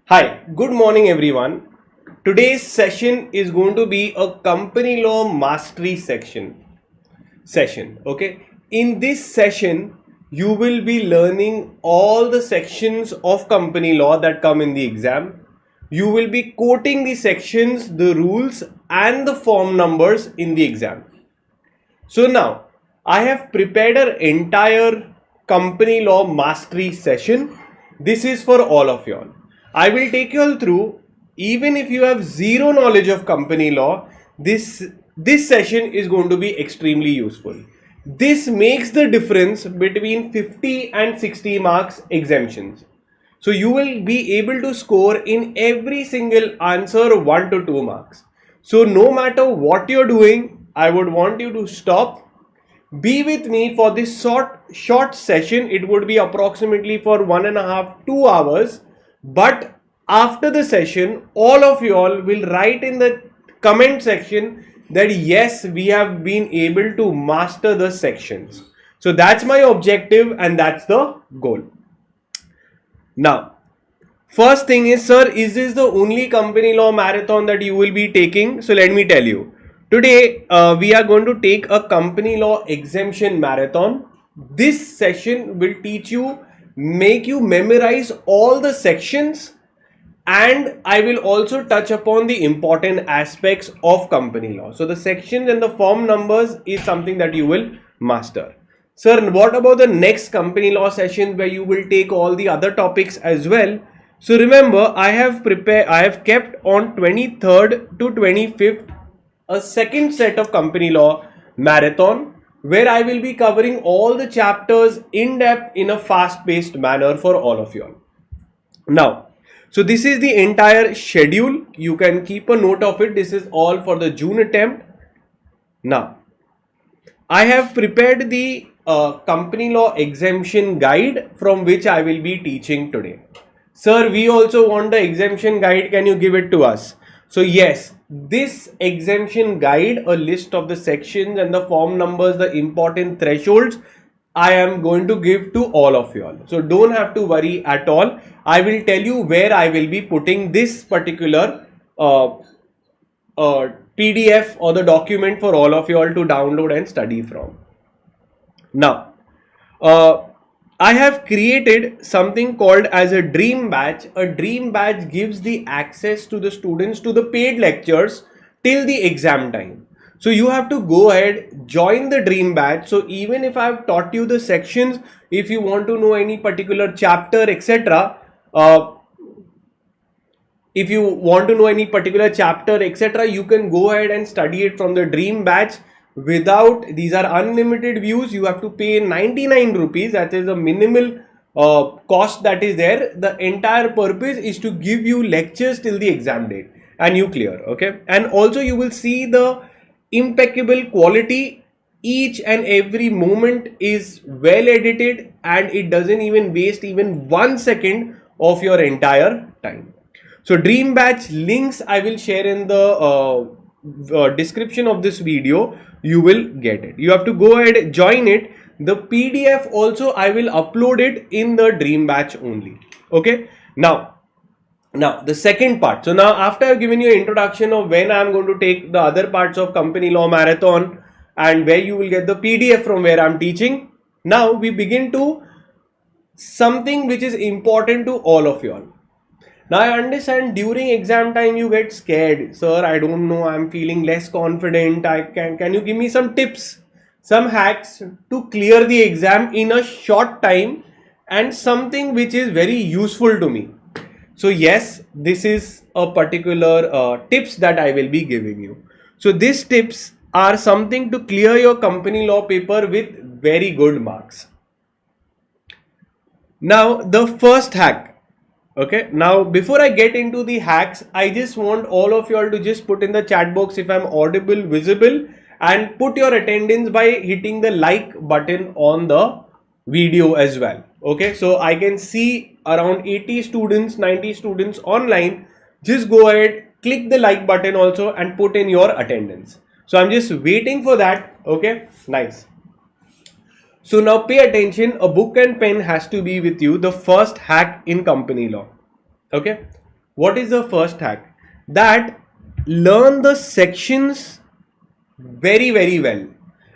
Hi, good morning everyone. Today's session is going to be a company law mastery session. Okay. In this session, you will be learning all the sections of company law that come in the exam. You will be quoting the sections, the rules and the form numbers in the exam. So now I have prepared an entire company law mastery session. This is for all of y'all. I will take you all through. Even if you have zero knowledge of company law, this session is going to be extremely useful. This makes the difference between 50 and 60 marks exemptions. So you will be able to score in every single answer 1 to 2 marks. So no matter what you're doing, I would want you to stop, be with me for this short session. It would be approximately for 1.5 to 2 hours. But after the session, all of you all will write in the comment section that yes, we have been able to master the sections. So that's my objective and that's the goal. Now, first thing is, sir, is this the only company law marathon that you will be taking? So let me tell you. Today, we are going to take a company law exemption marathon. This session will teach you, make you memorize all the sections, and I will also touch upon the important aspects of company law. So the sections and the form numbers is something that you will master. Sir, what about the next company law session where you will take all the other topics as well? So remember, I have kept on 23rd to 25th a second set of company law marathon where I will be covering all the chapters in depth in a fast-paced manner for all of you all. Now, so this is the entire schedule. You can keep a note of it. This is all for the June attempt. Now, I have prepared the company law exemption guide from which I will be teaching today. Sir, we also want the exemption guide. Can you give it to us? So yes, this exemption guide, a list of the sections and the form numbers, the important thresholds, I am going to give to all of you all. So don't have to worry at all. I will tell you where I will be putting this particular PDF or the document for all of you all to download and study from. Now, I have created something called as a dream batch. A dream batch gives the access to the students to the paid lectures till the exam time. So you have to go ahead, join the dream batch. So even if I have taught you the sections, if you want to know any particular chapter, etc., if you want to know any particular chapter, etc., you can go ahead and study it from the dream batch without, these are unlimited views. You have to pay 99 rupees. That is a minimal cost that is there. The entire purpose is to give you lectures till the exam date and you clear. Okay. And also you will see the impeccable quality. Each and every moment is well edited and it doesn't even waste even 1 second of your entire time. So dream batch links I will share in the description of this video. You will get it. You have to go ahead, join it. The PDF also I will upload it in the dream batch only. Okay. Now the second part. So now after I've given you an introduction of when I'm going to take the other parts of company law marathon and where you will get the PDF from where I'm teaching. Now we begin to something which is important to all of you all. Now I understand during exam time you get scared. Sir, I don't know, I'm feeling less confident. Can you give me some tips, some hacks to clear the exam in a short time and something which is very useful to me? So yes, this is a particular tips that I will be giving you. So these tips are something to clear your company law paper with very good marks. Now the first hack. Okay, now before I get into the hacks, I just want all of you all to just put in the chat box if I'm audible, visible, and put your attendance by hitting the like button on the video as well. Okay, so I can see around 80 students, 90 students online. Just go ahead, click the like button also and put in your attendance. So I'm just waiting for that. Okay, nice. So now pay attention, a book and pen has to be with you. The first hack in company law. Okay. What is the first hack? That learn the sections very, very well.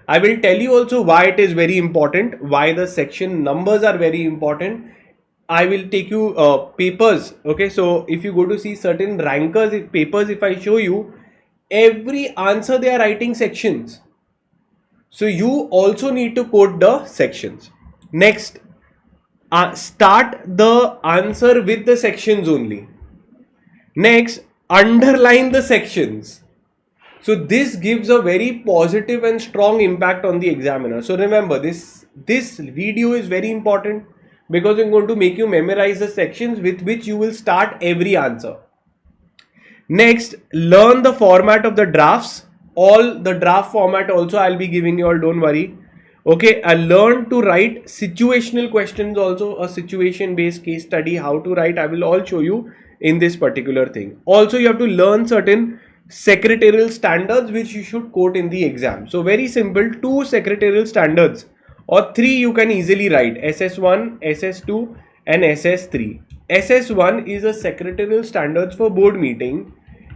I will tell you also why it is very important, why the section numbers are very important. I will take you papers. Okay, so if you go to see certain rankers papers, if I show you every answer, they are writing sections. So you also need to quote the sections. Next, start the answer with the sections only. Next, underline the sections. So this gives a very positive and strong impact on the examiner. So remember, this video is very important because I'm going to make you memorize the sections with which you will start every answer. Next, learn the format of the drafts. All the draft format also I'll be giving you all, don't worry. Okay, I learn to write situational questions also, a situation based case study, how to write, I will all show you in this particular thing. Also, you have to learn certain secretarial standards which you should quote in the exam. So very simple, 2 secretarial standards or 3 you can easily write: SS1, SS2 and SS3. SS1 is a secretarial standards for board meeting,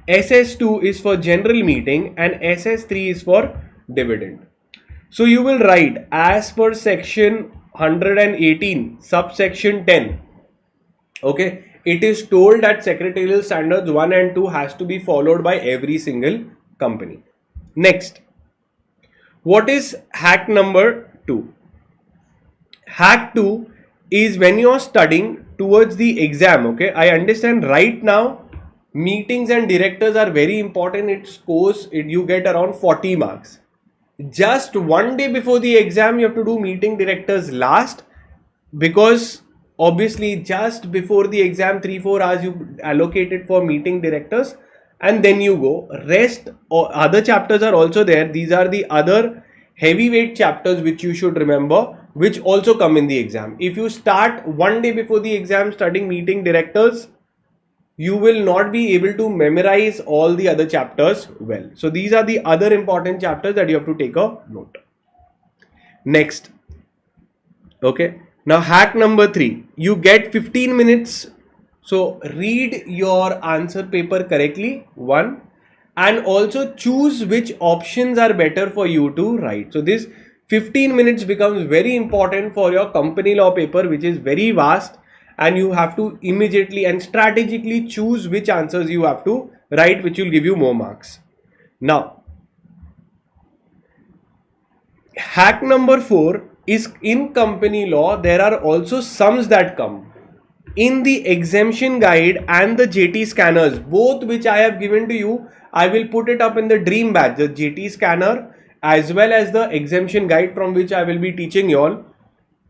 SS2 is for general meeting and SS3 is for dividend. So you will write as per section 118 subsection 10. Okay, it is told that secretarial standards 1 and 2 has to be followed by every single company. Next, what is hack number 2? Hack 2 is when you are studying towards the exam. Okay, I understand right now meetings and directors are very important. It scores, you get around 40 marks. Just one day before the exam you have to do meeting directors last, because obviously just before the exam 3-4 hours you allocated for meeting directors and then you go. Rest or other chapters are also there. These are the other heavyweight chapters which you should remember, which also come in the exam. If you start one day before the exam studying meeting directors, you will not be able to memorize all the other chapters well. So these are the other important chapters that you have to take a note. Next, okay, now hack number 3, you get 15 minutes. So read your answer paper correctly, 1, and also choose which options are better for you to write. So this 15 minutes becomes very important for your company law paper, which is very vast, and you have to immediately and strategically choose which answers you have to write, which will give you more marks. Now, hack number 4 is in company law, there are also sums that come. In the exemption guide and the JT scanners, both which I have given to you, I will put it up in the dream batch, the JT scanner as well as the exemption guide from which I will be teaching you all.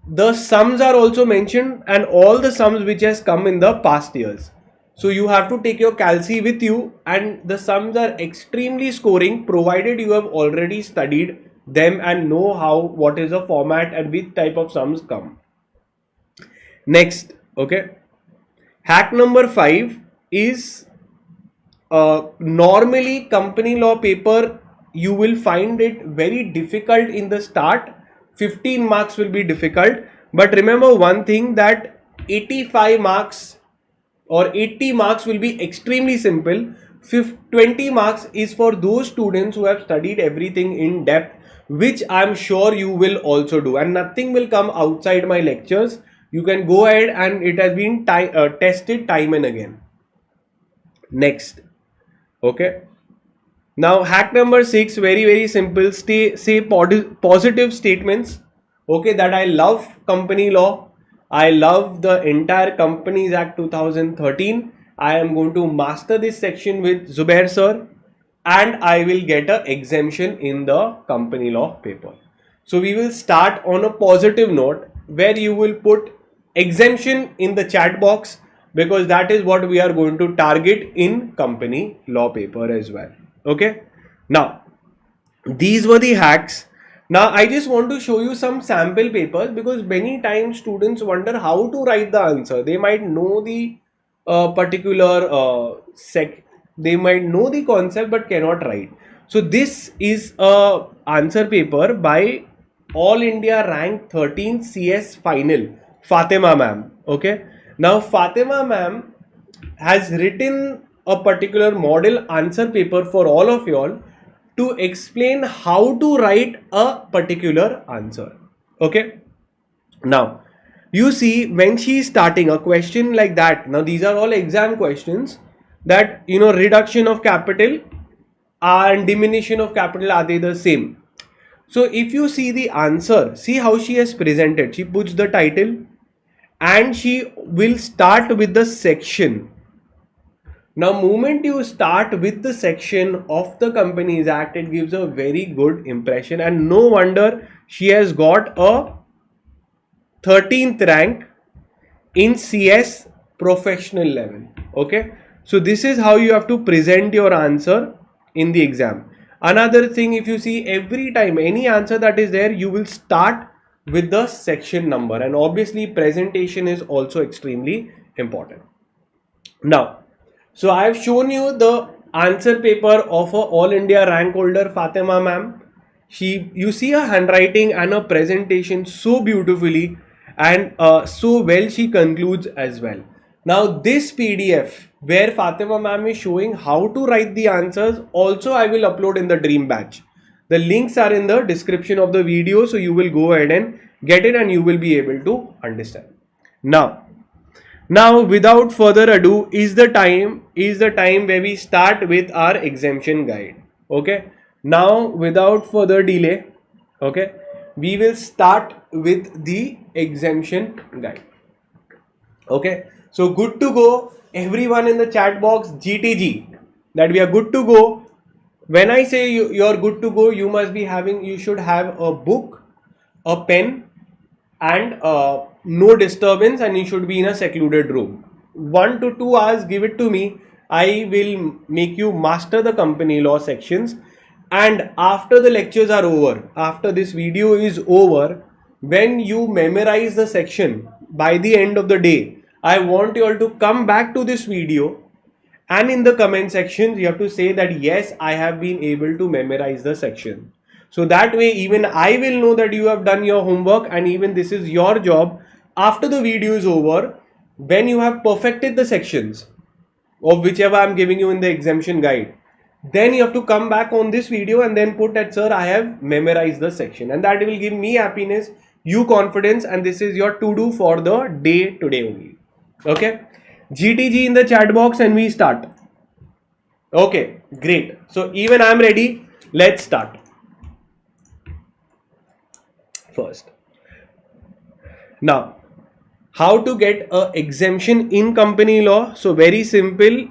The sums are also mentioned and all the sums which has come in the past years. So you have to take your calci with you, and the sums are extremely scoring provided you have already studied them and know what is the format and which type of sums come. Next, okay, hack number 5 is normally company law paper you will find it very difficult in the start. 15 marks will be difficult, but remember one thing, that 85 marks or 80 marks will be extremely simple. 20 marks is for those students who have studied everything in depth, which I'm sure you will also do, and nothing will come outside my lectures. You can go ahead and it has been tested time and again. Next, okay, now hack number 6, very simple. Say positive statements. Okay, that I love company law, I love the entire Companies Act 2013, I am going to master this section with Zubair sir, and I will get an exemption in the company law paper. So we will start on a positive note where you will put exemption in the chat box, because that is what we are going to target in company law paper as well. Okay, now these were the hacks. Now I just want to show you some sample papers, because many times students wonder how to write the answer. They might know the particular they might know the concept but cannot write. So this is a answer paper by All India Rank 13 CS Final, Fatima ma'am. Okay, now Fatima ma'am has written a particular model answer paper for all of y'all to explain how to write a particular answer. Okay. Now, you see, when she is starting a question like that, now these are all exam questions that, reduction of capital and diminution of capital, are they the same? So if you see the answer, see how she has presented. She puts the title and she will start with the section. Now, moment you start with the section of the Companies Act, it gives a very good impression, and no wonder she has got a 13th rank in CS professional level. Okay, so this is how you have to present your answer in the exam. Another thing, if you see, every time any answer that is there, you will start with the section number, and obviously presentation is also extremely important. Now, so I have shown you the answer paper of a All India rank holder, Fatima ma'am. You see her handwriting and her presentation so beautifully, and so well she concludes as well. Now this PDF where Fatima ma'am is showing how to write the answers, also I will upload in the Dream Batch. The links are in the description of the video, so you will go ahead and get it and you will be able to understand. Now, without further ado, is the time where we start with our exemption guide. Okay. Now, without further delay, okay, we will start with the exemption guide. Okay. So good to go. Everyone in the chat box, GTG, that we are good to go. When I say you're good to go, you should have a book, a pen, and no disturbance, and you should be in a secluded room. 1 to 2 hours, give it to me. I will make you master the company law sections, and after the lectures are over, after this video is over, when you memorize the section by the end of the day, I want you all to come back to this video, and in the comment sections you have to say that yes, I have been able to memorize the section. So that way even I will know that you have done your homework, and even this is your job after the video is over, when you have perfected the sections of whichever I am giving you in the exemption guide, then you have to come back on this video and then put that, sir, I have memorized the section, and that will give me happiness, you confidence, and this is your to do for the day today only. Okay, GTG in the chat box and we start. Okay, great. So even I am ready. Let's start. First, now, how to get a exemption in company law? So very simple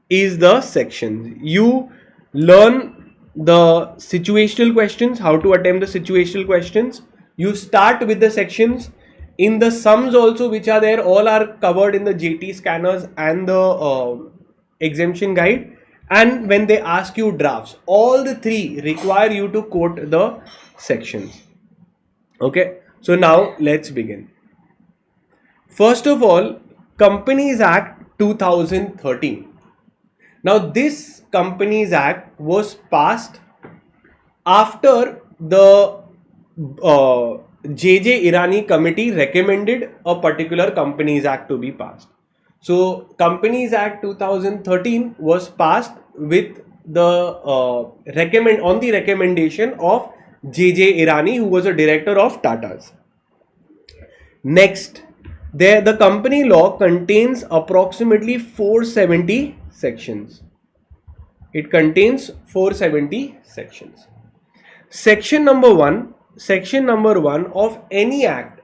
is the sections. You learn the situational questions, how to attempt the situational questions. You start with the sections. In the sums also which are there, all are covered in the JT scanners and the exemption guide. And when they ask you drafts, all the three require you to quote the sections. Okay, so now let's begin. First of all, Companies Act 2013. Now this Companies Act was passed after the JJ Irani committee recommended a particular Companies Act to be passed. So Companies Act 2013 was passed with the recommendation of JJ Irani, who was a director of Tata's. Next, the company law contains approximately 470 sections. It contains 470 sections. Section number 1 of any act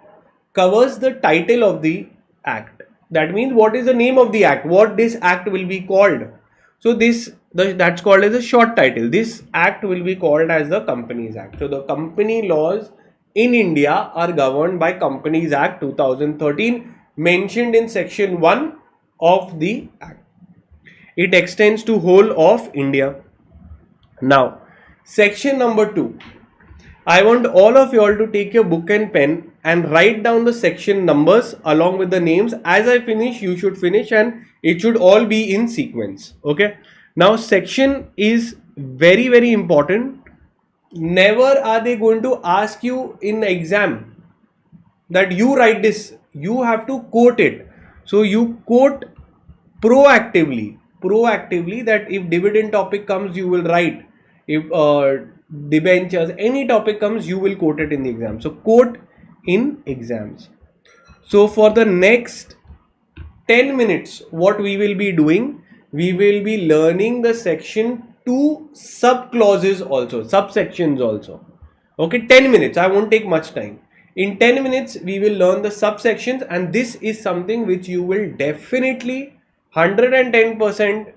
covers the title of the act. That means what is the name of the act, what this act will be called. So that's called as a short title. This act will be called as the Companies Act. So the company laws in India are governed by Companies Act 2013, mentioned in section 1 of the act. It extends to whole of India. Now, section number 2. I want all of you all to take your book and pen and write down the section numbers along with the names. As I finish, you should finish, and it should all be in sequence. Okay. Now, section is very, very important. Never are they going to ask you in exam that you write this. You have to quote it. So you quote proactively that if dividend topic comes, you will write. If debentures, any topic comes, you will quote it in the exam. So quote in exams. So for the next 10 minutes, what we will be doing, we will be learning the section 2 sub clauses also, subsections also. Okay, 10 minutes, I won't take much time. In 10 minutes, we will learn the subsections, and this is something which you will definitely 110%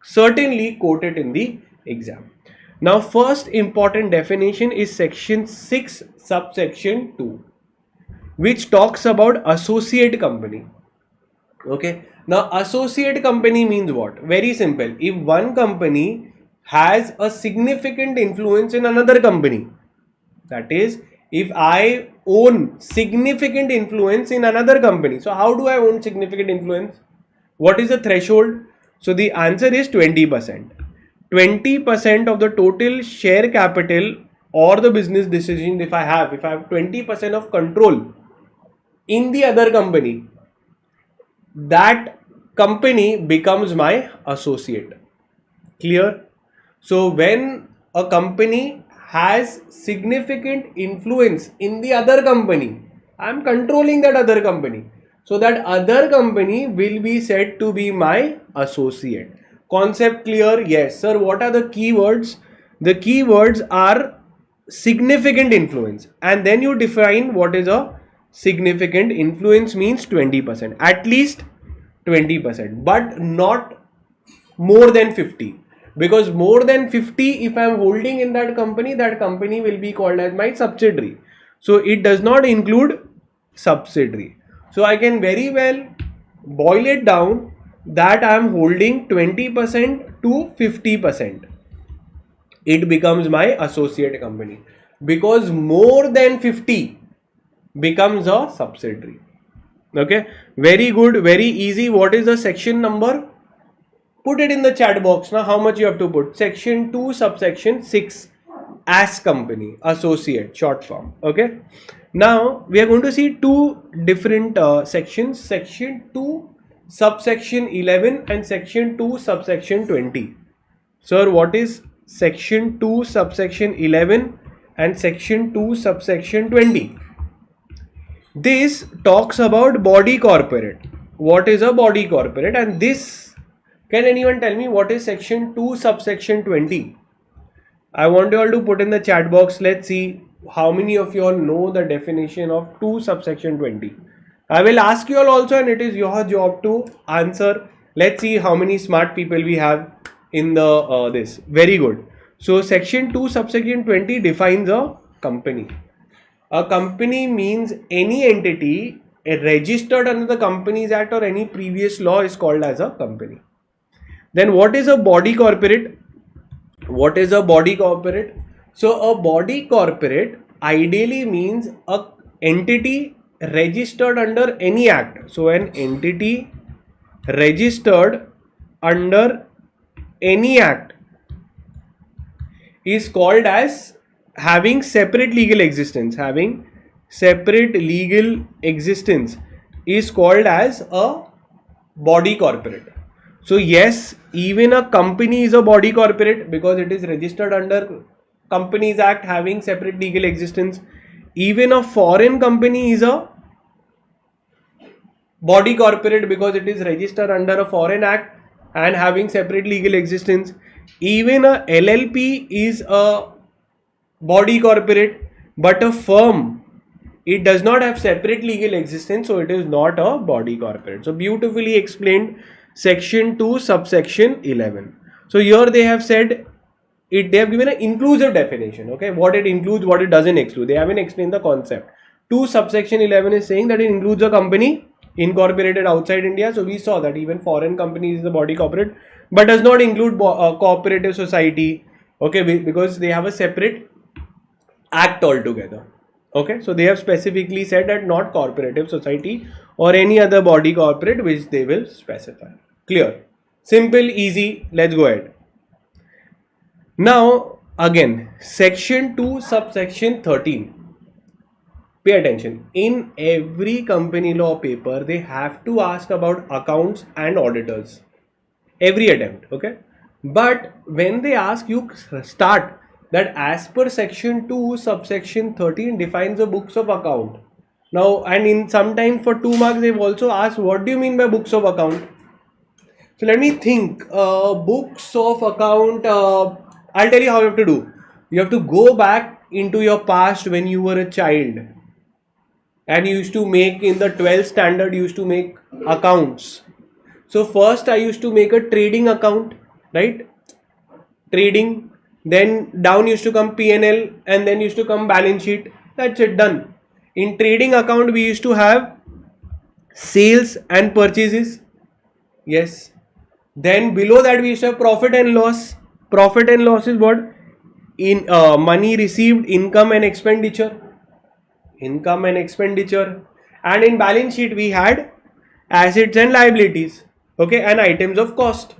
certainly quote it in the exam. Now, first important definition is section 6 subsection 2, which talks about associate company. Okay, now associate company means what? Very simple. If one company has a significant influence in another company, that is, if I own significant influence in another company, so how do I own significant influence? What is the threshold? So the answer is 20%. 20% of the total share capital or the business decision, if I have 20% of control in the other company, that company becomes my associate. Clear? So when a company has significant influence in the other company, I am controlling that other company. So that other company will be said to be my associate. Concept clear? Yes. Sir, what are the keywords? The keywords are significant influence, and then you define what is a significant influence. Means 20%, at least 20%, but not more than 50, because more than 50, if I am holding in that company will be called as my subsidiary. So it does not include subsidiary. So I can very well boil it down that I am holding 20% to 50%. It becomes my associate company, because more than 50 becomes a subsidiary. Okay, very good, very easy. What is the section number? Put it in the chat box now. How much you have to put? Section 2 subsection 6, as company, associate, short form. Okay, now we are going to see two different sections, section 2 subsection 11 and section 2 subsection 20. Sir, what is section 2 subsection 11 and section 2 subsection 20? This talks about body corporate. What is a body corporate? And this, can anyone tell me what is section 2 subsection 20? I want you all to put in the chat box. Let's see how many of you all know the definition of 2 subsection 20. I will ask you all also, and it is your job to answer. Let's see how many smart people we have in the this. Very good. So section 2 subsection 20 defines a company. A company means any entity registered under the Companies Act or any previous law is called as a company. Then what is a body corporate? What is a body corporate? So a body corporate ideally means a entity registered under any act. So an entity registered under any act is called as having separate legal existence. Having separate legal existence is called as a body corporate. So yes, even a company is a body corporate because it is registered under Companies Act, having separate legal existence. Even a foreign company is a body corporate because it is registered under a foreign act and having separate legal existence. Even a LLP is a body corporate, but a firm, it does not have separate legal existence, so it is not a body corporate. So beautifully explained, section 2 subsection 11. So here they have said it, they have given an inclusive definition. Okay, what it includes, what it doesn't exclude, they haven't explained the concept. 2 subsection 11 is saying that it includes a company incorporated outside India. So we saw that even foreign companies is the body corporate, but does not include cooperative society. Okay, because they have a separate act altogether. Okay, so they have specifically said that not cooperative society or any other body corporate, which they will specify. Clear? Simple, easy. Let's go ahead. Now again, section 2 subsection 13. Pay attention. In every company law paper, they have to ask about accounts and auditors. Every attempt, okay? But when they ask, you start that as per section 2 subsection 13 defines the books of account. Now, and in sometimes for 2 marks they've also asked, what do you mean by books of account? So let me think. Books of account, I'll tell you how you have to do. You have to go back into your past when you were a child, and you used to make, in the 12th standard you used to make accounts. So first I used to make a trading account, right? Trading, then down used to come P&L, and then used to come balance sheet. That's it, done. In trading account we used to have sales and purchases. Yes. Then below that we used to have profit and loss. Profit and loss is what? In money received, income and expenditure. Income and expenditure. And in balance sheet we had assets and liabilities, okay, and items of cost.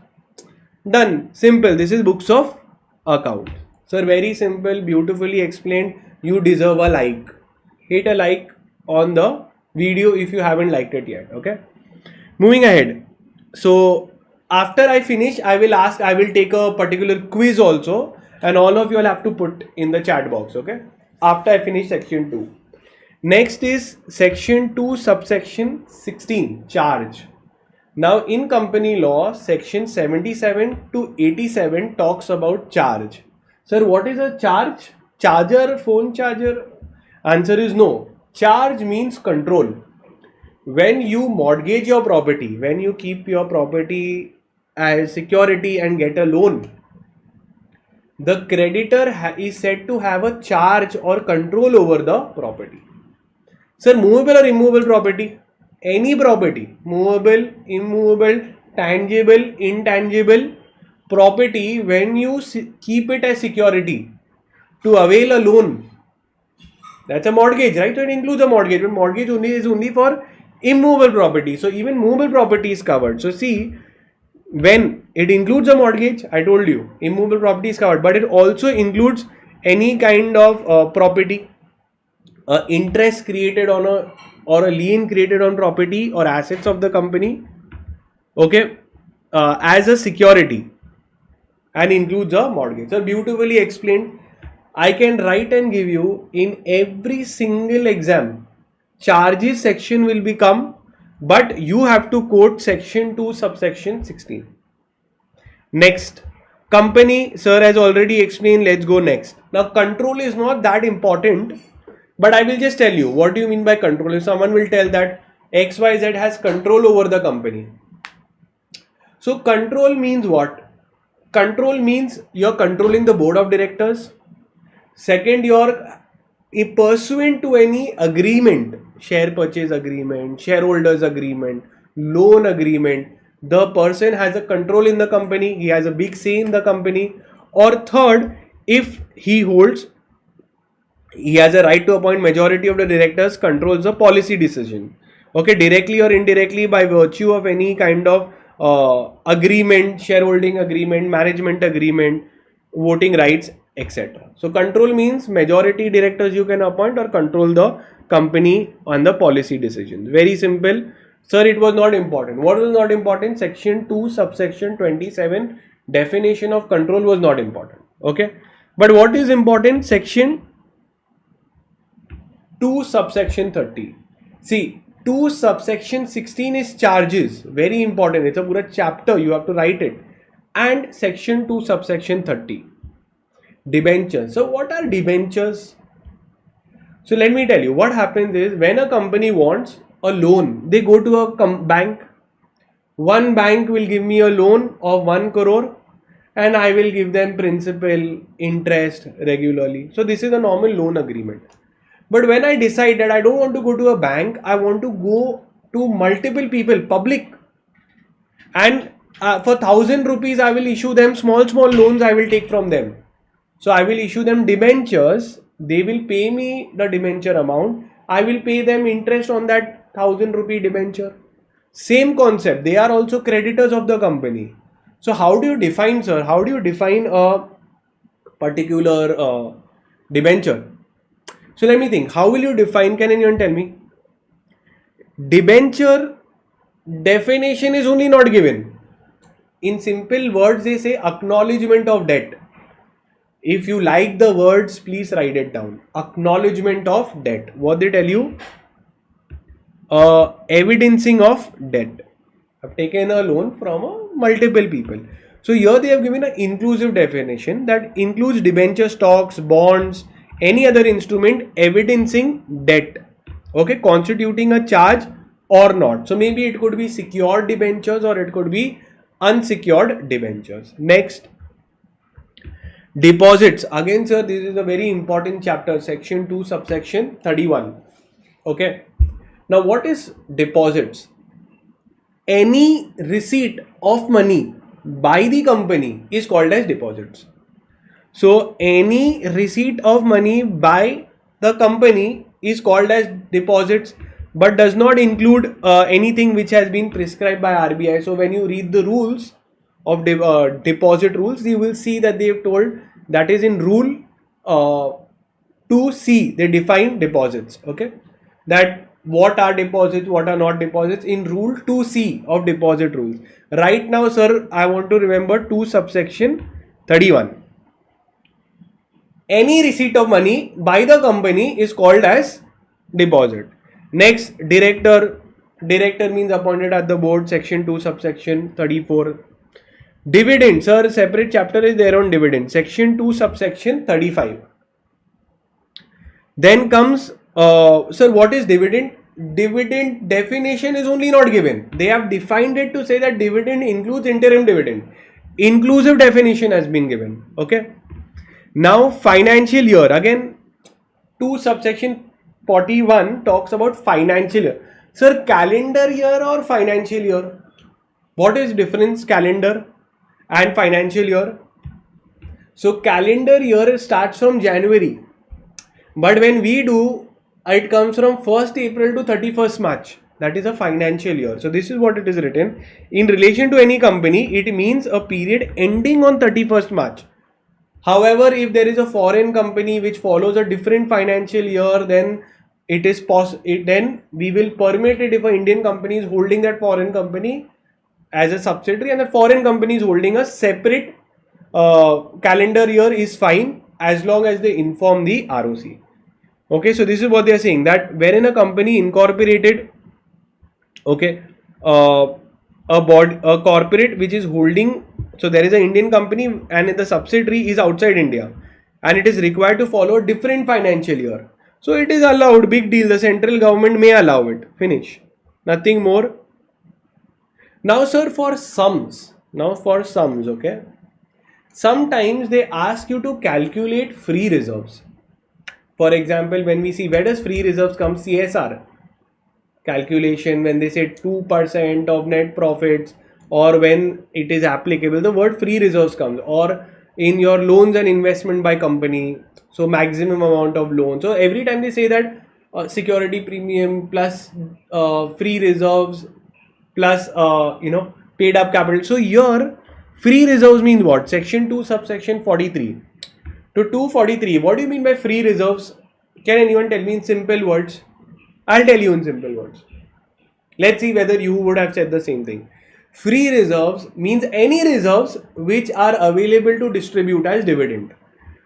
Done. Simple. This is books of account. Sir, very simple, beautifully explained. You deserve a like. Hit a like on the video if you haven't liked it yet, okay? Moving ahead. So after I finish, I will take a particular quiz also, and all of you will have to put in the chat box, okay? After I finish section 2. Next is section 2 subsection 16, charge. Now in company law, section 77 to 87 talks about charge. Sir, what is a charge? Charger, phone charger? Answer is no. Charge means control. When you mortgage your property, when you keep your property as security and get a loan, the creditor is said to have a charge or control over the property. Sir, movable or immovable property? Any property, movable, immovable, tangible, intangible property, when you keep it as security to avail a loan, that's a mortgage, right? So it includes a mortgage, but mortgage is only for immovable property. So even movable property is covered. So see, when it includes a mortgage, I told you, immovable property is covered, but it also includes any kind of property, interest created on a, or a lien created on property or assets of the company, okay, as a security, and includes a mortgage. So beautifully explained. I can write and give you in every single exam, charges section will become, but you have to quote section 2 subsection 16. Next, company, sir has already explained. Let's go next. Now control is not that important, but I will just tell you what do you mean by control. If someone will tell that XYZ has control over the company. So control means what? Control means you're controlling the board of directors. Second, you're pursuant to any agreement, share purchase agreement, shareholders agreement, loan agreement, the person has a control in the company, he has a big say in the company. Or third, if he has a right to appoint majority of the directors, controls the policy decision, okay, directly or indirectly by virtue of any kind of agreement, shareholding agreement, management agreement, voting rights, etc. So control means majority directors you can appoint or control the company on the policy decisions. Very simple. Sir, it was not important. What was not important? Section 2 subsection 27 definition of control was not important, okay. But what is important? Section 2 subsection 30. See, 2 subsection 16 is charges. Very important. It's a pura chapter. You have to write it. And section 2 subsection 30. Debentures. So what are debentures? So let me tell you what happens is when a company wants a loan, they go to a bank. One bank will give me a loan of 1 crore and I will give them principal, interest regularly. So this is a normal loan agreement. But when I decide that I don't want to go to a bank, I want to go to multiple people, public, and for 1,000 rupees I will issue them small loans I will take from them. So I will issue them debentures, they will pay me the debenture amount, I will pay them interest on that 1,000 rupee debenture. Same concept, they are also creditors of the company. So how do you define, sir? How do you define a particular debenture? So let me think. How will you define? Can anyone tell me? Debenture definition is only not given. In simple words, they say acknowledgement of debt. If you like the words, please write it down. Acknowledgement of debt. What they tell you? Evidencing of debt. I've taken a loan from multiple people. So here they have given an inclusive definition that includes debenture, stocks, bonds, any other instrument evidencing debt. Okay, constituting a charge or not. So maybe it could be secured debentures or it could be unsecured debentures. Next, deposits. Again, sir, this is a very important chapter, section 2, subsection 31. Okay. Now, what is deposits? Any receipt of money by the company is called as deposits. So, any receipt of money by the company is called as deposits, but does not include anything which has been prescribed by RBI. So, when you read the rules of deposit rules, you will see that they have told that is in rule 2C, they define deposits. Okay, that what are deposits, what are not deposits in rule 2C of deposit rules. Right now, sir, I want to remember 2 subsection 31. Any receipt of money by the company is called as deposit. Next, director. Director means appointed at the board, section 2 subsection 34. Dividend, sir, separate chapter is there on dividend, section 2 subsection 35. Then comes sir, what is dividend? Dividend definition is only not given. They have defined it to say that dividend includes interim dividend. Inclusive definition has been given. Okay. Now financial year, again 2 subsection 41 talks about financial year. Sir, calendar year or financial year? What is difference calendar and financial year? So calendar year starts from January. But when we do, it comes from 1st April to 31st March. That is a financial year. So this is what it is written. In relation to any company, it means a period ending on 31st March. However, if there is a foreign company which follows a different financial year, then it is then we will permit it if an Indian company is holding that foreign company as a subsidiary and that foreign company is holding a separate calendar year is fine as long as they inform the ROC. Okay, so this is what they are saying, that wherein a company incorporated, okay, a corporate which is holding, so there is an Indian company and the subsidiary is outside India and it is required to follow a different financial year. So it is allowed, big deal, the central government may allow it, finish, nothing more. Now sir, for sums, okay, sometimes they ask you to calculate free reserves. For example, when we see where does free reserves come, CSR calculation, when they say 2% of net profits, or when it is applicable, the word free reserves comes, or in your loans and investment by company, so maximum amount of loan. So every time they say that security premium plus free reserves plus paid up capital. So here free reserves means what? Section 2 subsection 43 to 243. What do you mean by free reserves? Can anyone tell me in simple words? I'll tell you in simple words. Let's see whether you would have said the same thing. Free reserves means any reserves which are available to distribute as dividend.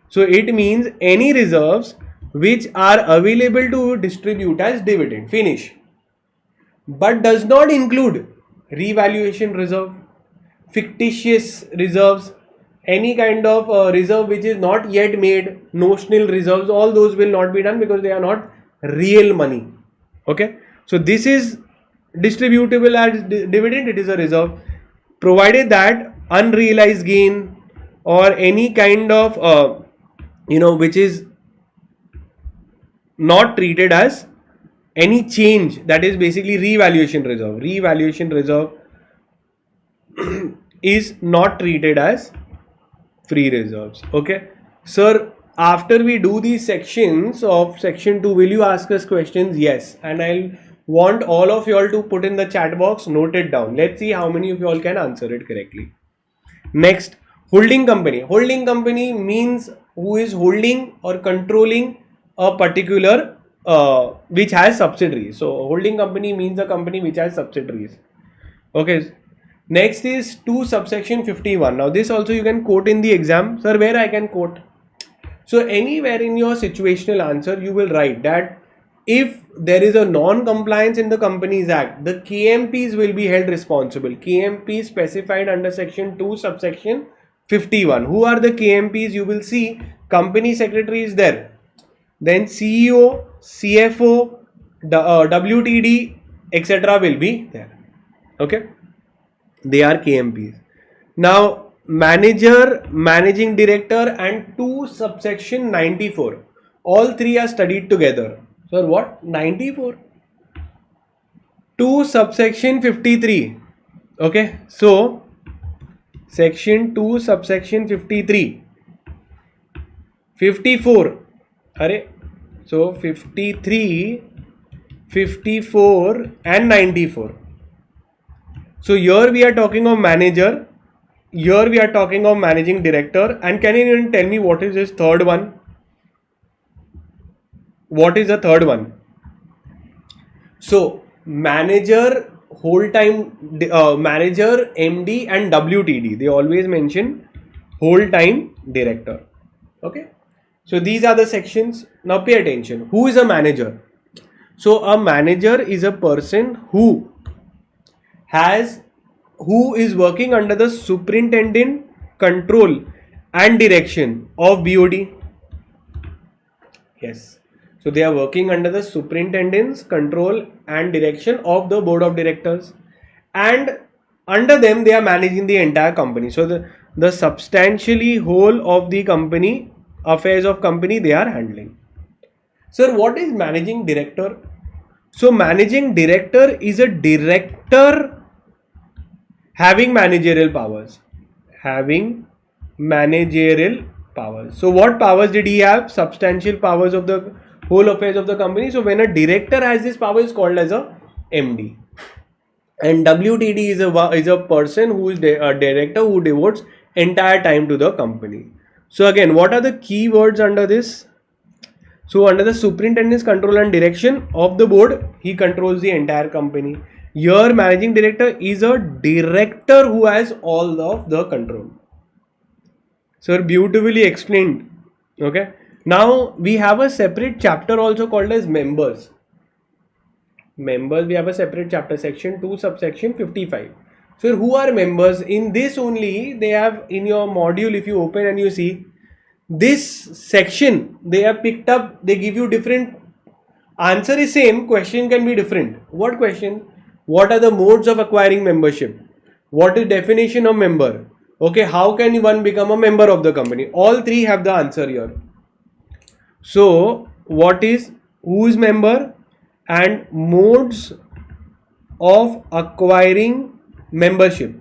So it means any reserves which are available to distribute as dividend. Finish. But does not include revaluation reserve, fictitious reserves, any kind of reserve which is not yet made, notional reserves, all those will not be done because they are not real money. Okay, so this is distributable as dividend, it is a reserve, provided that unrealized gain or any kind of which is not treated as any change, that is basically revaluation reserve. Revaluation reserve is not treated as free reserves. Okay, sir, after we do these sections of section 2, will you ask us questions? Yes, and I'll want all of you all to put in the chat box, note it down. Let's see how many of you all can answer it correctly. Next, holding company. Holding company means who is holding or controlling a particular which has subsidiaries. So holding company means a company which has subsidiaries. Okay. Next is 2 subsection 51. Now this also you can quote in the exam. Sir, where I can quote? So anywhere in your situational answer you will write that if there is a non-compliance in the Companies Act, the KMPs will be held responsible. KMP specified under section 2 subsection 51. Who are the KMPs? You will see company secretary is there. Then CEO, CFO, WTD, etc. will be there. Okay. They are KMPs. Now, manager, managing director, and 2 subsection 94. All three are studied together. So, what? 94. 2 subsection 53. Okay. So, section 2 subsection 53. 54. So, 53, 54 and 94. So here we are talking of manager, here we are talking of managing director, and can you even tell me what is this third one? What is the third one? So manager, whole time manager, MD and WTD, they always mention whole time director. Okay. So these are the sections. Now pay attention. Who is a manager? So a manager is a person who is working under the superintendent control and direction of BOD. Yes. So they are working under the superintendent's control and direction of the board of directors, and under them they are managing the entire company. So the substantially whole of the company, affairs of company, they are handling. Sir, what is managing director? So managing director is a director having managerial powers. Having managerial powers. So what powers did he have? Substantial powers of the whole affairs of the company. So when a director has this power, is called as a MD. And WTD is a person who is a director who devotes entire time to the company. So again, what are the key words under this? So under the superintendent's control and direction of the board, he controls the entire company. Your managing director is a director who has all of the control. So beautifully explained. Okay. Now we have a separate chapter also called as members. Members, we have a separate chapter, section 2 subsection 55. So who are members? In this only they have, in your module, if you open and you see this section, they have picked up, they give you different answer is same, question can be different. What question? What are the modes of acquiring membership? What is definition of member? Okay, how can one become a member of the company? All three have the answer here. So what is, who is member, and modes of acquiring membership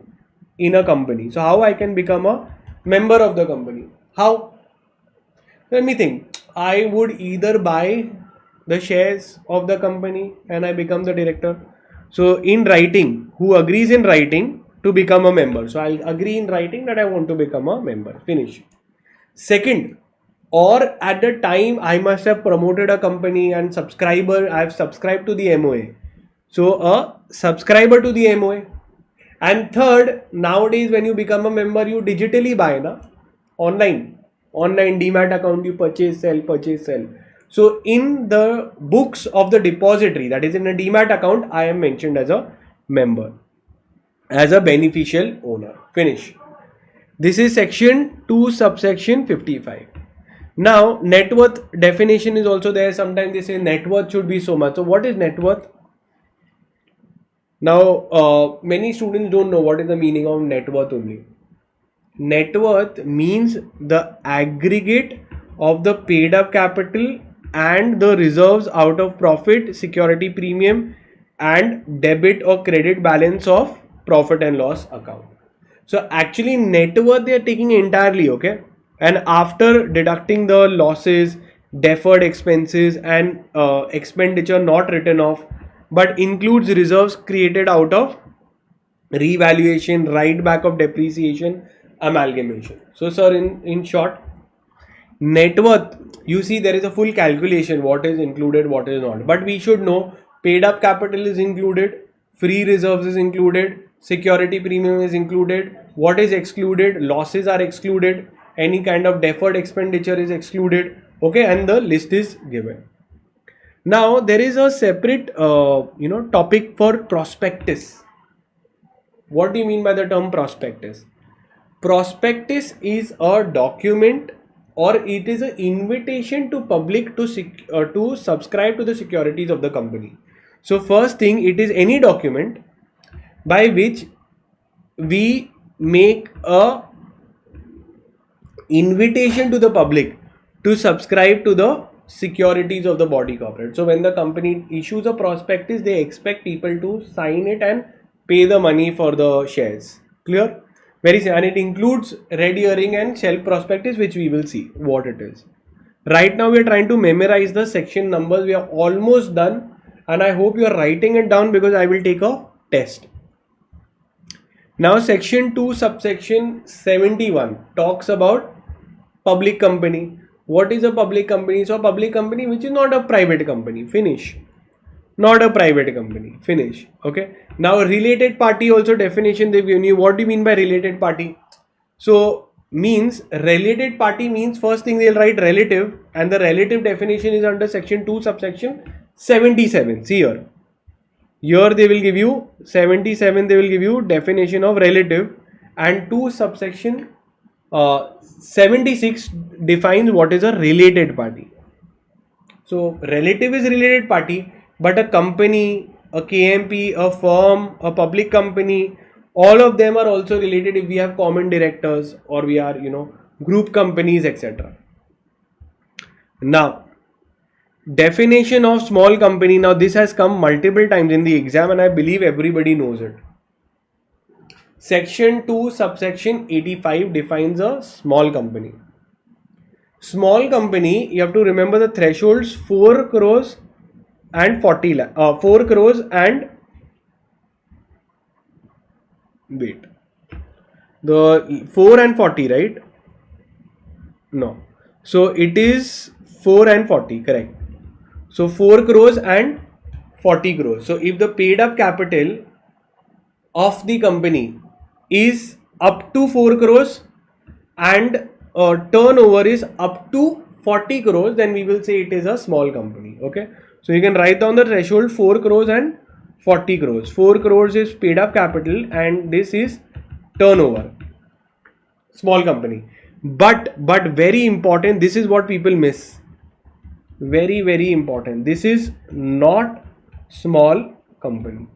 in a company. So how I can become a member of the company? How? Let me think. I would either buy the shares of the company and I become the director. So in writing, who agrees in writing to become a member? So I'll agree in writing that I want to become a member. Finish. Second, or at the time I must have promoted a company and subscriber, I have subscribed to the MOA. So a subscriber to the MOA. And third, nowadays when you become a member, you digitally buy online demat account, you purchase, sell. So in the books of the depository, that is in a demat account, I am mentioned as a member, as a beneficial owner. Finish. This is section 2 subsection 55. Now net worth definition is also there. Sometimes they say net worth should be so much. So what is net worth? Now many students don't know what is the meaning of net worth only. Net worth means the aggregate of the paid up capital and the reserves out of profit, security premium and debit or credit balance of profit and loss account. So actually net worth they are taking entirely, okay, and after deducting the losses, deferred expenses and expenditure not written off, but includes reserves created out of revaluation, write back of depreciation, amalgamation. So sir, in short, Net worth, you see there is a full calculation, what is included, what is not. But we should know paid up capital is included, free reserves is included, security premium is included, what is excluded, losses are excluded, any kind of deferred expenditure is excluded, okay, and the list is given. Now there is a separate topic for prospectus. What do you mean by the term prospectus? Prospectus is a document, or it is an invitation to public to subscribe to the securities of the company. So first thing, it is any document by which we make a invitation to the public to subscribe to the securities of the body corporate. So when the company issues a prospectus, they expect people to sign it and pay the money for the shares. Clear? Very simple. And it includes red herring and shelf prospectus, which we will see what it is. Right now we are trying to memorize the section numbers. We are almost done, and I hope you are writing it down because I will take a test. Now section 2 subsection 71 talks about public company. What is a public company? So a public company which is not a private company. Finish. Not a private company. Finish. Okay. Now related party also definition they've given you. What do you mean by related party? So means related party means first thing they'll write relative, and the relative definition is under section 2 subsection 77. See here. Here they will give you 77, they will give you definition of relative, and 2 subsection 76 defines what is a related party. So relative is related party, but a company, a KMP, a firm, a public company, all of them are also related if we have common directors or we are group companies, etc. Now definition of small company. Now this has come multiple times in the exam and I believe everybody knows it. Section 2 subsection 85 defines a small company. Small company, you have to remember the thresholds: 4 crores and 40 lakh. 4 crores and wait, the 4 and 40, right? No, so it is 4 and 40, correct. So 4 crores and 40 crores. So if the paid up capital of the company is up to 4 crores and turnover is up to 40 crores, then we will say it is a small company. Okay. So you can write down the threshold: 4 crores and 40 crores. 4 crores is paid up capital and this is turnover. Small company. But very important, this is what people miss. Very, very important. This is not small company.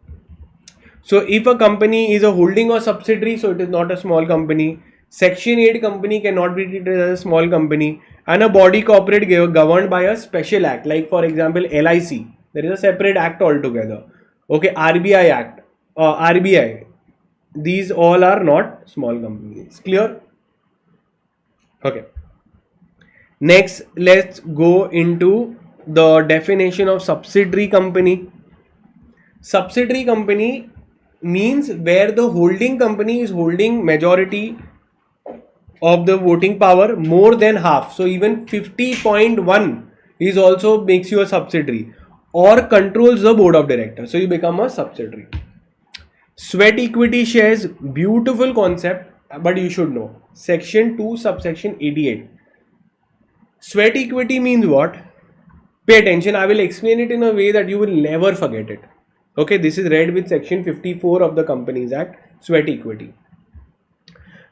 So if a company is a holding or subsidiary, so it is not a small company. Section 8 company cannot be treated as a small company, and a body corporate governed by a special act, like for example LIC, there is a separate act altogether. Okay, RBI Act, RBI, these all are not small companies. Clear? Okay. Next, let's go into the definition of subsidiary company. Subsidiary company means where the holding company is holding majority of the voting power, more than half. So even 50.1 is also makes you a subsidiary, or controls the board of directors. So you become a subsidiary. Sweat equity shares, beautiful concept, but you should know. Section 2 subsection 88. Sweat equity means what? Pay attention, I will explain it in a way that you will never forget it. Okay, this is read with section 54 of the Companies Act, sweat equity.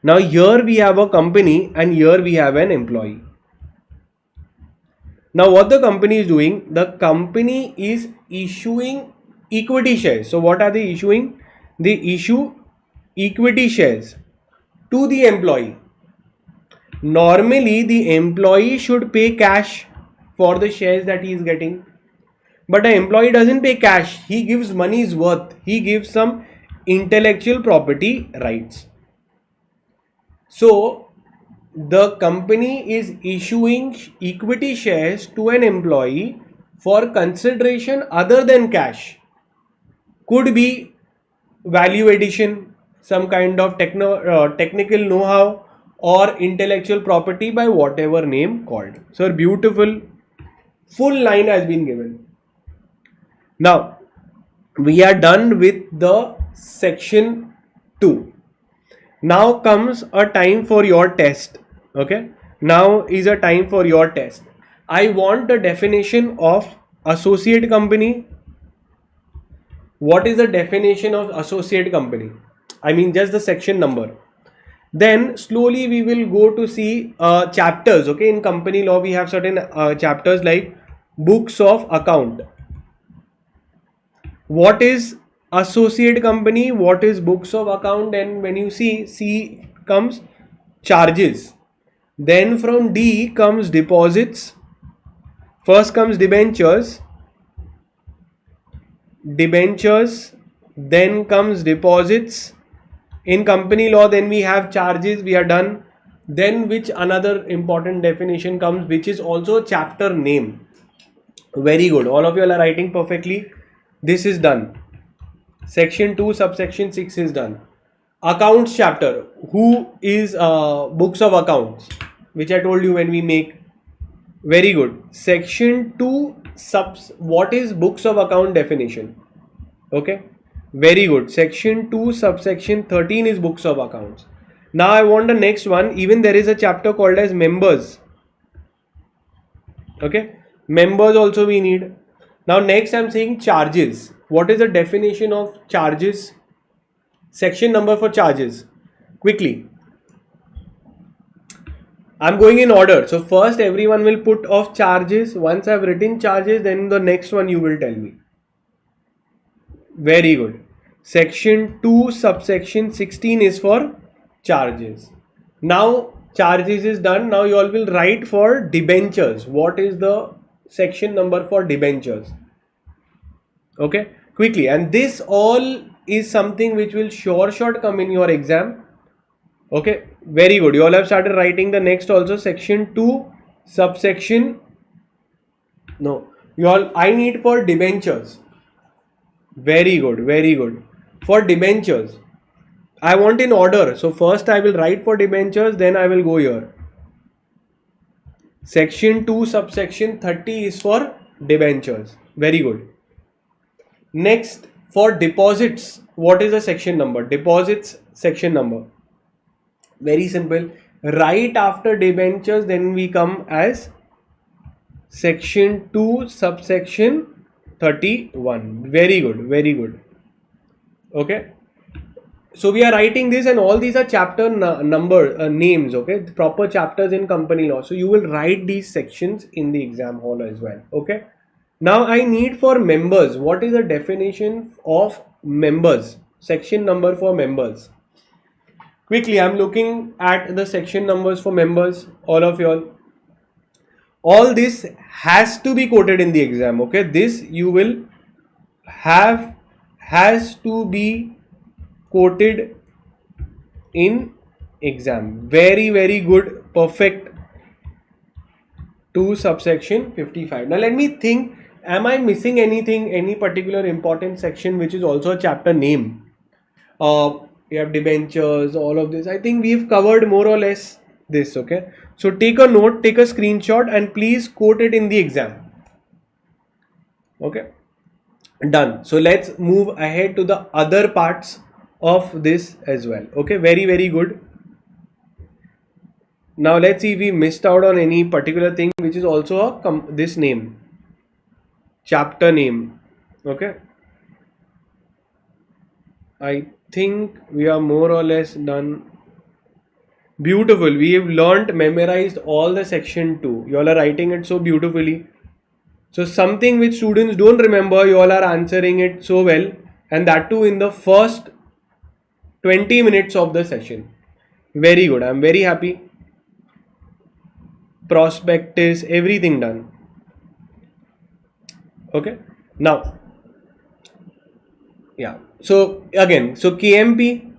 Now here we have a company and here we have an employee. Now what the company is doing? The company is issuing equity shares. So what are they issuing? They issue equity shares to the employee. Normally the employee should pay cash for the shares that he is getting, but an employee doesn't pay cash. He gives money's worth. He gives some intellectual property rights. So the company is issuing equity shares to an employee for consideration other than cash. Could be value addition, some kind of technical know-how, or intellectual property by whatever name called. So beautiful, full line has been given. Now we are done with the section 2. Now comes a time for your test. Okay, now is a time for your test. I want the definition of associate company. What is the definition of associate company? I mean just the section number. Then slowly we will go to see chapters. Okay, in company law we have certain chapters like books of account. What is associate company? What is books of account? And when you see C comes charges. Then from D comes deposits. First comes debentures, then comes deposits. In company law, then we have charges, we are done. Then which another important definition comes, which is also chapter name. Very good. All of you are writing perfectly. This is done. Section 2, subsection 6 is done. Accounts chapter. Who is books of accounts, which I told you when we make. Very good. Section 2 what is books of account definition? Okay. Very good. Section 2 subsection 13 is books of accounts. Now I want the next one. Even there is a chapter called as members. Okay. Members also we need. Now next I am saying charges. What is the definition of charges? Section number for charges. Quickly. I'm going in order. So first everyone will put off charges. Once I've written charges, then the next one you will tell me. Very good. Section 2 subsection 16 is for charges. Now charges is done. Now you all will write for debentures. What is the section number for debentures? Okay, quickly. And this all is something which will short come in your exam. Okay, very good. You all have started writing the next also. Section 2 subsection. No, you all, I need for debentures. Very good, very good. For debentures, I want in order. So first I will write for debentures, then I will go here. Section 2 subsection 30 is for debentures. Very good. Next, for deposits, what is the section number? Deposits section number. Very simple. Right after debentures, then we come as section 2 subsection 31. Very good, very good. Okay. So we are writing this, and all these are chapter number names. Okay, proper chapters in company law. So you will write these sections in the exam hall as well. Okay. Now I need for members. What is the definition of members? Section number for members. Quickly, I am looking at the section numbers for members. All of you all this has to be quoted in the exam. Okay, this you will have has to be quoted in exam. Very, very good. Perfect. 2 subsection 55. Now let me think. Am I missing anything? Any particular important section which is also a chapter name? We have debentures, all of this. I think we've covered more or less this. Okay. So take a note, take a screenshot, and please quote it in the exam. Okay. Done. So let's move ahead to the other parts of this as well. Okay. Very, very good. Now let's see if we missed out on any particular thing which is also a this name. Chapter name. Okay. I think we are more or less done. Beautiful. We have learnt, memorized all the section 2. You all are writing it so beautifully. So something which students don't remember, you all are answering it so well, and that too in the first 20 minutes of the session. Very good. I'm very happy. Prospectus, everything done. Okay. Now, yeah. So again, so KMP,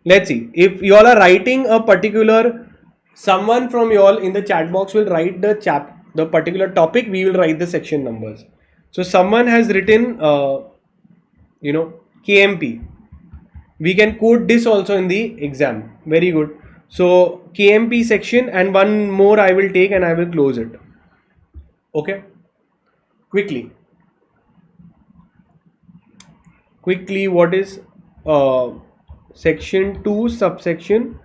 let's see. If you all are writing a particular, someone from you all in the chat box will write the particular topic, we will write the section numbers. So someone has written, KMP. We can quote this also in the exam. Very good. So KMP section and one more I will take and I will close it. Okay. Quickly, what is section 2 subsection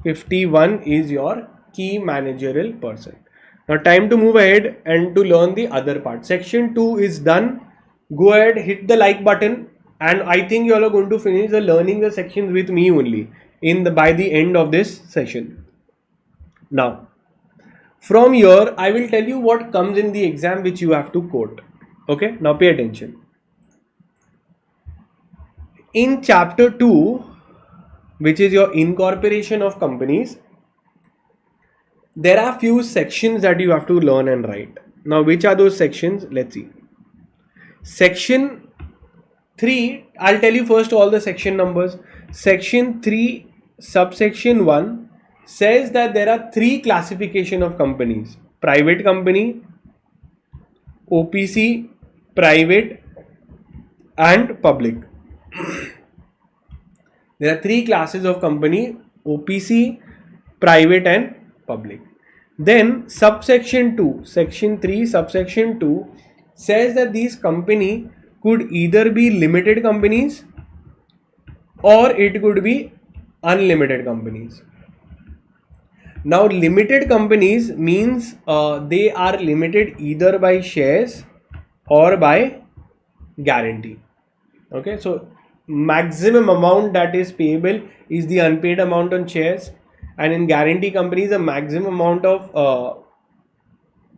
51 is your key managerial person. Now time to move ahead and to learn the other part. Section 2 is done. Go ahead, hit the like button, and I think you all are going to finish the learning the sections with me only by the end of this session. Now from here I will tell you what comes in the exam which you have to quote. Okay, now pay attention. In chapter 2, which is your incorporation of companies, there are few sections that you have to learn and write. Now which are those sections? Let's see. Section 3, I'll tell you first all the section numbers. Section 3 subsection 1 says that there are 3 classification of companies: private company, OPC, private and public. There are 3 classes of company: OPC, private and public. Then subsection 2, section 3 subsection 2 says that these company could either be limited companies or it could be unlimited companies. Now limited companies means they are limited either by shares or by guarantee. Okay, so maximum amount that is payable is the unpaid amount on shares, and in guarantee companies the maximum amount of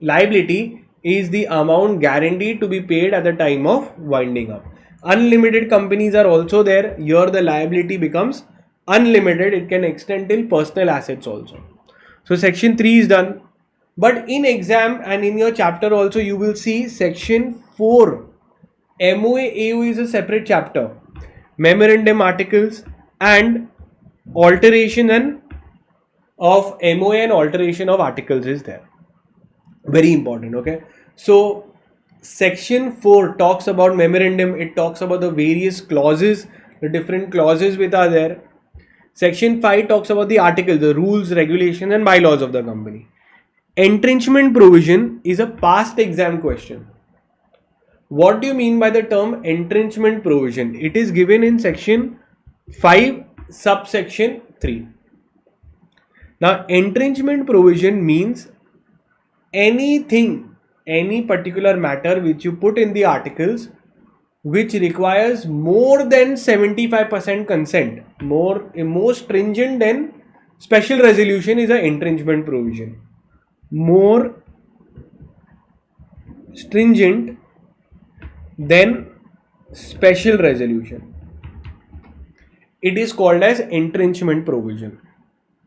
liability is the amount guaranteed to be paid at the time of winding up. Unlimited companies are also there. Here the liability becomes unlimited. It can extend till personal assets also. So section 3 is done. But in exam and in your chapter also you will see section 4. MOA AOA is a separate chapter. Memorandum articles and alteration and of MOA and alteration of articles is there. Very important. Okay. So section 4 talks about memorandum. It talks about the various clauses, the different clauses which are there. Section 5 talks about the articles, the rules, regulations and bylaws of the company. Entrenchment provision is a past exam question. What do you mean by the term entrenchment provision? It is given in section 5 subsection 3. Now entrenchment provision means anything, any particular matter which you put in the articles which requires more than 75% consent, more stringent than special resolution is an entrenchment provision. More stringent than special resolution. It is called as entrenchment provision.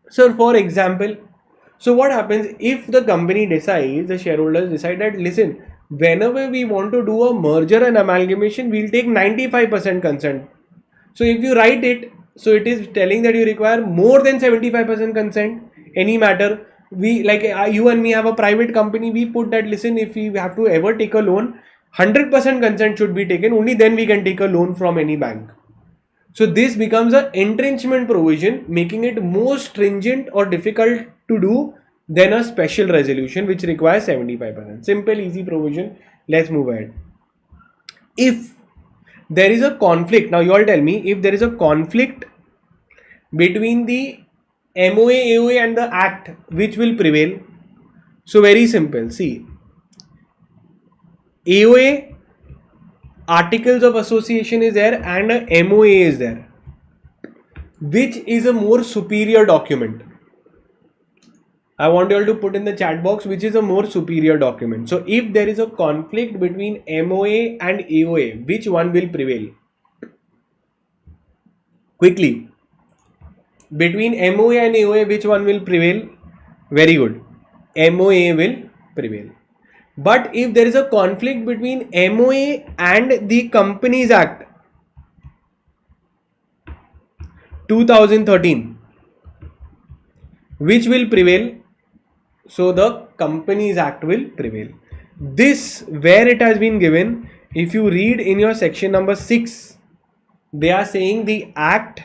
So for example, so what happens if the company decides, the shareholders decide that listen, whenever we want to do a merger and amalgamation, we'll take 95% consent. So if you write it, so it is telling that you require more than 75% consent, any matter. We like you and me have a private company, we put that listen, if we have to ever take a loan, 100% consent should be taken, only then we can take a loan from any bank. So this becomes an entrenchment provision, making it more stringent or difficult to do than a special resolution which requires 75%. Simple, easy provision. Let's move ahead. If there is a conflict, now you all tell me, if there is a conflict between the MOA, AOA and the Act, which will prevail? So very simple. See, AOA, Articles of Association is there and a MOA is there. Which is a more superior document? I want you all to put in the chat box which is a more superior document. So if there is a conflict between MOA and AOA, which one will prevail? Quickly. Between MOA and AOA, which one will prevail? Very good. MOA will prevail. But if there is a conflict between MOA and the Companies Act 2013, which will prevail? So the Companies Act will prevail. This, where it has been given, if you read in your section number 6, they are saying the Act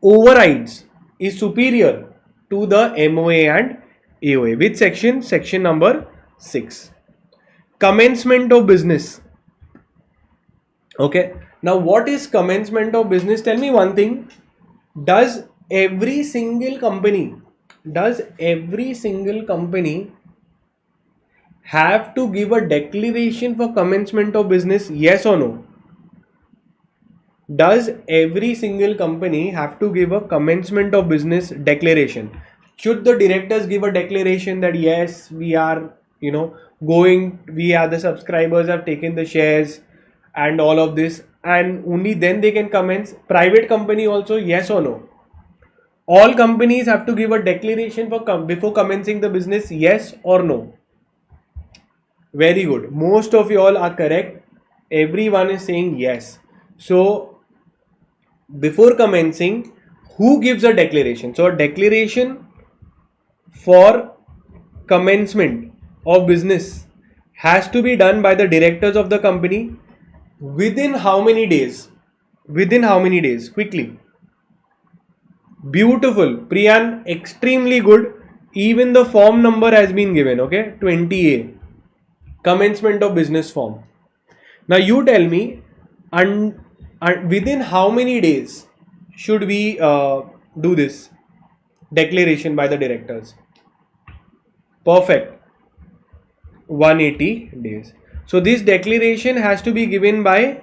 overrides, is superior. to the MOA and AOA. Which section? Section number 6. Commencement of business. Okay. Now what is commencement of business? Tell me one thing. Does every single company have to give a declaration for commencement of business? Yes or no? Does every single company have to give a commencement of business declaration? Should the directors give a declaration that yes, we are, the subscribers have taken the shares and all of this, and only then they can commence? Private company also, yes or no? All companies have to give a declaration before commencing the business, yes or no? Very good. Most of you all are correct. Everyone is saying yes. So before commencing, who gives a declaration? So a declaration for commencement of business has to be done by the directors of the company within how many days? Quickly. Beautiful. Priyan, extremely good. Even the form number has been given, okay? 20A. Commencement of business form. Now you tell me, within how many days should we do this declaration by the directors? Perfect. 180 days. So this declaration has to be given by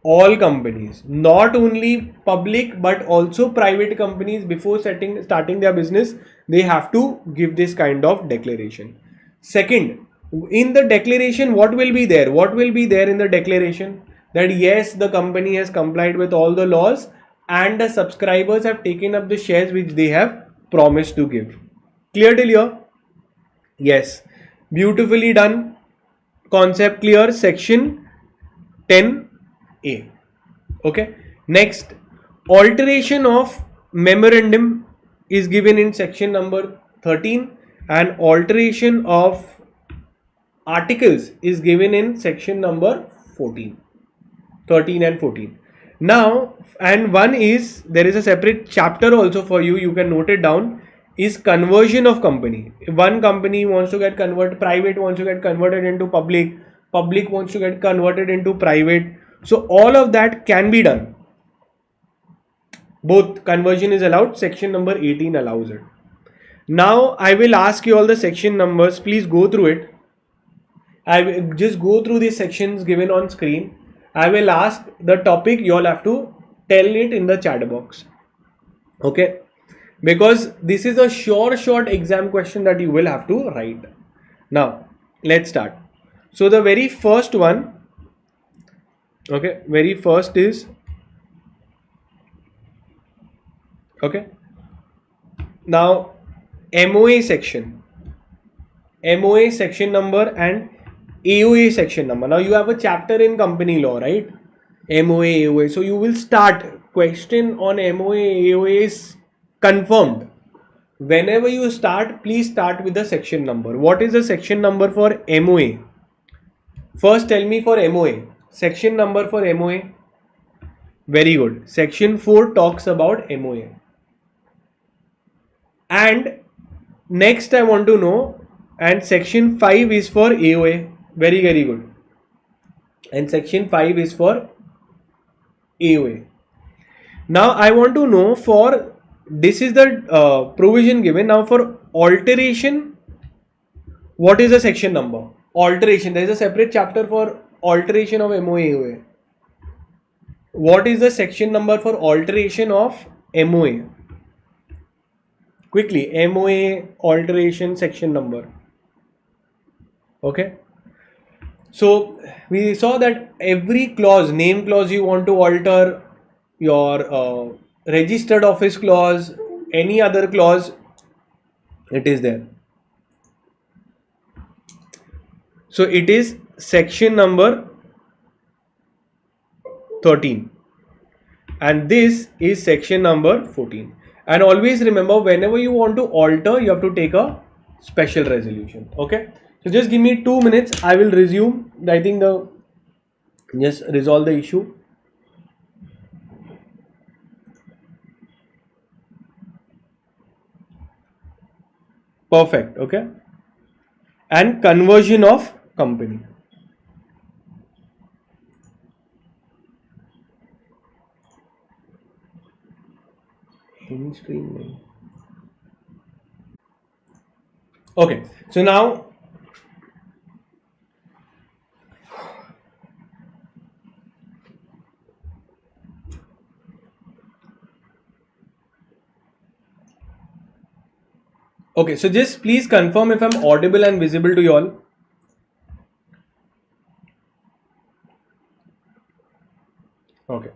all companies, not only public but also private companies. Before starting their business, they have to give this kind of declaration. Second, in the declaration, what will be there? In the declaration? That yes, the company has complied with all the laws and the subscribers have taken up the shares which they have promised to give. Clear till here? Yes. Beautifully done. Concept clear. Section 10A. Okay. Next, alteration of memorandum is given in section number 13, and alteration of articles is given in section number 13 and 14. Now, and one is, there is a separate chapter also for you, you can note it down, is conversion of company. If one company wants to get converted, private wants to get converted into public wants to get converted into private. So all of that can be done. Both conversion is allowed. Section number 18 allows it. Now I will ask you all the section numbers. Please go through it. I will just go through these sections given on screen. I will ask the topic. You all have to tell it in the chat box. Okay. Because this is a short exam question that you will have to write. Now, let's start. So the very first one, okay, very first is, okay, now MOA section number and AOA section number. Now you have a chapter in company law, right? MOA, AOA. So you will start question on MOA, AOA is confirmed. Whenever you start, please start with the section number. What is the section number for MOA? First tell me for MOA. Section number for MOA. Very good. Section 4 talks about MOA. And next I want to know, and section 5 is for AOA. Very good. And section 5 is for AOA. Now I want to know, for this is the provision given. Now for alteration, what is the section number? Alteration, there is a separate chapter for alteration of MOA, AOA. What is the section number for alteration of MOA? Quickly, MOA alteration section number. Okay. So we saw that every clause, name clause you want to alter, your registered office clause, any other clause, it is there. So it is section number 13 and this is section number 14. And always remember, whenever you want to alter, you have to take a special resolution. Okay. So just give me 2 minutes. I will resume. I think just resolve the issue. Perfect. Okay. And conversion of company. In-stream name. Okay. So now okay, so just please confirm if I'm audible and visible to you all. Okay.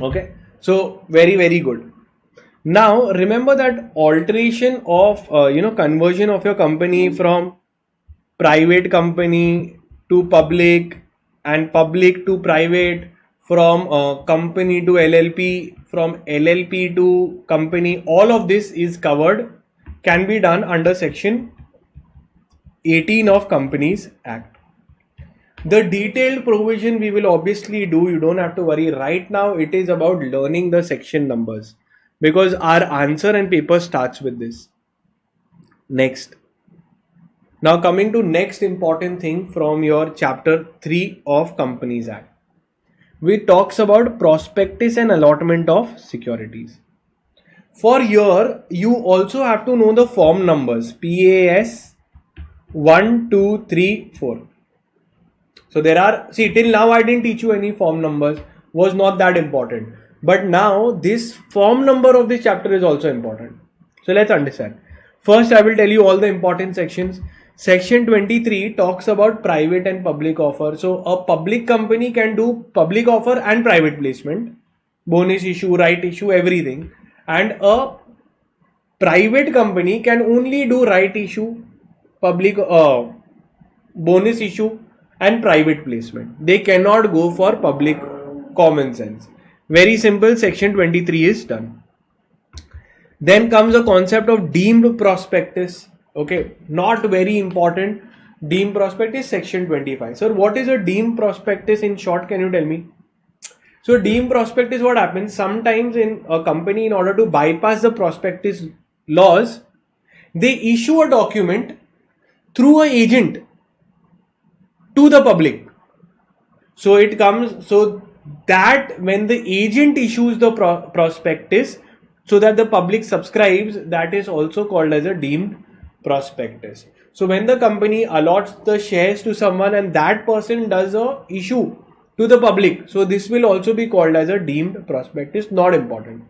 Okay. So very good. Now remember that alteration of conversion of your company from private company to public and public to private, from company to LLP, from LLP to company, all of this is covered, can be done under section 18 of Companies Act. The detailed provision we will obviously do, you don't have to worry. Right now it is about learning the section numbers because our answer and paper starts with this. Next. Now coming to next important thing from your chapter 3 of Companies Act. We talks about prospectus and allotment of securities. For here, you also have to know the form numbers PAS 1, 2, 3, 4. So there are, see, till now I didn't teach you any form numbers, was not that important. But now this form number of this chapter is also important. So let's understand. First, I will tell you all the important sections. Section 23 talks about private and public offer. So a public company can do public offer and private placement, bonus issue, right issue, everything. And a private company can only do right issue, public bonus issue and private placement. They cannot go for public common sense. Very simple, section 23 is done. Then comes the concept of deemed prospectus. Okay, not very important. Deemed prospectus, section 25. So what is a deemed prospectus in short? Can you tell me? So deemed prospectus, what happens? Sometimes in a company, in order to bypass the prospectus laws, they issue a document through an agent to the public. So it comes, so that when the agent issues the prospectus so that the public subscribes, that is also called as a deemed prospectus. So when the company allots the shares to someone and that person does a issue to the public, so this will also be called as a deemed prospectus. Not important.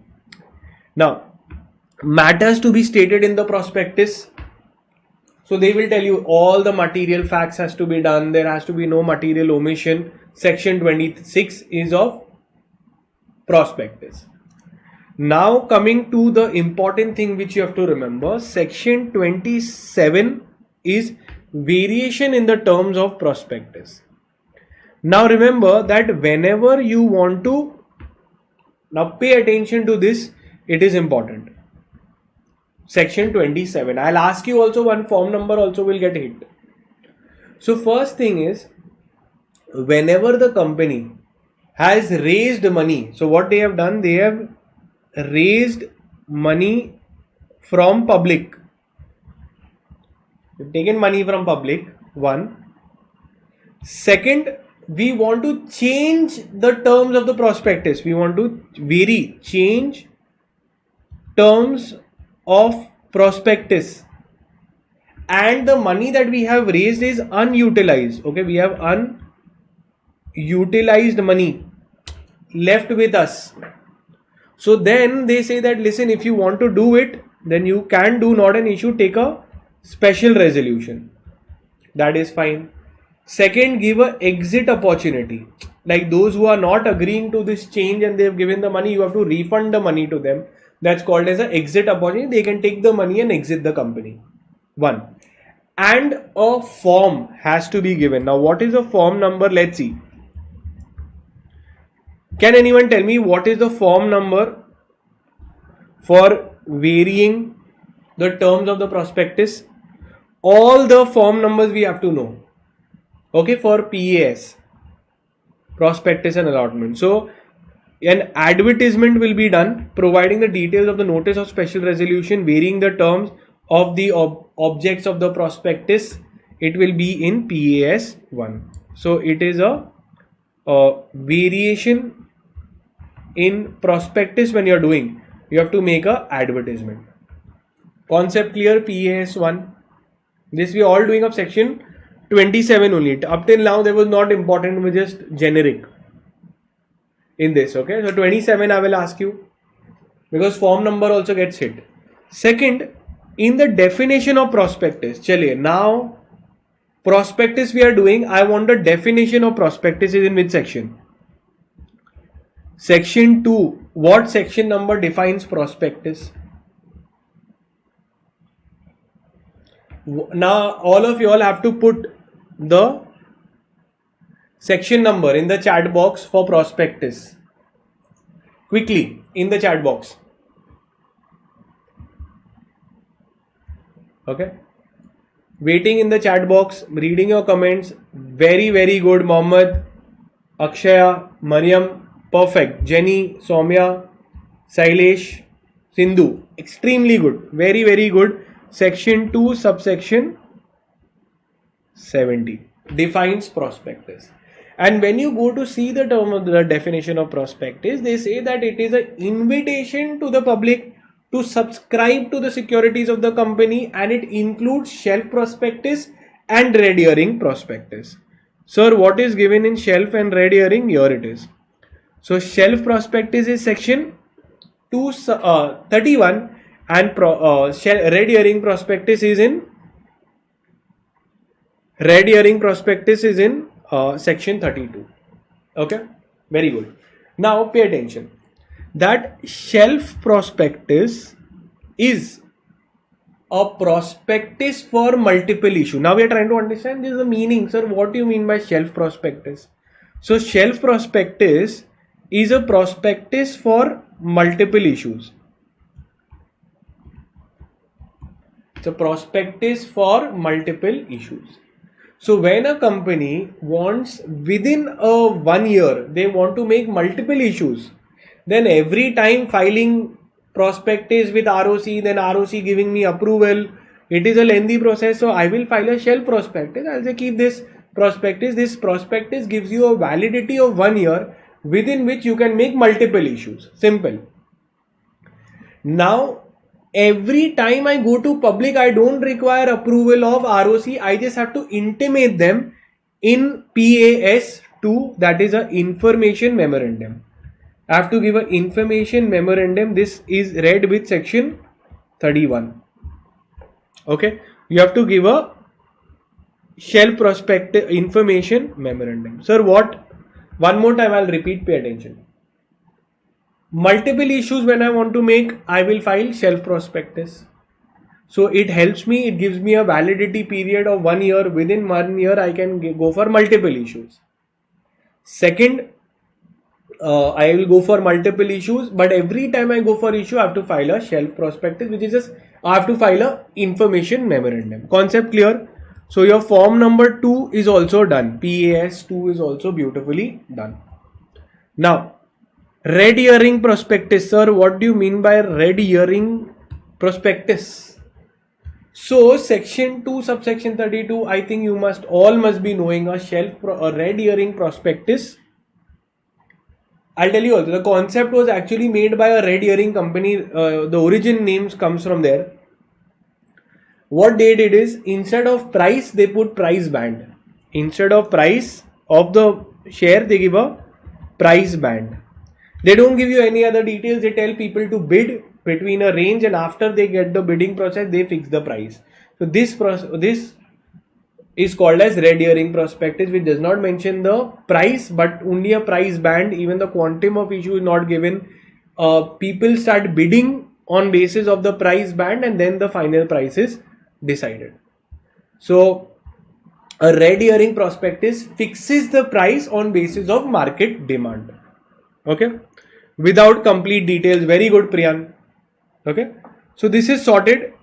Now, matters to be stated in the prospectus. So they will tell you all the material facts has to be done. There has to be no material omission. Section 26 is of prospectus. Now coming to the important thing which you have to remember, section 27 is variation in the terms of prospectus. Now remember that whenever you want to, now pay attention to this, it is important. Section 27. I'll ask you also one form number also will get hit. So first thing is, whenever the company has raised money, so what they have done, they have raised money from public. They've taken money from public, one. Second, we want to change the terms of the prospectus. We want to vary, change terms of prospectus, and the money that we have raised is unutilized. Okay, we have unutilized money left with us. So then they say that, listen, if you want to do it, then you can do, not an issue, take a special resolution. That is fine. Second, give a exit opportunity. Like those who are not agreeing to this change and they have given the money, you have to refund the money to them. That's called as an exit opportunity. They can take the money and exit the company. One. And a form has to be given. Now what is the form number? Let's see. Can anyone tell me what is the form number for varying the terms of the prospectus? All the form numbers we have to know. Okay, for PAS, prospectus and allotment. So an advertisement will be done providing the details of the notice of special resolution varying the terms of the objects of the prospectus, it will be in PAS 1. So it is a variation in prospectus. When you're doing, you have to make a advertisement. Concept clear? PAS 1. This we all doing of section 27 only. Up till now there was not important, we just generic in this. Okay, so 27 I will ask you, because form number also gets hit. Second, in the definition of prospectus, chaliye, now prospectus we are doing, I want the definition of prospectus is in which section? Section 2. What section number defines prospectus? Now all of you all have to put the section number in the chat box for prospectus. Quickly in the chat box. Okay. Waiting in the chat box, reading your comments. Very, very good. Mohammed, Akshaya, Mariam, perfect. Jenny, Soumya, Sailesh, Sindhu, extremely good. Very, very good. Section 2, subsection 70 defines prospectus. And when you go to see the term of the definition of prospectus, they say that it is an invitation to the public to subscribe to the securities of the company, and it includes shelf prospectus and red herring prospectus. Sir, what is given in shelf and red herring? Here it is. So shelf prospectus is section 231 and red herring prospectus is in section 32. Okay, very good. Now pay attention that shelf prospectus is a prospectus for multiple issue. Now we are trying to understand this is the meaning. Sir, what do you mean by shelf prospectus? So shelf prospectus is a prospectus for multiple issues. It's a prospectus for multiple issues. So when a company wants within 1 year, they want to make multiple issues, then every time filing prospectus with ROC, then ROC giving me approval, it is a lengthy process. So I will file a shelf prospectus. I'll say keep this prospectus. This prospectus gives you a validity of 1 year within which you can make multiple issues. Simple. Now every time I go to public, I don't require approval of ROC. I just have to intimate them in PAS 2, that is a information memorandum. I have to give an information memorandum. This is read with section 31. Okay, you have to give a shelf prospectus information memorandum. Sir, what? One more time I'll repeat, pay attention. Multiple issues when I want to make, I will file shelf prospectus. So it helps me, it gives me a validity period of 1 year. Within 1 year I can go for multiple issues. Second, I will go for multiple issues, but every time I go for issue, I have to file a shelf prospectus, which is just, I have to file a information memorandum. Concept clear? So your form number 2 is also done. PAS 2 is also beautifully done. Now, red herring prospectus. Sir, what do you mean by red herring prospectus? So section 2 subsection 32, I think you must be knowing a red herring prospectus. I'll tell you also, the concept was actually made by a red herring company. The origin names comes from there. What they did is, instead of price, they put price band. Instead of price of the share, they give a price band. They don't give you any other details. They tell people to bid between a range, and after they get the bidding process, they fix the price. So this is called as red herring prospectus, which does not mention the price but only a price band. Even the quantum of issue is not given. People start bidding on basis of the price band, and then the final price is decided. So a red herring prospectus fixes the price on basis of market demand. Okay, without complete details. Very good, Priyan. Okay, so this is sorted.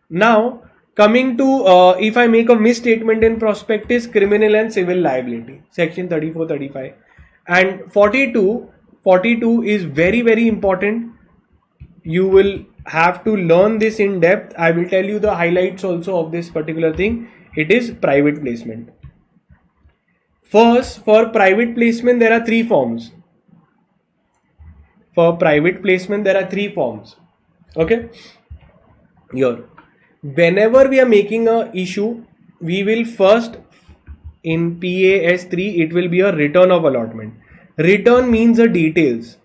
Now coming to if I make a misstatement in prospectus, criminal and civil liability, section 34, 35 and 42 is very, very important. You will have to learn this in depth, I will tell you the highlights also of this particular thing. It is private placement. First, for private placement, there are three forms. For private placement, there are three forms. Okay. Here, whenever we are making a issue, we will first, in PAS3, it will be a return of allotment. Return means the details.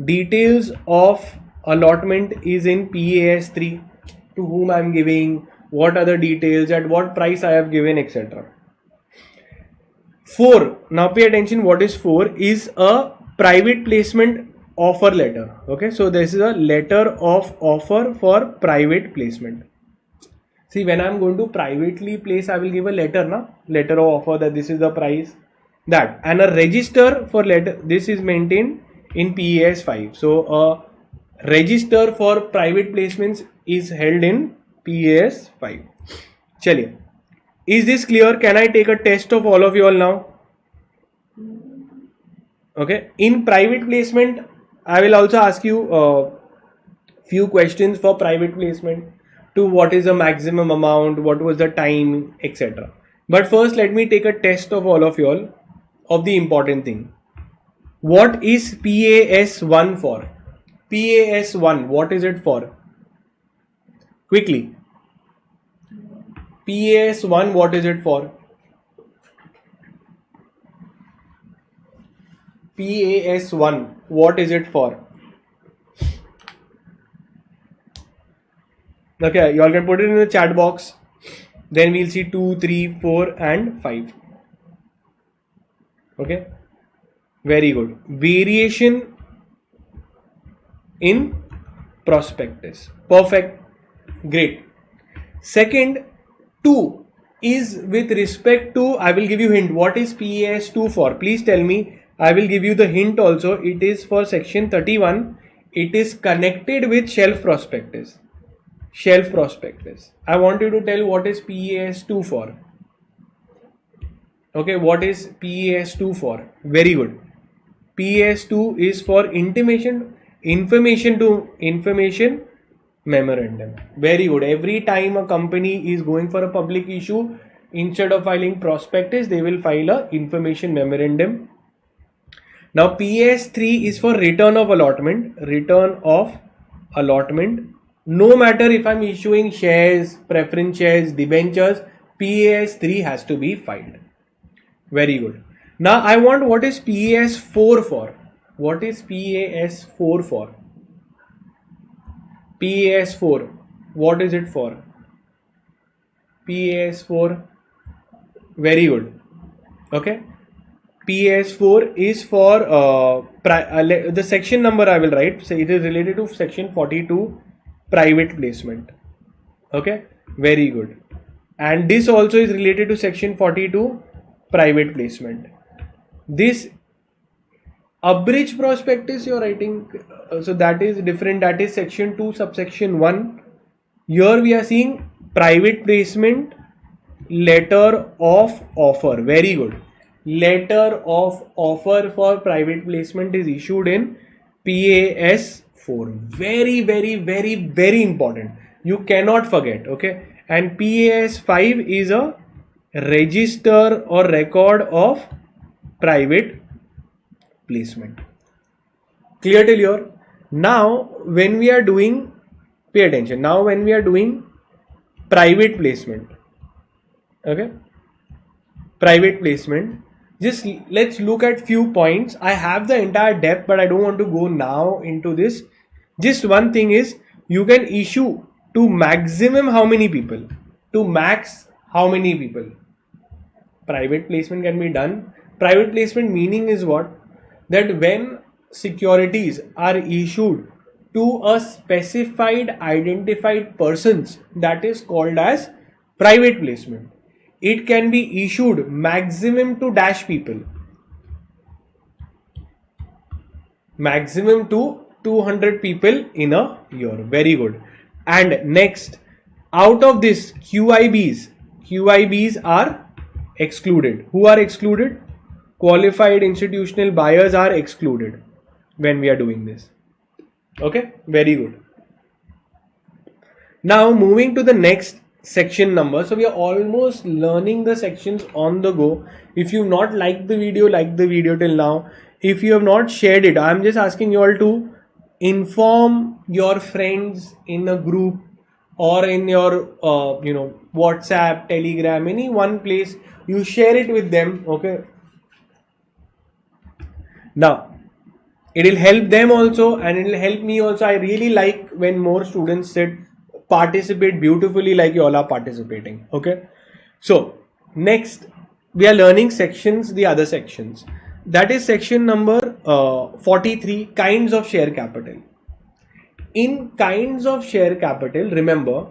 Details of allotment is in PAS3. To whom I am giving, what are the details, at what price I have given, etc. 4. Now pay attention. What is 4? Is a private placement offer letter. Okay, so this is a letter of offer for private placement. See, when I am going to privately place, I will give a letter, letter of offer, that this is the price, that, and a register for letter. This is maintained in PAS 5. So a register for private placements is held in PAS 5. Chaliye. Is this clear? Can I take a test of all of you all now? Okay. In private placement, I will also ask you few questions for private placement. To what is the maximum amount, what was the time, etc. But first, let me take a test of all of you all of the important thing. What is PAS1 for? PAS1, what is it for? Quickly. PAS1, what is it for? PAS1, what is it for? Okay, you all can put it in the chat box. Then we'll see 2, 3, 4 and 5. Okay. Very good. Variation in prospectus. Perfect. Great. Second, 2 is with respect to, I will give you hint. What is PAS2 for? Please tell me. I will give you the hint also. It is for section 31. It is connected with shelf prospectus. Shelf prospectus. I want you to tell what is PAS2 for. Okay, what is PAS2 for? Very good. PAS2 is for information memorandum. Very good. Every time a company is going for a public issue, instead of filing prospectus, they will file a information memorandum. Now PAS3 is for return of allotment. Return of allotment. No matter if I'm issuing shares, preference shares, debentures, PAS3 has to be filed. Very good. Now I want what is PAS4 for? What is PAS4 for? PAS4, what is it for? PAS4, very good. Okay. PAS4 is for the section number I will write. So it is related to section 42. Private placement. Okay, very good. And this also is related to section 42, private placement. This abridged prospectus you are writing, so that is different. That is section 2, subsection 1. Here we are seeing private placement, letter of offer. Very good. Letter of offer for private placement is issued in PAS4. Very, very, very, very important. You cannot forget. Okay. And PAS5 is a register or record of private placement. Clear till here? Now, when we are doing, pay attention. Now, when we are doing private placement, okay, private placement, just let's look at few points. I have the entire depth, but I don't want to go now into this. Just one thing is, you can issue to maximum how many people? To max how many people? Private placement can be done. Private placement meaning is what? That when securities are issued to a specified identified persons, that is called as private placement. It can be issued maximum to dash people. Maximum to 200 people in a year. Very good. And next, out of this, QIBs are excluded. Who are excluded? Qualified institutional buyers are excluded when we are doing this. Okay, very good. Now moving to the next section number. So we are almost learning the sections on the go. If you not liked the video, like the video till now. If you have not shared it, I'm just asking you all to inform your friends in a group or in your WhatsApp, Telegram, any one place. You share it with them. Okay. Now it will help them also and it will help me also. I really like when more students participate beautifully like you all are participating. Okay, so next we are learning sections, the other sections, that is section number 43, kinds of share capital. In kinds of share capital, remember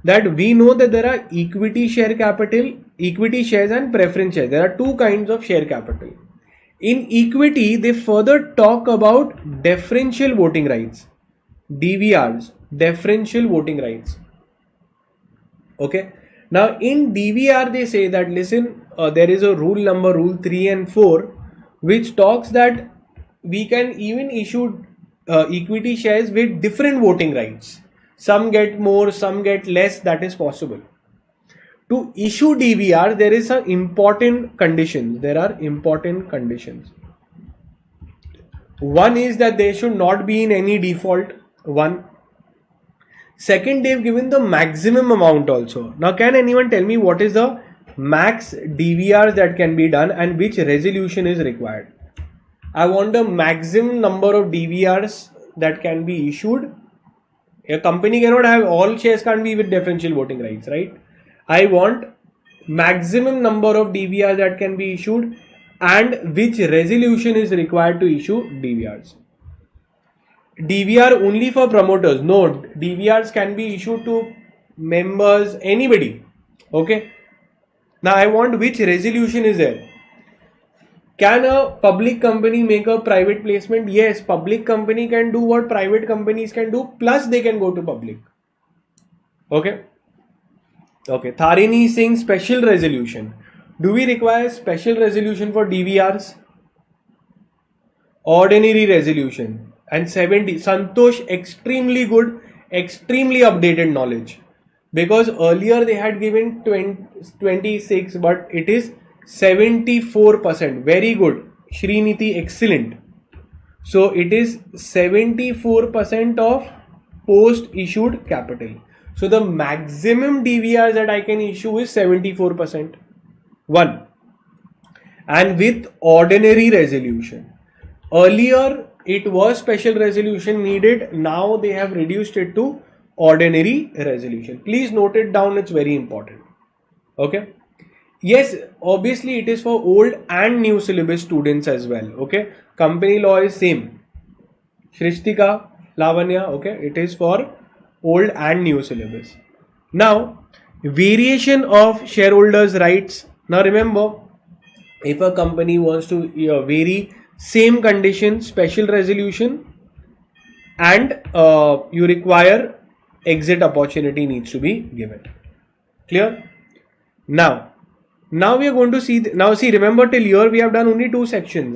that we know that there are equity share capital, equity shares and preference shares. There are two kinds of share capital. In equity, they further talk about differential voting rights, DVRs, differential voting rights. Okay. Now in DVR, they say that listen, there is a rule 3 and 4, which talks that we can even issue equity shares with different voting rights. Some get more, some get less. That is possible. To issue DVR, there is some important conditions. There are important conditions. One is that they should not be in any default. One. Second, they've given the maximum amount also. Now, can anyone tell me what is the max DVRs that can be done and which resolution is required? I want the maximum number of DVRs that can be issued. A company cannot have all shares, can't be with differential voting rights, right? I want maximum number of DVRs that can be issued and which resolution is required to issue DVRs. DVR only for promoters? No, DVRs can be issued to members, anybody. Okay. Now I want which resolution is there. Can a public company make a private placement? Yes, public company can do what private companies can do, plus they can go to public. Okay. Okay. Tharini is saying special resolution. Do we require special resolution for DVRs? Ordinary resolution. And 70, Santosh, extremely good, extremely updated knowledge. Because earlier they had given 26, but it is 74%. Very good. Sriniti, excellent. So it is 74% of post-issued capital. So the maximum DVR that I can issue is 74%. One. And with ordinary resolution. Earlier it was special resolution needed. Now they have reduced it to ordinary resolution. Please note it down. It's very important. Okay. Yes, obviously it is for old and new syllabus students as well. Okay. Company law is same. Shrishtika, Lavanya. Okay. It is for old and new syllabus. Now, variation of shareholders' rights. Now remember, if a company wants to vary same condition, special resolution, and you require exit opportunity needs to be given. Clear? Now we are going to see. Now see, remember till here we have done only two sections.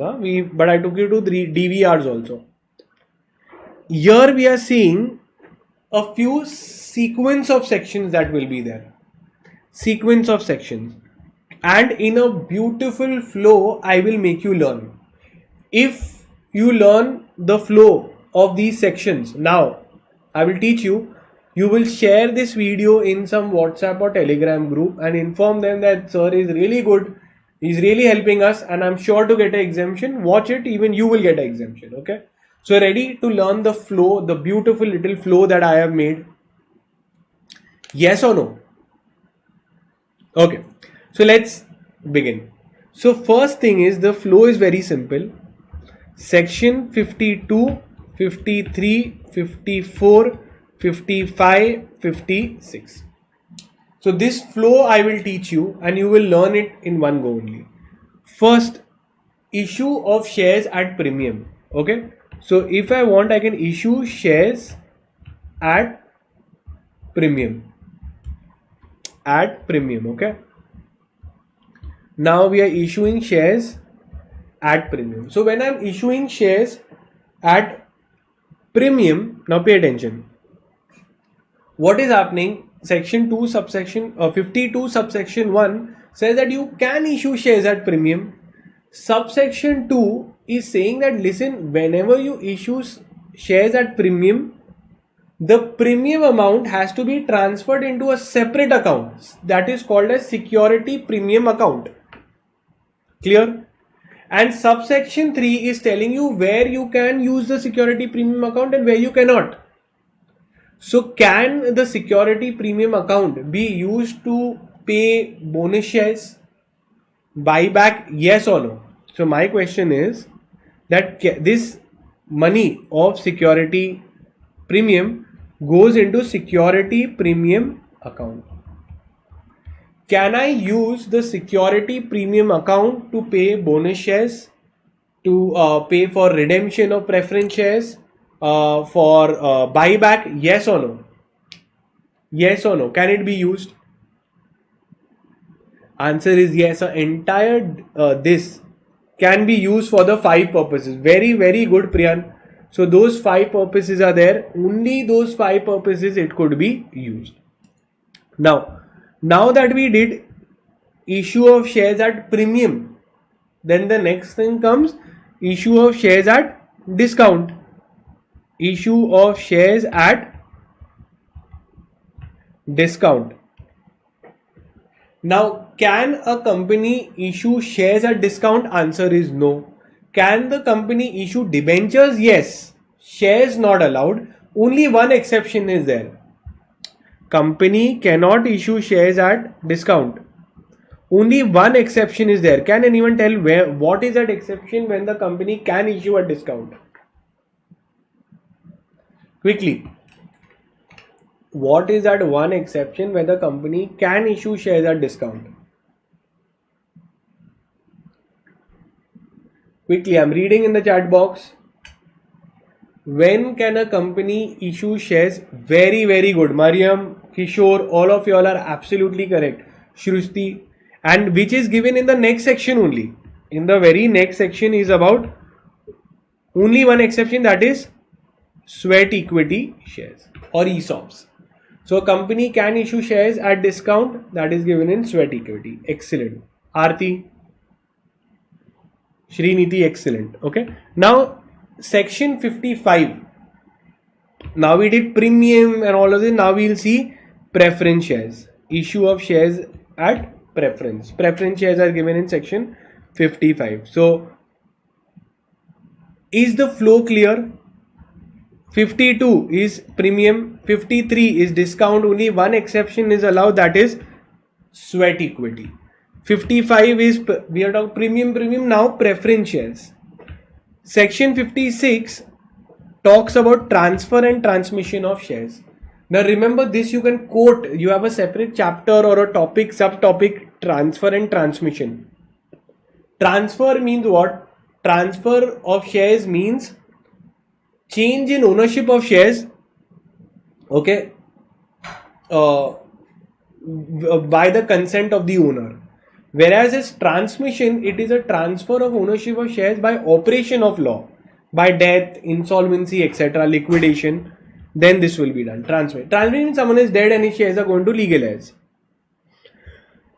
But I took you to 3 DVRs also. Here we are seeing a few sequence of sections that will be there. Sequence of sections, and in a beautiful flow, I will make you learn. If you learn the flow of these sections, now I will teach you. You will share this video in some WhatsApp or Telegram group and inform them that sir is really good. He's really helping us and I'm sure to get an exemption. Watch it, even you will get an exemption. Okay. So ready to learn the flow, the beautiful little flow that I have made? Yes or no? Okay. So let's begin. So first thing is, the flow is very simple. Section 52, 53, 54, 55, 56. So this flow I will teach you and you will learn it in one go only. First, issue of shares at premium. Okay. So if I want, I can issue shares at premium. At premium. Okay. Now we are issuing shares at premium. So when I'm issuing shares at premium, now pay attention. what is happening? Section 2 subsection 52 subsection 1 says that you can issue shares at premium. Subsection 2 is saying that listen, whenever you issue shares at premium, the premium amount has to be transferred into a separate account that is called as security premium account. Clear? And subsection 3 is telling you where you can use the security premium account and where you cannot. So can the security premium account be used to pay bonus shares, buyback, yes or no? So my question is that this money of security premium goes into security premium account. Can I use the security premium account to pay bonus shares, to pay for redemption of preference shares, for buyback? Yes or no? Yes or no? Can it be used? Answer is yes. Entire this can be used for the 5 purposes. Very, very good, Priyan. So those 5 purposes are there. Only those 5 purposes it could be used. Now that we did issue of shares at premium, then the next thing comes issue of shares at discount. Issue of shares at discount. Now, can a company issue shares at discount? Answer is no. Can the company issue debentures? Yes. Shares not allowed. Only one exception is there. Company cannot issue shares at discount. Only one exception is there. Can anyone tell what is that exception when the company can issue at discount? Quickly. What is that one exception where the company can issue shares at discount? Quickly, I'm reading in the chat box. When can a company issue shares? Very, very good. Mariam, Kishore, all of you all are absolutely correct. Shrusti, and which is given in the next section only. In the very next section is about only one exception, that is sweat equity shares or ESOPs. So a company can issue shares at discount, that is given in sweat equity. Excellent. Aarti, Sriniti, excellent. Okay. Now section 55. Now we did premium and all of this. Now we'll see preference shares. Issue of shares at preference. Preference shares are given in section 55. So is the flow clear? 52 is premium, 53 is discount. Only one exception is allowed, that is sweat equity. 55 is, we are talking premium, now preference shares. Section 56 talks about transfer and transmission of shares. Now remember this, you can quote, you have a separate chapter or a topic, subtopic, transfer and transmission. Transfer means what? Transfer of shares means change in ownership of shares, okay, by the consent of the owner. Whereas as transmission, it is a transfer of ownership of shares by operation of law, by death, insolvency, etc., liquidation. Then this will be done. Transmission means someone is dead and his shares are going to legal heirs.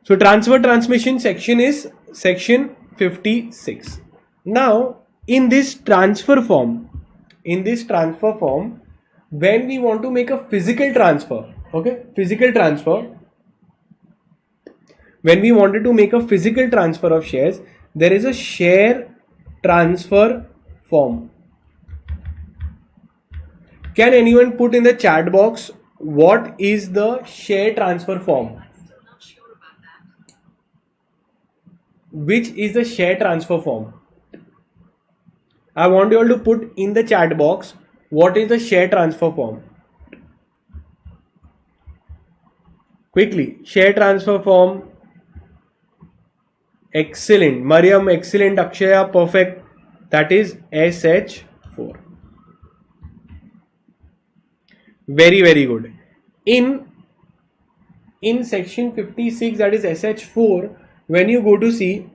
So transfer transmission section is section 56. Now in this transfer form, when we want to make a physical transfer, okay, when we wanted to make a physical transfer of shares, there is a share transfer form. Can anyone put in the chat box what is the share transfer form? Which is the share transfer form? I want you all to put in the chat box what is the share transfer form. Quickly, share transfer form. Excellent. Mariam, excellent. Akshaya, perfect. That is SH4. Very, very good. In section 56, that is SH4, when you go to see,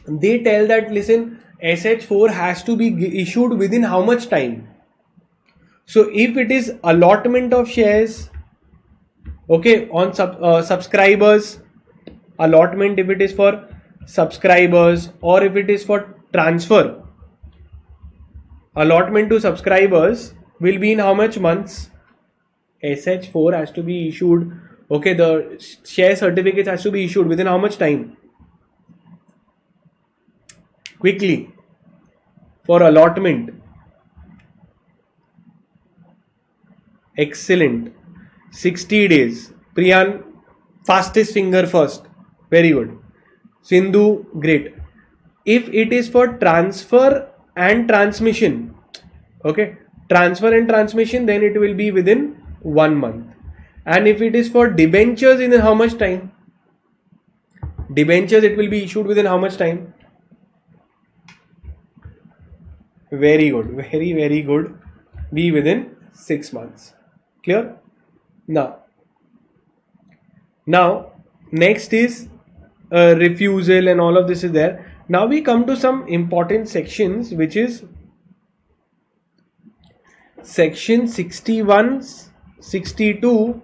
they tell that listen, SH4 has to be issued within how much time? So if it is allotment of shares, Okay, on subscribers, allotment if it is for subscribers, or if it is for transfer, allotment to subscribers will be in how much months? SH4 has to be issued. Okay, the share certificates has to be issued within how much time? Quickly. For allotment, excellent, 60 days. Priyan, fastest finger first, very good. Sindhu, great. If it is for transfer and transmission, okay, transfer and transmission, then it will be within 1 month. And if it is for debentures, in how much time? Debentures, it will be issued within how much time? Very good, very good. Be within 6 months. Clear? Now next is refusal, and all of this is there. Now we come to some important sections, which is section 61, 62,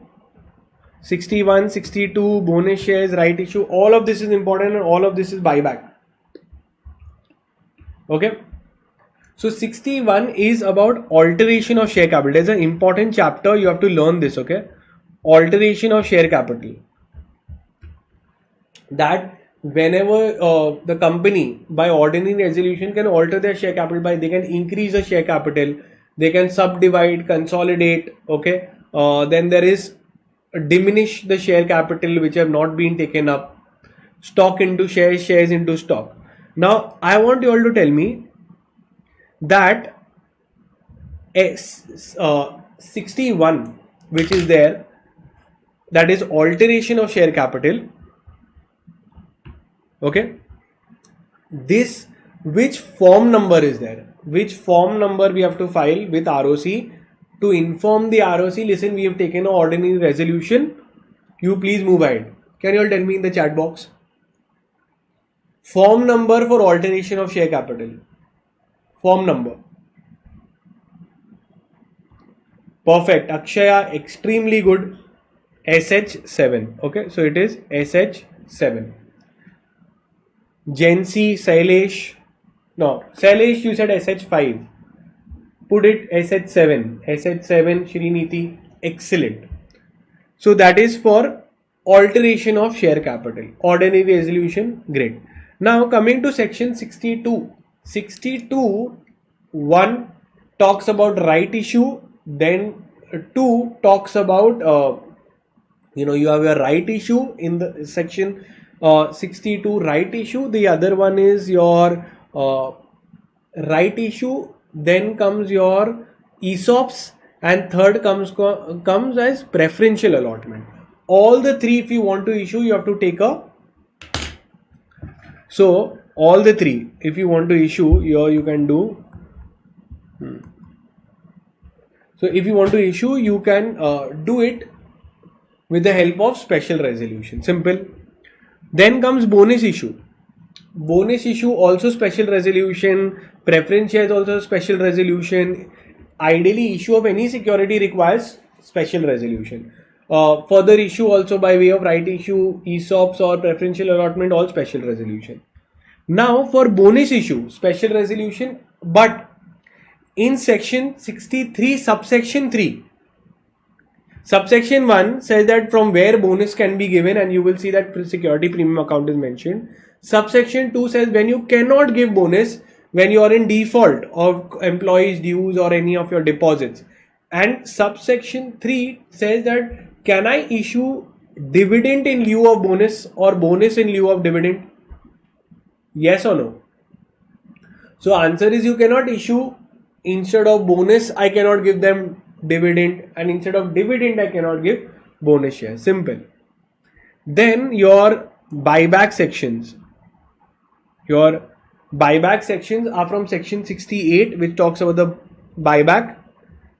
61, 62, bonus shares, right issue. All of this is important, and all of this is buyback. Okay. So 61 is about alteration of share capital. There's an important chapter, you have to learn this, okay? Alteration of share capital. That whenever the company by ordinary resolution can alter their share capital, by they can increase the share capital, they can subdivide, consolidate, okay? Then there is diminish the share capital which have not been taken up, stock into shares, shares into stock. Now I want you all to tell me that 61 which is there, that is alteration of share capital. Okay, this, which form number is there? Which form number we have to file with ROC to inform the ROC, listen, we have taken an ordinary resolution, you please move ahead. Can you all tell me in the chat box? Form number for alteration of share capital. Form number. Perfect. Akshaya, extremely good. SH7. Okay, so it is SH7. Jency, Sailesh. No, Sailesh, you said SH5. Put it SH7. SH7, Shriniti. Excellent. So that is for alteration of share capital. Ordinary resolution. Great. Now coming to section 62. 62, 1 talks about right issue, then 2 talks about you have your right issue in the section 62, right issue. The other one is your right issue, then comes your ESOPs, and third comes as preferential allotment. All the three, if you want to issue, you have to take a, so all the three, if you want to issue, here you can do. So if you want to issue, you can do it with the help of special resolution. Simple. Then comes bonus issue. Bonus issue also special resolution. Preference shares also special resolution. Ideally, issue of any security requires special resolution. Further issue also by way of right issue, ESOPs or preferential allotment, all special resolution. Now for bonus issue, special resolution, but in section 63, subsection 3, subsection 1 says that from where bonus can be given, and you will see that security premium account is mentioned. Subsection 2 says when you cannot give bonus, when you are in default of employees' dues or any of your deposits. And subsection 3 says that can I issue dividend in lieu of bonus or bonus in lieu of dividend? Yes or no? So answer is you cannot issue, instead of bonus I cannot give them dividend, and instead of dividend I cannot give bonus share. Simple. Then your buyback sections. Your buyback sections are from section 68, which talks about the buyback.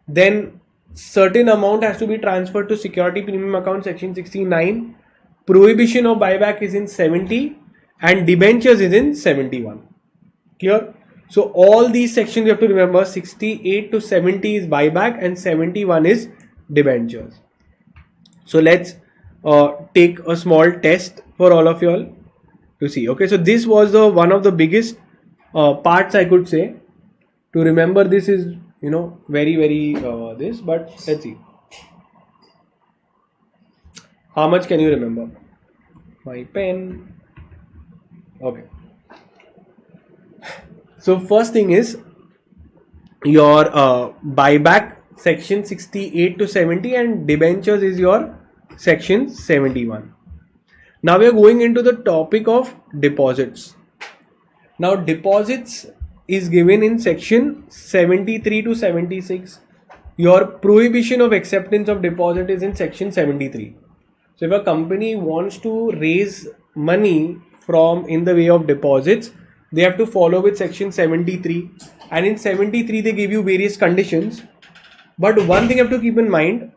Then certain amount has to be transferred to security premium account, section 69. Prohibition of buyback is in 70 and debentures is in 71. Clear? So all these sections you have to remember. 68 to 70 is buyback and 71 is debentures. So let's take a small test for all of you all to see. Okay, so this was the one of the biggest parts, I could say. To remember this is, very this, but let's see. How much can you remember? My pen. Okay. So first thing is your buyback section 68 to 70 and debentures is your section 71. Now we are going into the topic of deposits. Now deposits is given in section 73 to 76. Your prohibition of acceptance of deposit is in section 73. So if a company wants to raise money from in the way of deposits, they have to follow with section 73, and in 73 they give you various conditions. But one thing you have to keep in mind,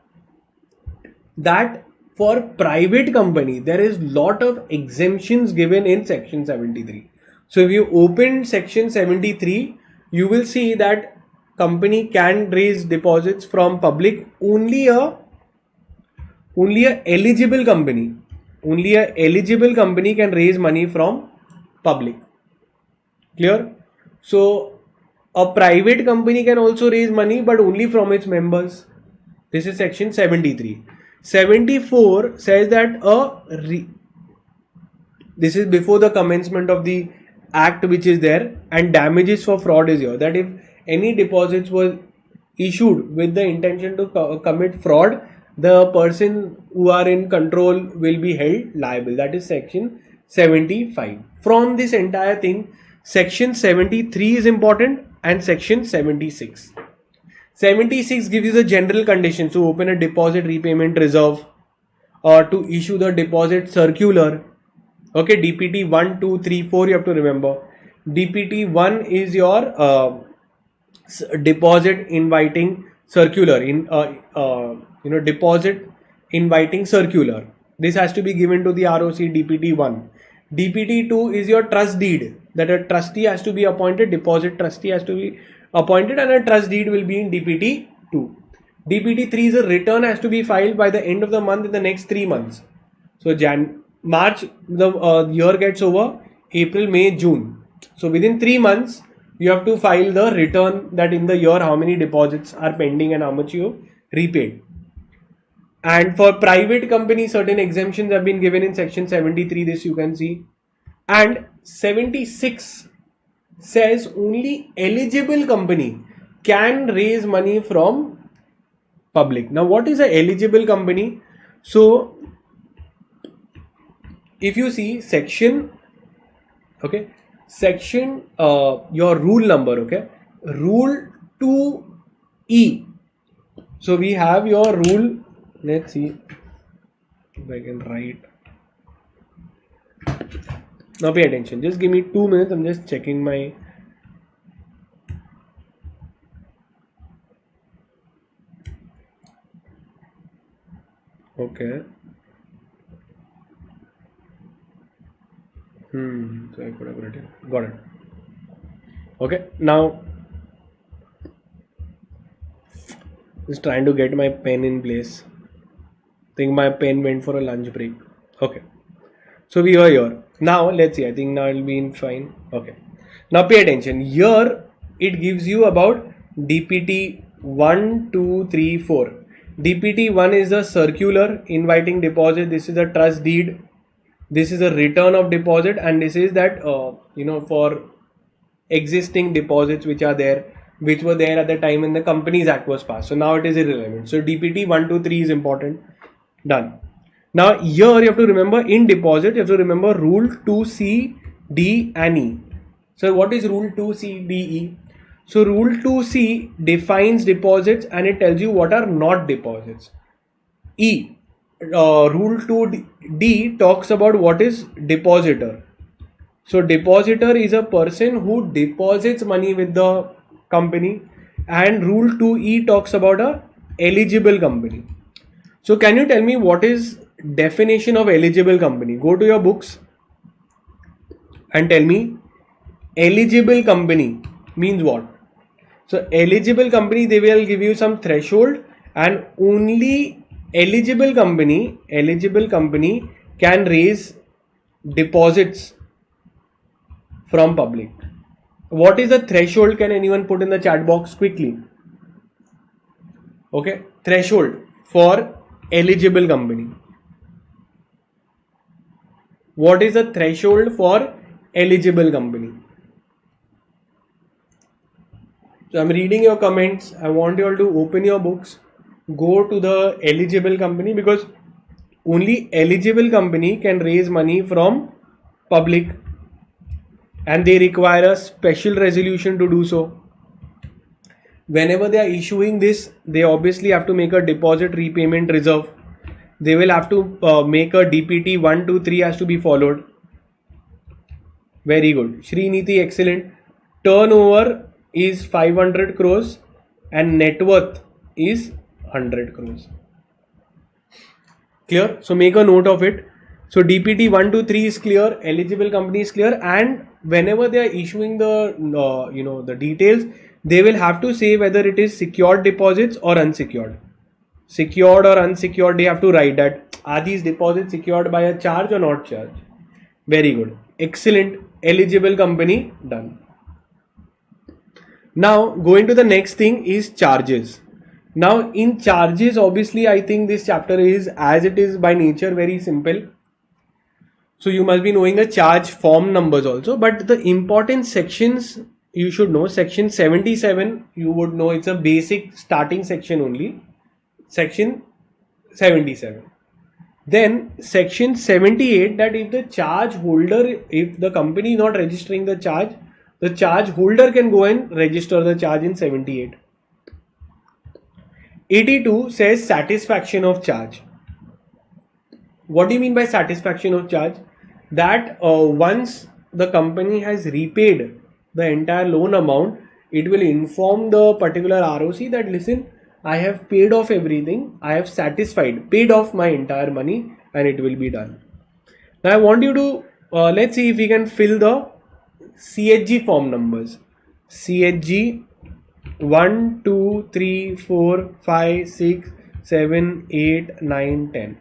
that for private company there is lot of exemptions given in section 73. So if you open section 73, you will see that company can raise deposits from public. Only a eligible company can raise money from public. Clear? So a private company can also raise money, but only from its members. This is section 73. 74 says that this is before the commencement of the act which is there, and damages for fraud is here. That if any deposits were issued with the intention to commit fraud, the person who are in control will be held liable. That is section 75. From this entire thing, section 73 is important and section 76. 76 gives you the general conditions to open a deposit repayment reserve or to issue the deposit circular. Okay, DPT 1, 2, 3, 4 you have to remember. DPT 1 is your deposit inviting circular. Deposit inviting circular. This has to be given to the ROC DPT 1. DPT 2 is your trust deed, that a trustee has to be appointed, deposit trustee has to be appointed, and a trust deed will be in DPT 2. DPT 3 is a return has to be filed by the end of the month in the next 3 months. So March, the year gets over, April, May, June. So within 3 months, you have to file the return that in the year how many deposits are pending and how much you repaid. And for private company, certain exemptions have been given in section 73, this you can see. And 76 says only eligible company can raise money from public. Now what is an eligible company? So if you see section, your rule number, rule 2E. So we have your rule, let's see if I can write. Now pay attention, just give me 2 minutes, I'm just checking my okay. So I could have written. Got it. Okay, now just trying to get my pen in place. Think my pen went for a lunch break. Okay, so we are here. Now let's see. I think now it'll be fine. Okay, now pay attention. Here it gives you about DPT 1, 2, 3, 4. DPT 1 is a circular inviting deposit. This is a trust deed. This is a return of deposit, and this is that for existing deposits which were there at the time when the Companies Act was passed. So now it is irrelevant. So DPT 1, 2, 3 is important. Done. Now here you have to remember, in deposit you have to remember rule 2C, D and E. So what is rule 2C, D, E? So rule 2C defines deposits and it tells you what are not deposits. E. Rule 2D talks about what is depositor. So depositor is a person who deposits money with the company, and rule 2E talks about a eligible company. So can you tell me what is definition of eligible company? Go to your books and tell me eligible company means what. So eligible company, they will give you some threshold, and only eligible company can raise deposits from public. What is the threshold? Can anyone put in the chat box quickly? Okay, threshold for eligible company. What is the threshold for eligible company? So I'm reading your comments. I want you all to open your books, go to the eligible company, because only eligible company can raise money from public, and they require a special resolution to do so. Whenever they are issuing this, they obviously have to make a deposit repayment reserve. They will have to make a DPT 1, 2, 3 has to be followed. Very good. Sriniti, excellent. Turnover is 500 crores and net worth is 100 crores. Clear? So make a note of it. So DPT 1, 2, 3 is clear, eligible company is clear, and whenever they are issuing the the details, they will have to say whether it is secured deposits or unsecured. Secured or unsecured, they have to write that. Are these deposits secured by a charge or not charged? Very good. Excellent. Eligible company done. Now going to the next thing is charges. Now in charges, obviously I think this chapter is, as it is by nature, very simple. So you must be knowing the charge form numbers also, but the important sections you should know. Section 77, you would know, it's a basic starting section only. Section 77. Then section 78, that if the charge holder, if the company is not registering the charge holder can go and register the charge in 78. 82 says satisfaction of charge. What do you mean by satisfaction of charge? That once the company has repaid the entire loan amount, it will inform the particular ROC that, listen, I have paid off everything, I have paid off my entire money, and it will be done. Now I want you to, let's see if we can fill the CHG form numbers. CHG 1, 2, 3, 4, 5, 6, 7, 8, 9, 10.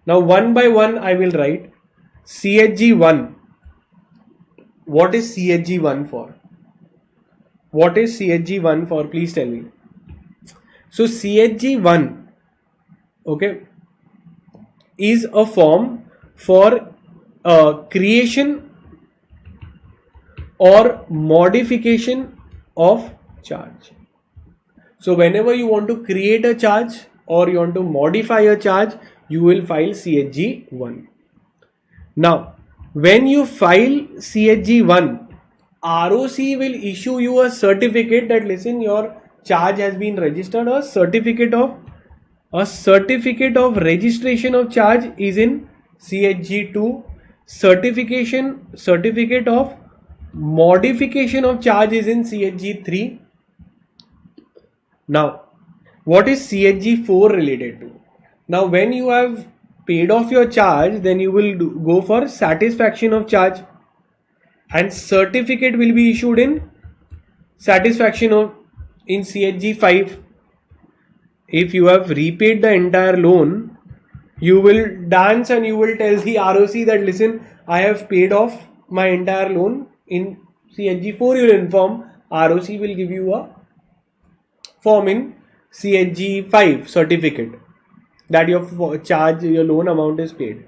Now one by one I will write. CHG 1. What is CHG 1 for? What is CHG 1 for? Please tell me. So CHG 1, okay, is a form for creation or modification of charge. So whenever you want to create a charge or you want to modify a charge, you will file CHG 1. Now, when you file CHG 1, ROC will issue you a certificate that, listen, your charge has been registered. A certificate of registration of charge is in CHG 2. Certificate of modification of charge is in CHG 3. Now, what is CHG 4 related to? Now, when you have paid off your charge, then you will go for satisfaction of charge, and certificate will be issued in satisfaction of in CHG 5. If you have repaid the entire loan, you will dance and you will tell the ROC that, listen, I have paid off my entire loan. In CHG 4, you will inform, ROC will give you a form in CHG 5 certificate that your loan amount is paid.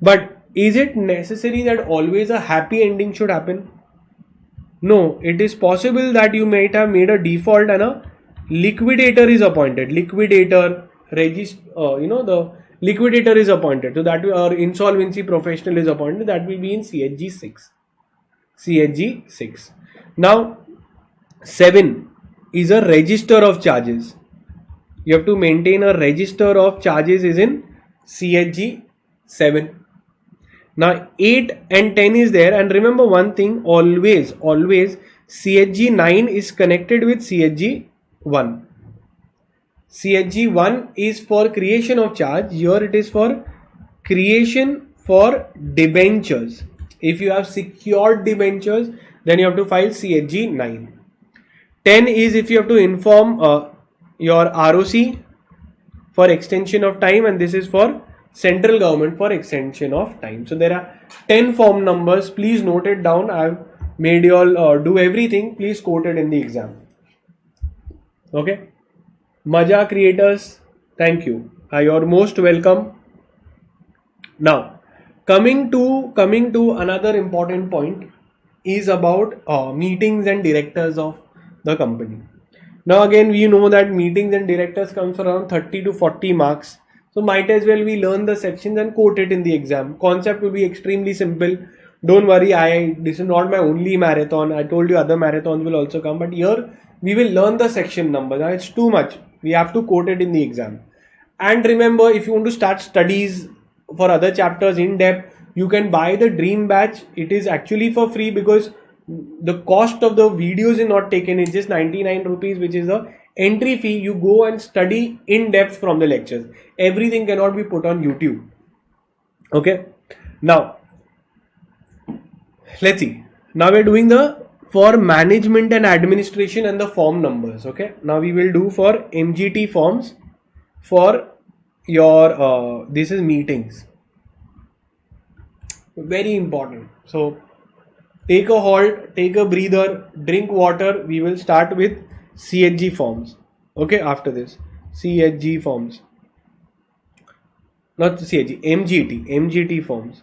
But is it necessary that always a happy ending should happen? No, it is possible that you might have made a default and a liquidator is appointed. The liquidator is appointed. So that our insolvency professional is appointed. That will be in CHG 6. CHG 6. Now 7 is a register of charges. You have to maintain a register of charges is in CHG 7. Now 8 and 10 is there, and remember one thing, always CHG 9 is connected with CHG 1. CHG 1 is for creation of charge. Here it is for creation for debentures. If you have secured debentures, then you have to file CHG 9. 10 is if you have to inform your ROC for extension of time, and this is for central government for extension of time. So there are 10 form numbers. Please note it down. I've made you all do everything. Please quote it in the exam. Okay. Maja creators, thank you. You're most welcome. Now, coming to another important point is about meetings and directors of the company. Now again, we know that meetings and directors comes around 30 to 40 marks. So might as well we learn the sections and quote it in the exam. Concept will be extremely simple. Don't worry, this is not my only marathon. I told you other marathons will also come, but here we will learn the section number. Now it's too much. We have to quote it in the exam. And remember, if you want to start studies for other chapters in depth, you can buy the Dream Batch. It is actually for free because the cost of the videos is not taken. It's just 99 rupees, which is the entry fee. You go and study in depth from the lectures. Everything cannot be put on YouTube. Okay. Now, let's see. Now we're doing the for management and administration and the form numbers. Okay. Now we will do for MGT forms for your this is meetings. Very important. So take a halt, take a breather, drink water. We will start with CHG forms. Okay, after this CHG forms, not CHG, MGT forms.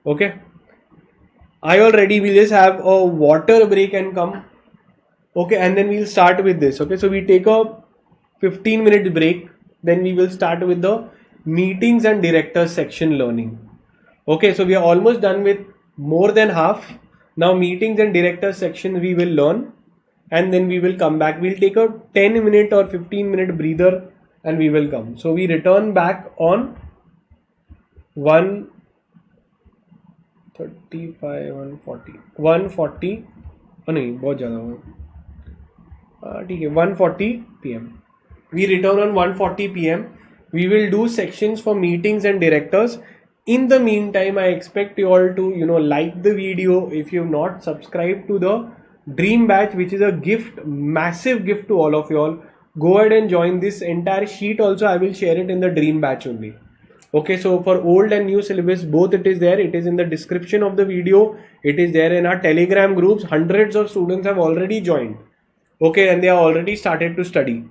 Okay, I already will just have a water break and come. Okay, and then we'll start with this. Okay, so we take a 15-minute break, then we will start with the meetings and directors section learning. Okay, so we are almost done with more than half. Now meetings and directors section we will learn, and then we will come back. We'll take a 10-minute or 15-minute breather and we will come. So we return back on 1:35, 1:40 नहीं बहुत ज़्यादा हुआ ठीक है 1:40 PM. We return on 1:40 PM. We will do sections for meetings and directors. In the meantime, I expect you all to like the video. If you have not subscribed to the Dream Batch, which is a gift, massive gift to all of you all, go ahead and join this entire sheet. Also, I will share it in the Dream Batch only. Okay, so for old and new syllabus, both it is there. It is in the description of the video. It is there in our Telegram groups. Hundreds of students have already joined. Okay, and they are already started to study.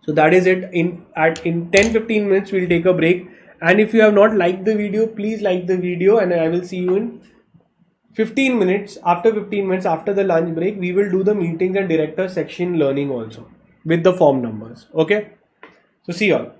So that is it. In 10-15 minutes, we'll take a break. And if you have not liked the video, please like the video, and I will see you in 15 minutes. After 15 minutes, after the lunch break, we will do the meetings and director section learning also with the form numbers. Okay, so see you all.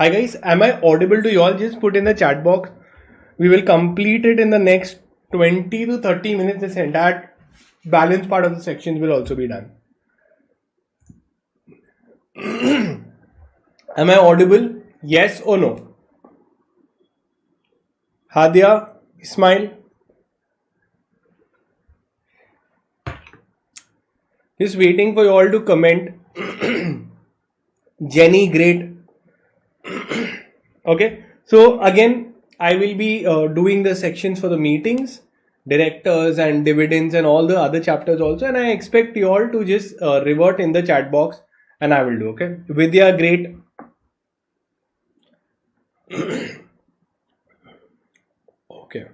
Hi guys, am I audible to you all? Just put in the chat box. We will complete it in the next 20 to 30 minutes. This entire balance part of the sections will also be done. Am I audible? Yes or no? Hadia, Ismail? Just waiting for you all to comment. Jenny, great. Okay, so again, I will be doing the sections for the meetings, directors and dividends and all the other chapters also, and I expect you all to just revert in the chat box and I will do. Okay, Vidya, great. Okay,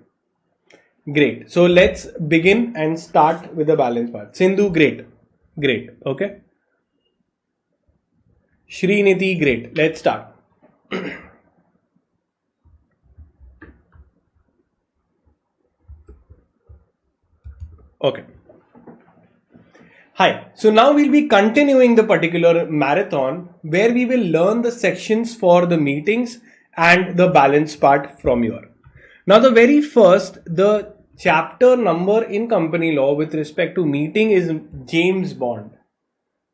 great. So let's begin and start with the balance part. Sindhu, great. Okay. Srinidhi, great. Let's start. Okay. Hi. So now we'll be continuing the particular marathon where we will learn the sections for the meetings and the balance part from here. Now the very first, the chapter number in company law with respect to meeting is James Bond.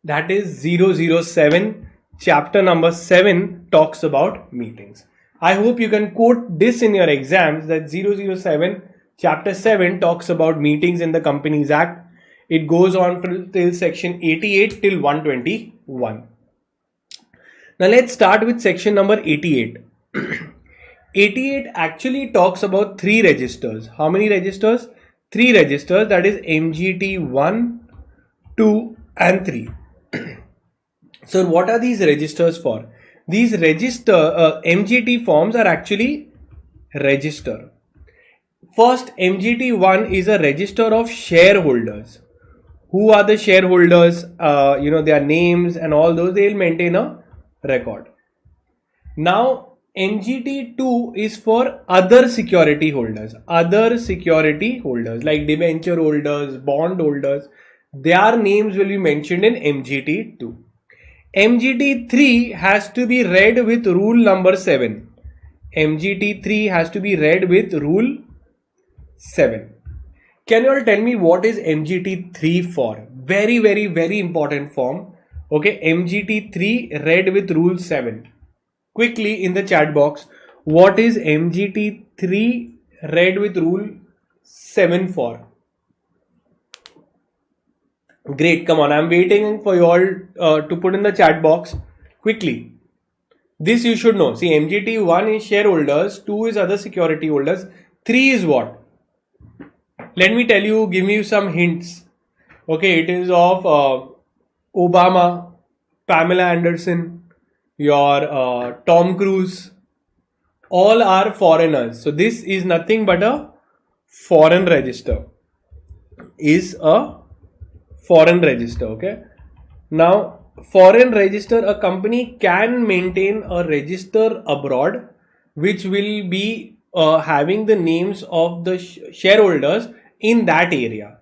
That is 007. Chapter number 7 talks about meetings. I hope you can quote this in your exams that 007 chapter 7 talks about meetings in the Companies Act. It goes on till section 88 till 121. Now let's start with section number 88. 88 actually talks about 3 registers. How many registers? 3 registers, that is MGT 1, 2 and 3. So what are these registers for? These MGT forms are actually register. First, MGT 1 is a register of shareholders. Who are the shareholders? Their names and all those, they will maintain a record. Now, MGT 2 is for other security holders. Other security holders like debenture holders, bond holders, their names will be mentioned in MGT 2. MGT 3 has to be read with rule number 7. MGT 3 has to be read with rule 7. Can you all tell me what is MGT 3 for? Very, very, very important form. Okay, MGT 3 read with rule 7. Quickly in the chat box, what is MGT 3 read with rule 7 for? Great, come on, I'm waiting for you all to put in the chat box quickly. This you should know. See, MGT 1 is shareholders, 2 is other security holders, 3 is what? Let me tell you, give you some hints. Okay, it is of Obama, Pamela Anderson, your Tom Cruise, all are foreigners. So this is nothing but a foreign register. Is a foreign register. Okay. Now, foreign register, a company can maintain a register abroad which will be having the names of the shareholders in that area.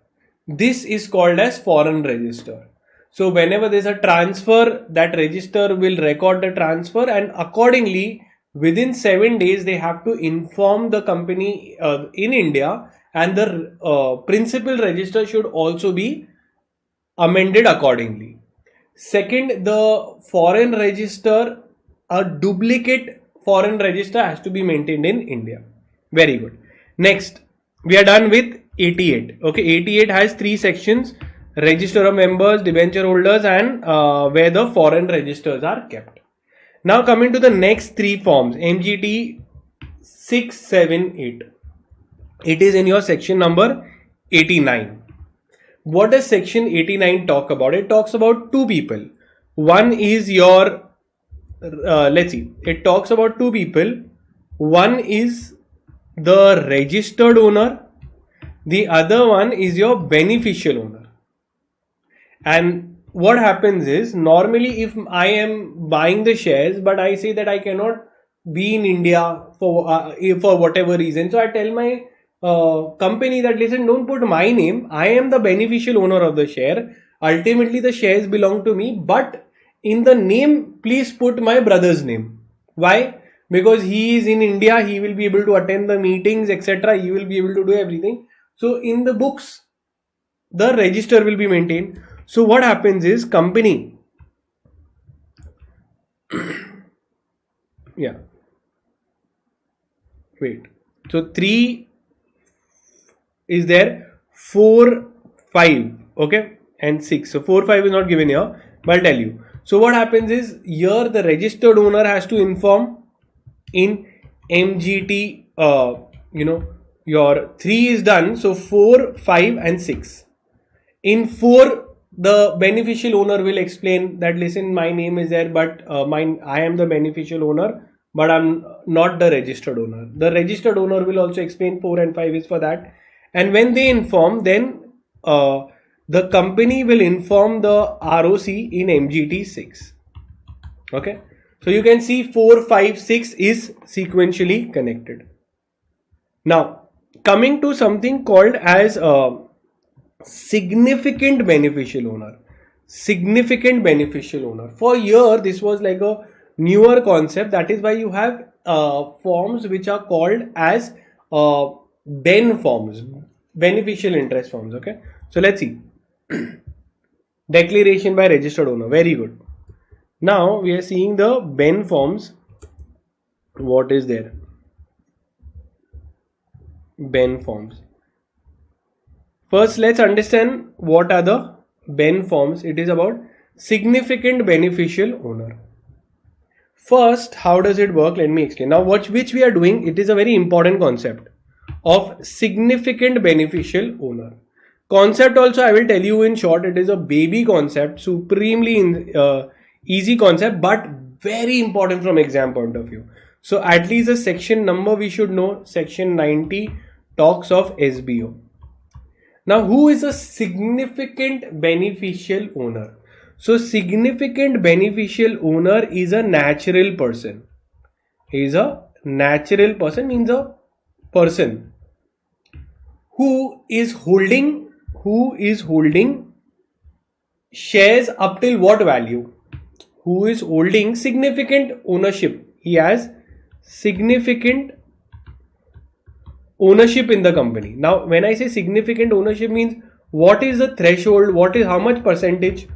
This is called as foreign register. So whenever there is a transfer, that register will record the transfer, and accordingly within 7 days they have to inform the company in India, and the principal register should also be amended accordingly. Second, the foreign register, a duplicate foreign register has to be maintained in India. Very good. Next, we are done with 88. Okay, 88 has 3 sections: register of members, debenture holders, and where the foreign registers are kept. Now coming to the next 3 forms, MGT 6, 7, 8. It is in your section number 89. What does section 89 talk about? It talks about 2 people. One is your, it talks about 2 people. One is the registered owner. The other one is your beneficial owner. And what happens is, normally if I am buying the shares, but I say that I cannot be in India for whatever reason. So I tell my company that, listen, don't put my name. I am the beneficial owner of the share. Ultimately, the shares belong to me, but in the name, please put my brother's name. Why? Because he is in India, he will be able to attend the meetings, etc. He will be able to do everything. So in the books, the register will be maintained. So what happens is company, yeah, wait. So 3 is there, 4, 5, okay, and 6. So 4, 5 is not given here, but I'll tell you. So what happens is here the registered owner has to inform in MGT, your 3 is done. So 4, 5 and 6. In 4, the beneficial owner will explain that listen, my name is there, but I am the beneficial owner, but I'm not the registered owner. The registered owner will also explain 4 and 5 is for that. And when they inform, then the company will inform the ROC in MGT 6. Okay. So you can see 4, 5, 6 is sequentially connected. Now, coming to something called as significant beneficial owner. Significant beneficial owner. For here, this was like a newer concept. That is why you have forms which are called as BEN forms, beneficial interest forms. Okay. So let's see. Declaration by registered owner. Very good. Now we are seeing the BEN forms. What is there? BEN forms. First, let's understand what are the BEN forms. It is about significant beneficial owner. First, how does it work? Let me explain. Now, which we are doing, it is a very important concept of significant beneficial owner. Concept also, I will tell you in short, it is a baby concept, supremely easy concept, but very important from exam point of view. So at least the section number we should know. Section 90 talks of SBO. Now, who is a significant beneficial owner? So significant beneficial owner is a natural person. He is a natural person, means a person who is holding shares up till what value? Who is holding significant ownership? He has significant ownership in the company. Now, when I say significant ownership means what is the threshold? What is how much percentage?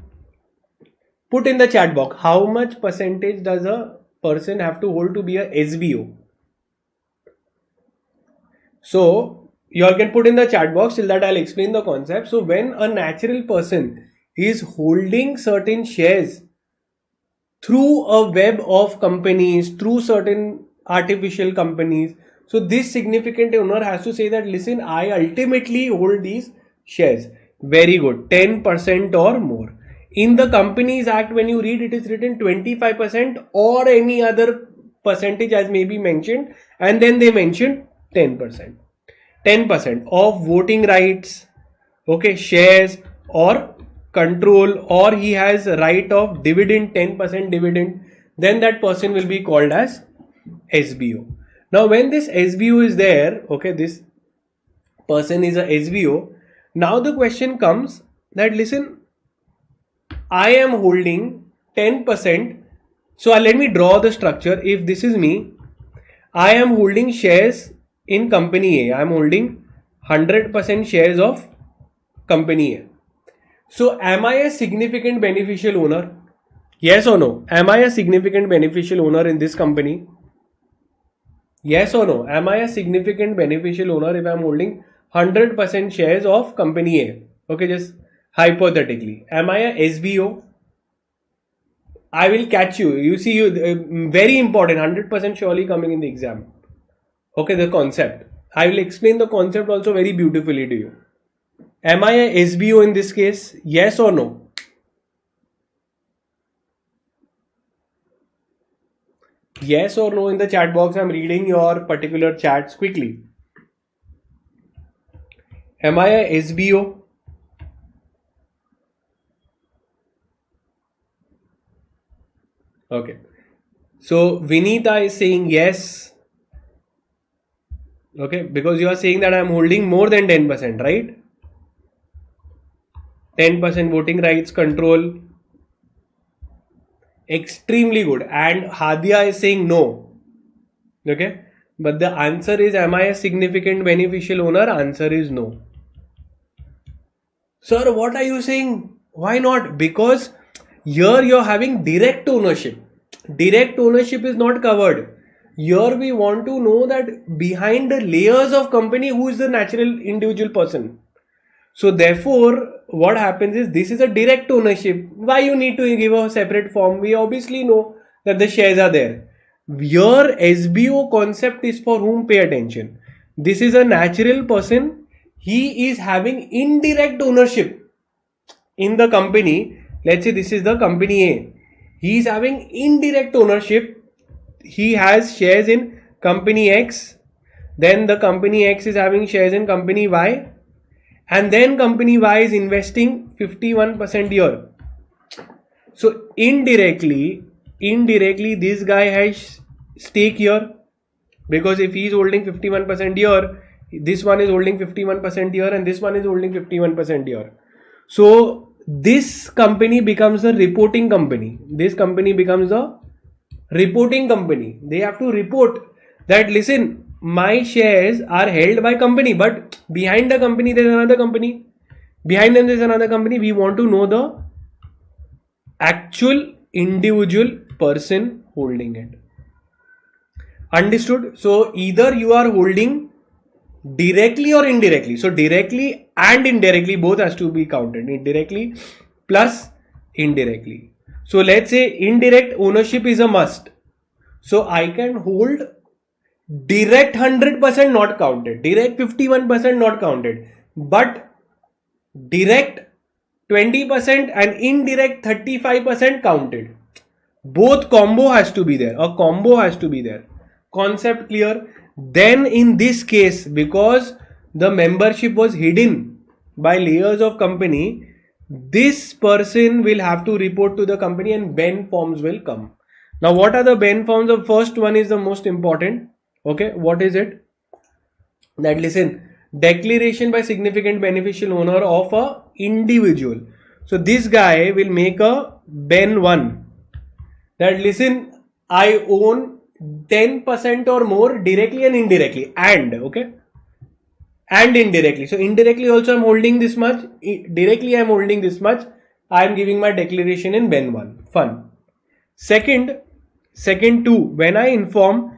Put in the chat box. How much percentage does a person have to hold to be a SBO? So you all can put in the chat box. Till that I'll explain the concept. So when a natural person is holding certain shares through a web of companies, through certain artificial companies, so this significant owner has to say that listen, I ultimately hold these shares. Very good. 10% or more. In the Companies Act, when you read, it is written 25% or any other percentage as may be mentioned, and then they mention 10%. 10% of voting rights, okay, shares or control, or he has right of dividend, 10% dividend, then that person will be called as SBO. Now when this SBO is there, okay, this person is a SBO. Now the question comes that listen, I am holding 10%. So let me draw the structure. If this is me, I am holding shares in company A. I am holding 100% shares of company A. So am I a significant beneficial owner? Yes or no? Am I a significant beneficial owner in this company? Yes or no? Am I a significant beneficial owner if I am holding 100% shares of company A? Okay, just hypothetically. Am I a SBO? I will catch you. You see, very important, 100% surely coming in the exam. Okay, the concept. I will explain the concept also very beautifully to you. Am I a SBO in this case? Yes or no? Yes or no in the chat box. I'm reading your particular chats quickly. Am I a SBO? Okay. So Vinita is saying yes. Okay, because you are saying that I am holding more than 10%, right? 10% voting rights, control. Extremely good. And Hadia is saying no. Okay. But the answer is, am I a significant beneficial owner? Answer is no. Sir, what are you saying? Why not? Because here you're having direct ownership. Direct ownership is not covered. Here we want to know that behind the layers of company, who is the natural individual person. So therefore, what happens is, this is a direct ownership. Why you need to give a separate form? We obviously know that the shares are there. Your SBO concept is for whom? Pay attention. This is a natural person. He is having indirect ownership in the company. Let's say this is the company A. He is having indirect ownership. He has shares in company X. Then the company X is having shares in company Y. And then company Y is investing 51% here. So indirectly this guy has stake here, because if he is holding 51% here, this one is holding 51% here, and this one is holding 51% here. So this company becomes a reporting company. This company becomes a reporting company. They have to report that, listen, my shares are held by company, but behind the company there is another company. Behind them there is another company. We want to know the actual individual person holding it. Understood? So either you are holding directly or indirectly. So directly and indirectly both has to be counted. Indirectly plus indirectly. So let's say indirect ownership is a must. So I can hold direct 100% not counted, direct 51% not counted, but direct 20% and indirect 35% counted. Both combo has to be there. A combo has to be there. Concept clear? Then in this case, because the membership was hidden by layers of company, this person will have to report to the company and Ben forms will come. Now what are the Ben forms? The first one is the most important. Okay, what is it? That, listen, declaration by significant beneficial owner of a individual. So this guy will make a Ben 1. That, listen, I own 10% or more directly and indirectly, and okay, and indirectly. So indirectly also I'm holding this much, directly I'm holding this much. I'm giving my declaration in Ben 1. Fun. Second 2, when I inform,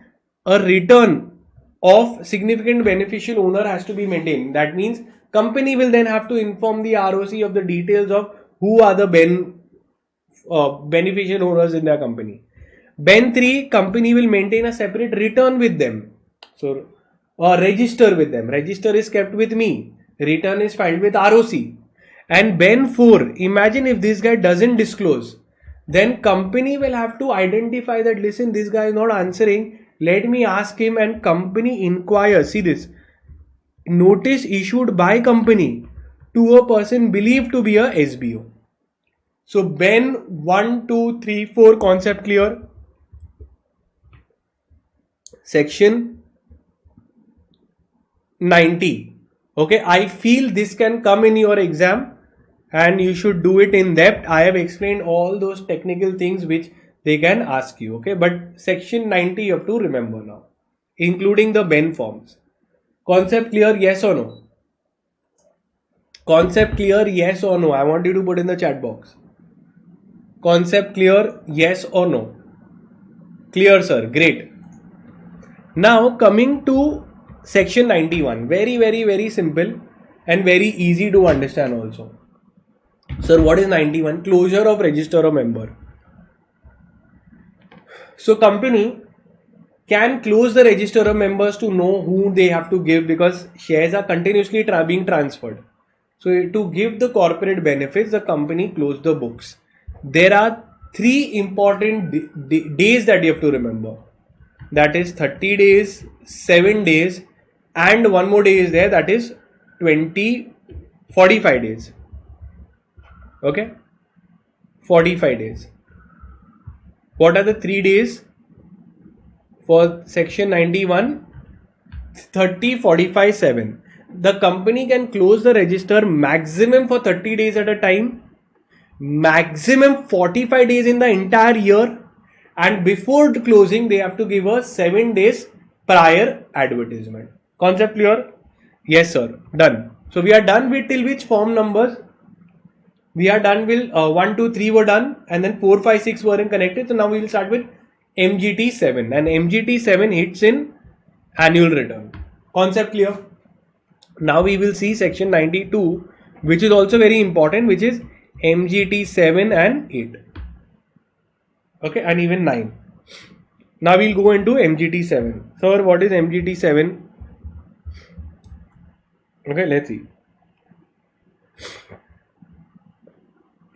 a return of significant beneficial owner has to be maintained. That means company will then have to inform the ROC of the details of who are the beneficial owners in their company. Ben 3, company will maintain a separate return with them. So register with them. Register is kept with me. Return is filed with ROC. And Ben 4, imagine if this guy doesn't disclose, then company will have to identify that, listen, this guy is not answering. Let me ask him, and company inquires. See this. Notice issued by company to a person believed to be a SBO. So Ben 1, 2, 3, 4 concept clear. Section 90. Okay, I feel this can come in your exam and you should do it in depth. I have explained all those technical things which they can ask you. Okay, but section 90 you have to remember now, including the Ben forms. Concept clear, yes or no? Concept clear, yes or no? I want you to put in the chat box. Concept clear, yes or no? Clear, sir. Great. Now coming to section 91. Very simple and very easy to understand also. Sir, what is 91? Closure of register of member. So company can close the register of members to know who they have to give, because shares are continuously being transferred. So to give the corporate benefits, the company closed the books. There are 3 important days that you have to remember. That is 30 days, 7 days, and one more day is there, that is 45 days. Okay, 45 days. What are the 3 days for section 91? 30, 45, 7. The company can close the register maximum for 30 days at a time. maximum 45 days in the entire year, and before closing they have to give us 7 days prior advertisement. Concept clear? Yes sir, done. So we are done with till which form numbers? We are done with 1, 2, 3 were done, and then 4, 5, 6 weren't connected. So now we will start with MGT 7, and MGT 7 hits in annual return. Concept clear? Now we will see section 92, which is also very important, which is MGT 7 and 8. Okay, and even 9. Now we'll go into MGT 7. Sir, what is MGT 7? Okay, let's see.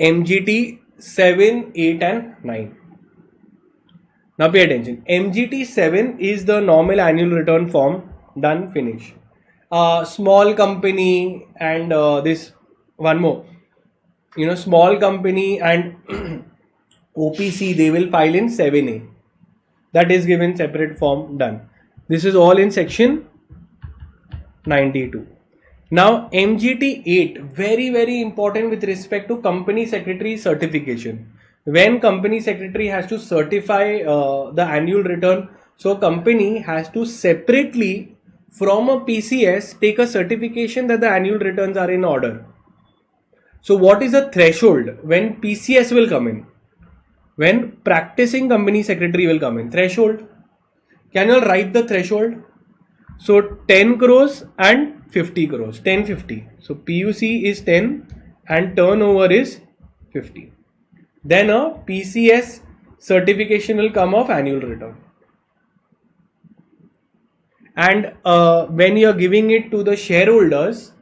MGT 7, 8 and 9. Now pay attention. MGT 7 is the normal annual return form. Done, finish. Small company and this one more. You know, small company and OPC, they will file in 7A. That is given separate form. Done. This is all in section 92. Now MGT 8, very important with respect to company secretary certification. When company secretary has to certify the annual return, so company has to separately from a PCS take a certification that the annual returns are in order. So what is the threshold when PCS will come in? When practicing company secretary will come in? Threshold. Can you all write the threshold? So 10 crores and 50 crores. 1050. So PUC is 10 and turnover is 50. Then a PCS certification will come of annual return. And when you are giving it to the shareholders,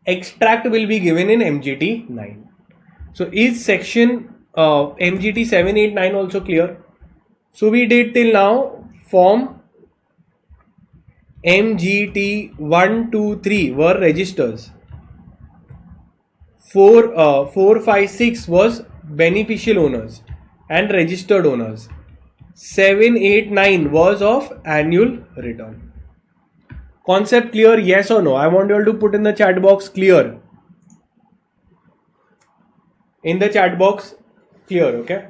extract will be given in MGT 9. So is section MGT 7, 8, 9 also clear? So we did till now form MGT 1, 2, 3 were registers. 4, 5, 6 was beneficial owners and registered owners. 7, 8, 9 was of annual return. Concept clear? Yes or no? I want you all to put in the chat box clear. In the chat box clear, okay?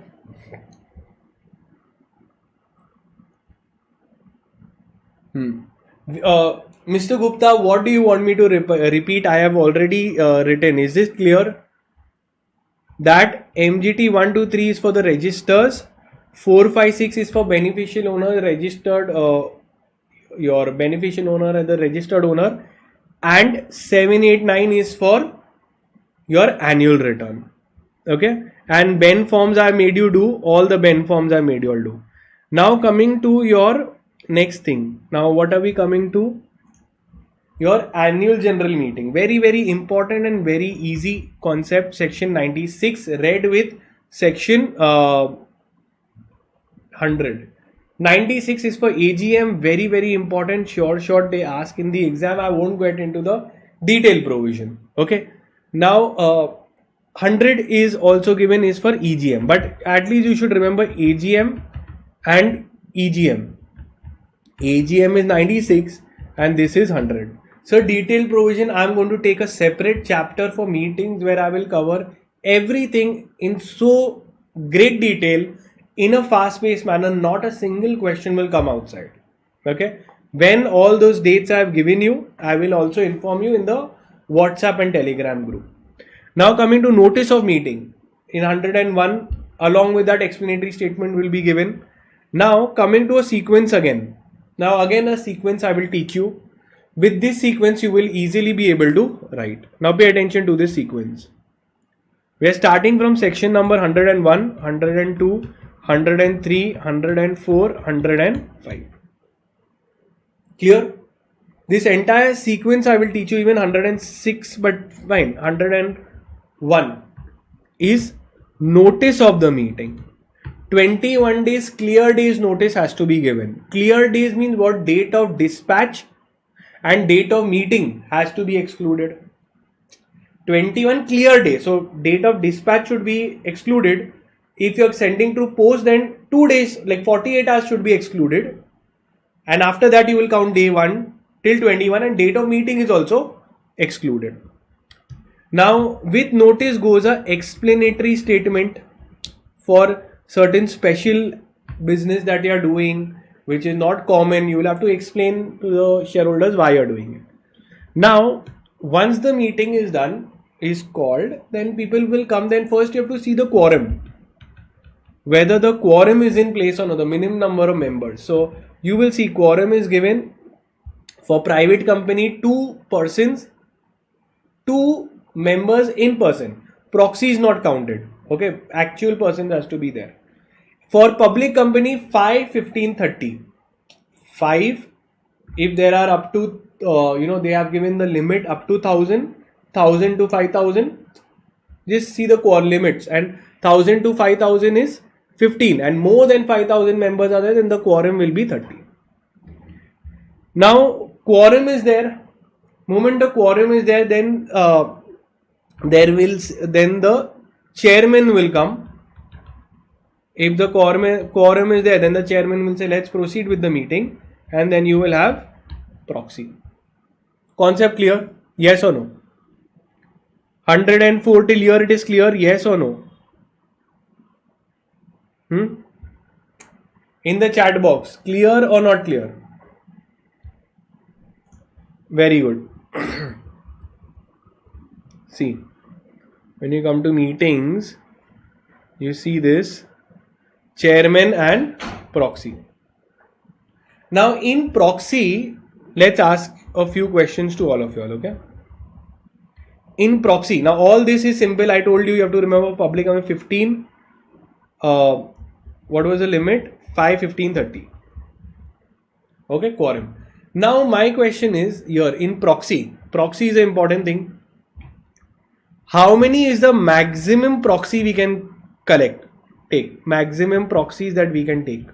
Mr. Gupta, what do you want me to repeat? I have already written. Is this clear? That MGT 1, 2, 3 is for the registers, 4, 5, 6 is for beneficial owner, registered, your beneficial owner and the registered owner, and 7, 8, 9 is for your annual return. Okay, and Ben forms I made you do, all the Ben forms I made you all do. Now coming to your next thing. Now what are we coming to? Your annual general meeting. Very important and very easy concept. Section 96 read with section 100. 96 is for AGM. Very important. Short they ask in the exam. I won't get into the detailed provision. Okay. Now 100 is also given is for EGM, but at least you should remember AGM and EGM. AGM is 96 and this is 100. So detailed provision, I am going to take a separate chapter for meetings where I will cover everything in so great detail in a fast-paced manner. Not a single question will come outside. Okay. When all those dates I have given you, I will also inform you in the WhatsApp and Telegram group. Now coming to notice of meeting in 101, along with that explanatory statement will be given. Now coming to a sequence again. Now again a sequence I will teach you. With this sequence you will easily be able to write. Now pay attention to this sequence. We are starting from section number 101, 102, 103, 104, 105. Clear? This entire sequence I will teach you, even 106, but fine, 101 is notice of the meeting. 21 days clear days notice has to be given. Clear days means what? Date of dispatch and date of meeting has to be excluded. 21 clear day. So date of dispatch should be excluded. If you are sending through post, then 2 days, like 48 hours should be excluded. And after that you will count day 1 till 21, and date of meeting is also excluded. Now with notice goes a explanatory statement for certain special business that you are doing, which is not common. You will have to explain to the shareholders why you are doing it. Now once the meeting is done, is called, then people will come. Then first you have to see the quorum, whether the quorum is in place or not, the minimum number of members. So you will see quorum is given for private company, 2 persons, 2 members in person. Proxy is not counted. Okay, actual person has to be there. For public company, 5, 15, 30. 5, if there are up to they have given the limit up to 1000, 1000 to 5000. Just see the quorum limits, and 1000 to 5000 is 15, and more than 5000 members are there, then the quorum will be 30. Now quorum is there. Moment the quorum is there, then the chairman will come. If the quorum is there, then the chairman will say, let's proceed with the meeting, and then you will have proxy. Concept clear? Yes or no? 104 till here it is clear? Yes or no? In the chat box, clear or not clear? Very good. See, when you come to meetings, you see this chairman and proxy. Now in proxy, let's ask a few questions to all of you all, okay? In proxy, now all this is simple. I told you, you have to remember public 15. What was the limit? 5, 15, 30. Okay, quorum. Now my question is here in proxy. Proxy is an important thing. How many is the maximum proxy we can take? Maximum proxies that we can take.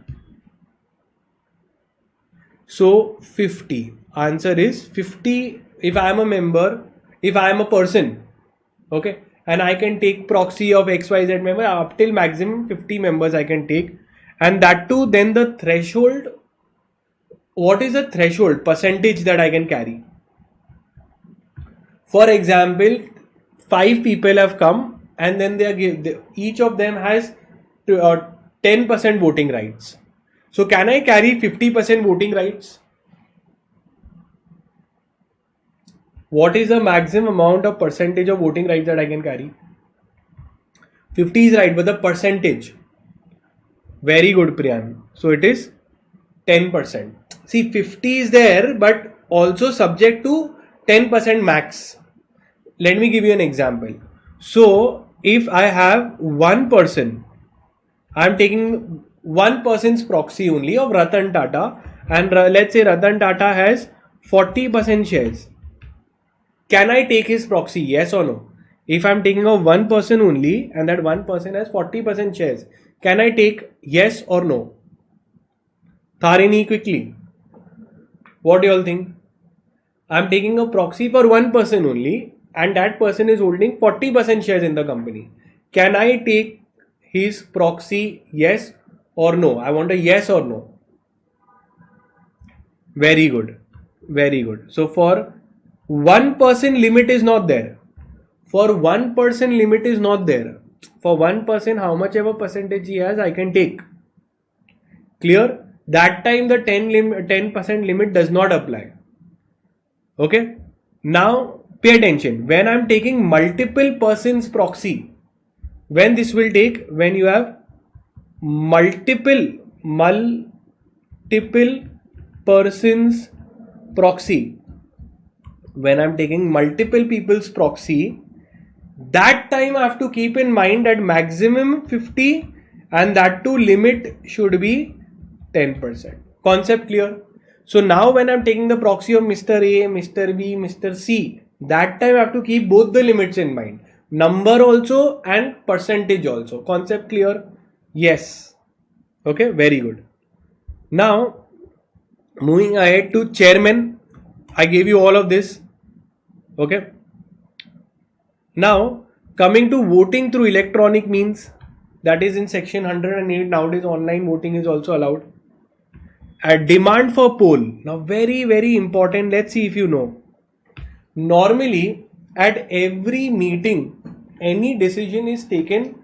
So 50. Answer is 50. If I am a member, if I am a person, okay, and I can take proxy of XYZ member, up till maximum 50 members I can take. And that too, then the threshold. What is the threshold percentage that I can carry? For example, 5 people have come, and then each of them has 10% voting rights. So can I carry 50% voting rights? What is the maximum amount of percentage of voting rights that I can carry? 50 is right, but the percentage. Very good, Priyan. So it is 10%. See, 50 is there, but also subject to 10% max. Let me give you an example. So if I have one person, I am taking one person's proxy only of Ratan Tata, and let's say Ratan Tata has 40% shares. Can I take his proxy? Yes or no? If I am taking of one person only, and that one person has 40% shares, can I take yes or no? Tharini, quickly. What do you all think? I am taking a proxy for one person only, and that person is holding 40% shares in the company. Can I take his proxy yes or no? I want a yes or no. Very good. Very good. So for one person limit is not there. For one person limit is not there. For one person, how much ever percentage he has, I can take. Clear? That time the 10% limit does not apply. Okay. Now pay attention. When I am taking multiple persons proxy, when this will take, when you have multiple persons proxy, when I am taking multiple people's proxy, that time I have to keep in mind that maximum 50, and that too limit should be 10%. Concept clear? So now when I am taking the proxy of Mr. A, Mr. B, Mr. C, that time I have to keep both the limits in mind. Number also and percentage also. Concept clear? Yes. Okay, very good. Now moving ahead to chairman. I gave you all of this. Okay. Now coming to voting through electronic means, that is in section 108. Nowadays online voting is also allowed. A demand for poll. Now very important. Let's see if you know. Normally at every meeting, any decision is taken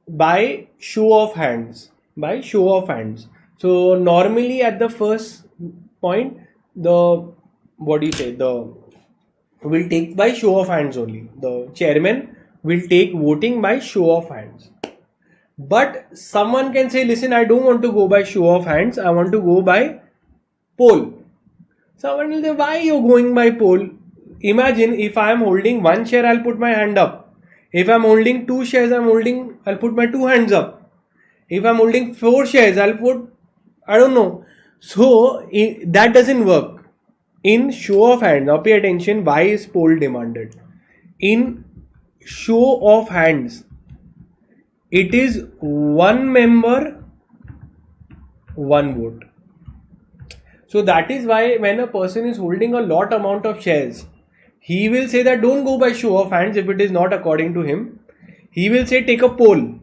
by show of hands. By show of hands. So normally at the first point, the what do you say? The will take by show of hands only. The chairman will take voting by show of hands. But someone can say, listen, I don't want to go by show of hands. I want to go by poll. Someone will say, why are you going by poll? Imagine if I am holding one share, I'll put my hand up. If I'm holding two shares, I'll put my two hands up. If I'm holding four shares, I'll put, I don't know. So that doesn't work. In show of hands, now pay attention, why is poll demanded? In show of hands, it is one member, one vote. So that is why when a person is holding a lot amount of shares, he will say that don't go by show of hands if it is not according to him. He will say take a poll.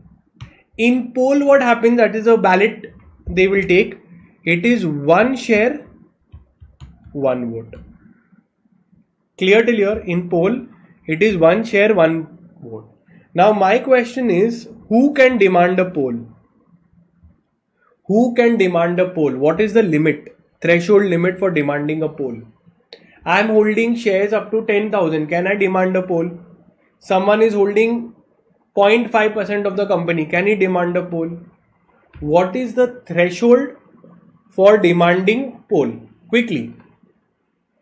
In poll what happens, that is a ballot they will take. It is one share, one vote. Clear till here? In poll it is one share, one vote. Now my question is, who can demand a poll? Who can demand a poll? What is the limit? Threshold limit for demanding a poll. I am holding shares up to 10,000. Can I demand a poll? Someone is holding 0.5% of the company. Can he demand a poll? What is the threshold for demanding poll? Quickly,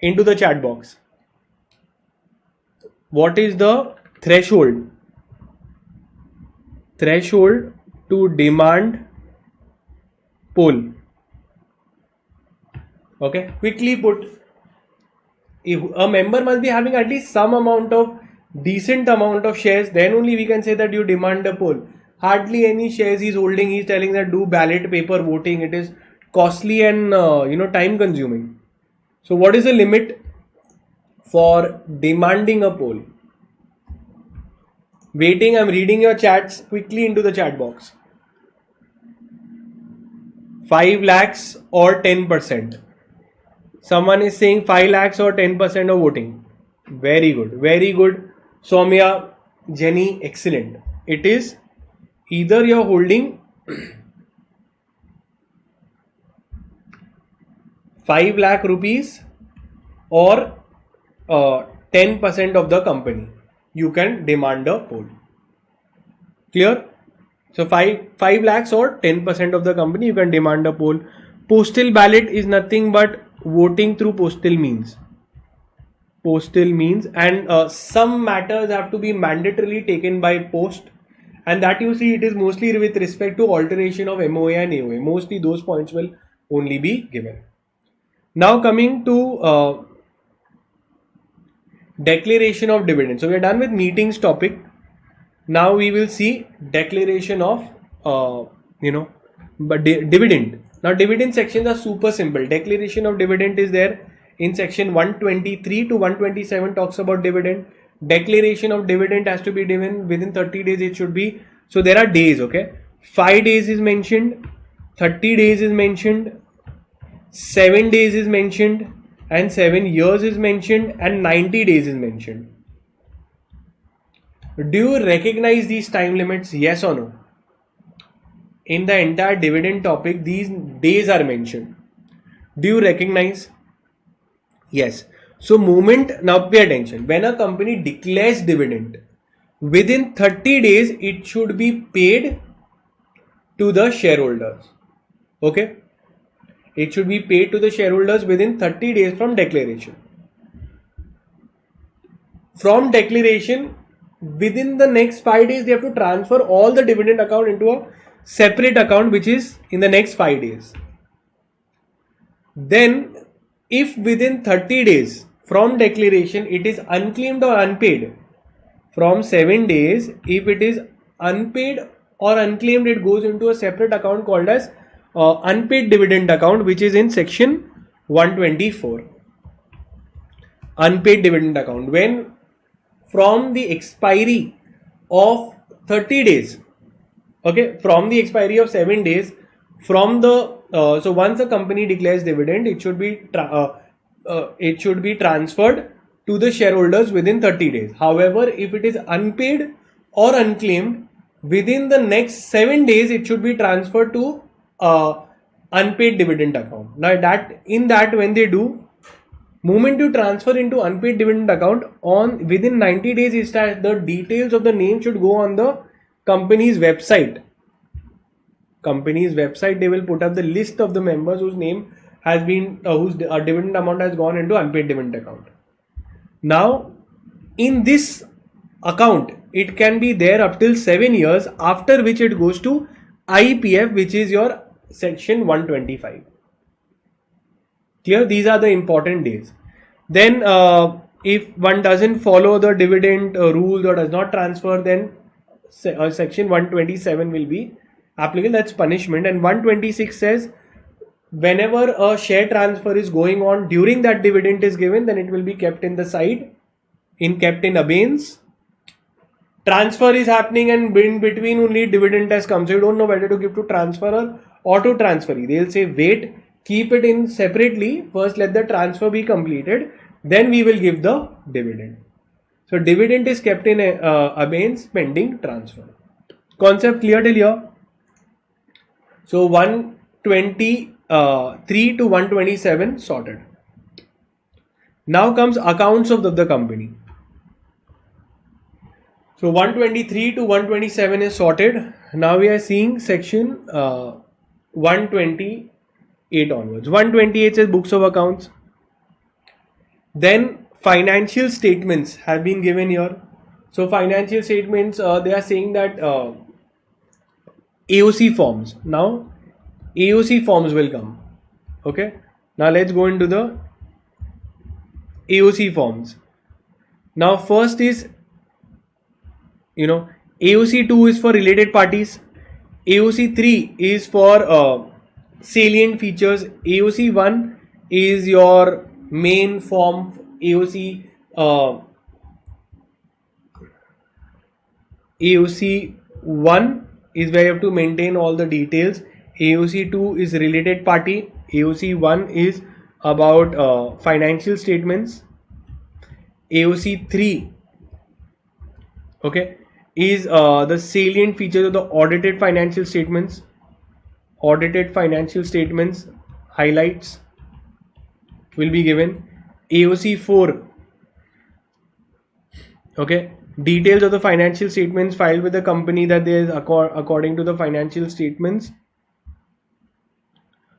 into the chat box. What is the threshold? Threshold to demand poll. Okay, quickly put. If a member must be having at least some amount of decent amount of shares, then only we can say that you demand a poll. Hardly any shares he's holding, he's telling that do ballot paper voting. It is costly and time consuming. So what is the limit for demanding a poll? Waiting, I'm reading your chats quickly into the chat box. 5 lakhs or 10%. Someone is saying 5 lakhs or 10% of voting. Very good. Very good. Soumya, Jenny, excellent. It is either you're holding 5 lakh rupees or 10% of the company. You can demand a poll. Clear? So 5 lakhs or 10% of the company, you can demand a poll. Postal ballot is nothing but voting through postal means. Postal means, and some matters have to be mandatorily taken by post, and that you see it is mostly with respect to alteration of MOA and AOA. Mostly those points will only be given. Now coming to declaration of dividend. So we are done with meetings topic. Now we will see declaration of dividend. Now dividend sections are super simple. Declaration of dividend is there in section 123 to 127, talks about dividend. Declaration of dividend has to be given within 30 days. It should be, so there are days, okay. 5 days is mentioned, 30 days is mentioned, 7 days is mentioned, and 7 years is mentioned, and 90 days is mentioned. Do you recognize these time limits? Yes or no? In the entire dividend topic, these days are mentioned. Do you recognize? Yes. So now pay attention. When a company declares dividend, within 30 days, it should be paid to the shareholders. Okay? It should be paid to the shareholders within 30 days from declaration. From declaration, within the next 5 days, they have to transfer all the dividend account into a separate account, which is in the next 5 days. Then, if within 30 days from declaration it is unclaimed or unpaid, from 7 days, if it is unpaid or unclaimed, it goes into a separate account called as unpaid dividend account, which is in section 124. Unpaid dividend account. When from the expiry of 30 days, okay, from the expiry of 7 days, from the so once a company declares dividend, it should be transferred to the shareholders within 30 days. However, if it is unpaid or unclaimed, within the next 7 days, it should be transferred to unpaid dividend account. Now when they do, moment you transfer into unpaid dividend account, on within 90 days is that the details of the name should go on the company's website. They will put up the list of the members whose name has been whose dividend amount has gone into unpaid dividend account. Now in this account it can be there up till 7 years, after which it goes to IPF, which is your section 125. Clear? These are the important days. Then if one doesn't follow the dividend rules or does not transfer, then section 127 will be applicable. That's punishment. And 126 says whenever a share transfer is going on during that dividend is given, then it will be kept in the side, kept in abeyance. Transfer is happening and in between only dividend has come, so you don't know whether to give to transferor or to transferee. They'll say wait, keep it in separately, first let the transfer be completed, then we will give the dividend. So dividend is kept in abeyance pending transfer. Concept clear till here? So 123 to 127 sorted. Now comes accounts of the company. So 123 to 127 is sorted. Now we are seeing section 128 onwards. 128 says books of accounts. Then financial statements have been given here. So financial statements, they are saying that AOC forms. Now AOC forms will come. Okay. Now let's go into the AOC forms. Now first is, AOC 2 is for related parties. AOC 3 is for salient features. AOC 1 is your main form. AOC 1 is where you have to maintain all the details. AOC 2 is related party. AOC 1 is about financial statements. AOC 3, okay, is the salient features of the audited financial statements. Audited financial statements highlights will be given. AOC 4, okay, details of the financial statements filed with the company that there is according to the financial statements.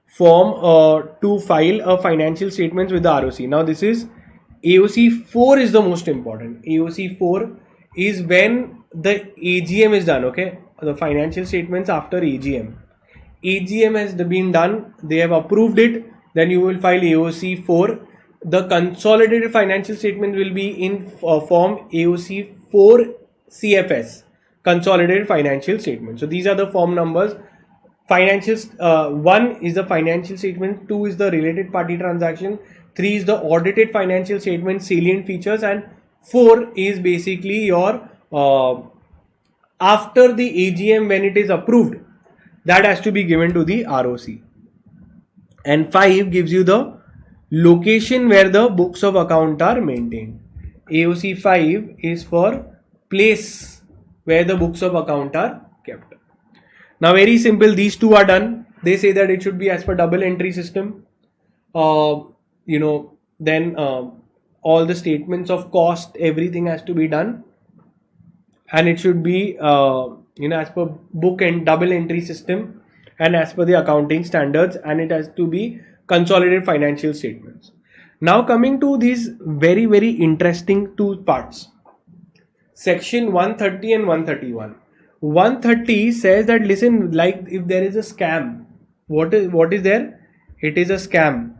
Form to file a financial statements with the ROC. Now this is AOC 4 is the most important. AOC 4 is when the AGM is done, okay, the financial statements after AGM. AGM has been done, they have approved it, then you will file AOC 4. The consolidated financial statement will be in form AOC 4 CFS, consolidated financial statement. So these are the form numbers. Financials, 1 is the financial statement, 2 is the related party transaction, 3 is the audited financial statement salient features, and 4 is basically your after the AGM when it is approved, that has to be given to the ROC. And 5 gives you the location where the books of account are maintained. AOC 5 is for place where the books of account are kept. Now very simple, these two are done. They say that it should be as per double entry system. Then all the statements of cost, everything has to be done, and it should be as per book and double entry system and as per the accounting standards, and it has to be consolidated financial statements. Now coming to these very, very interesting two parts, section 130 and 131. 130 says that, listen, like if there is a scam, what is there? It is a scam,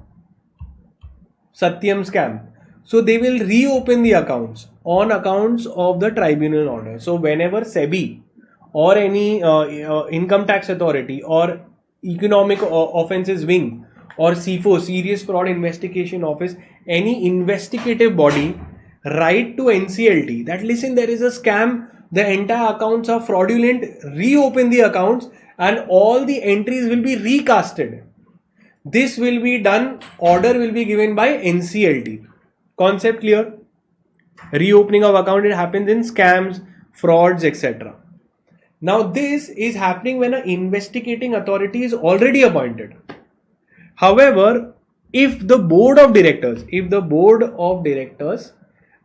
Satyam scam. So they will reopen the accounts on accounts of the tribunal order. So whenever SEBI or any income tax authority or economic offences wing or CFO, serious fraud investigation office, any investigative body write to NCLT that, listen, there is a scam, the entire accounts are fraudulent, reopen the accounts and all the entries will be recasted. This will be done, order will be given by NCLT. Concept clear? Reopening of account, it happens in scams, frauds, etc. Now this is happening when an investigating authority is already appointed. However, if the board of directors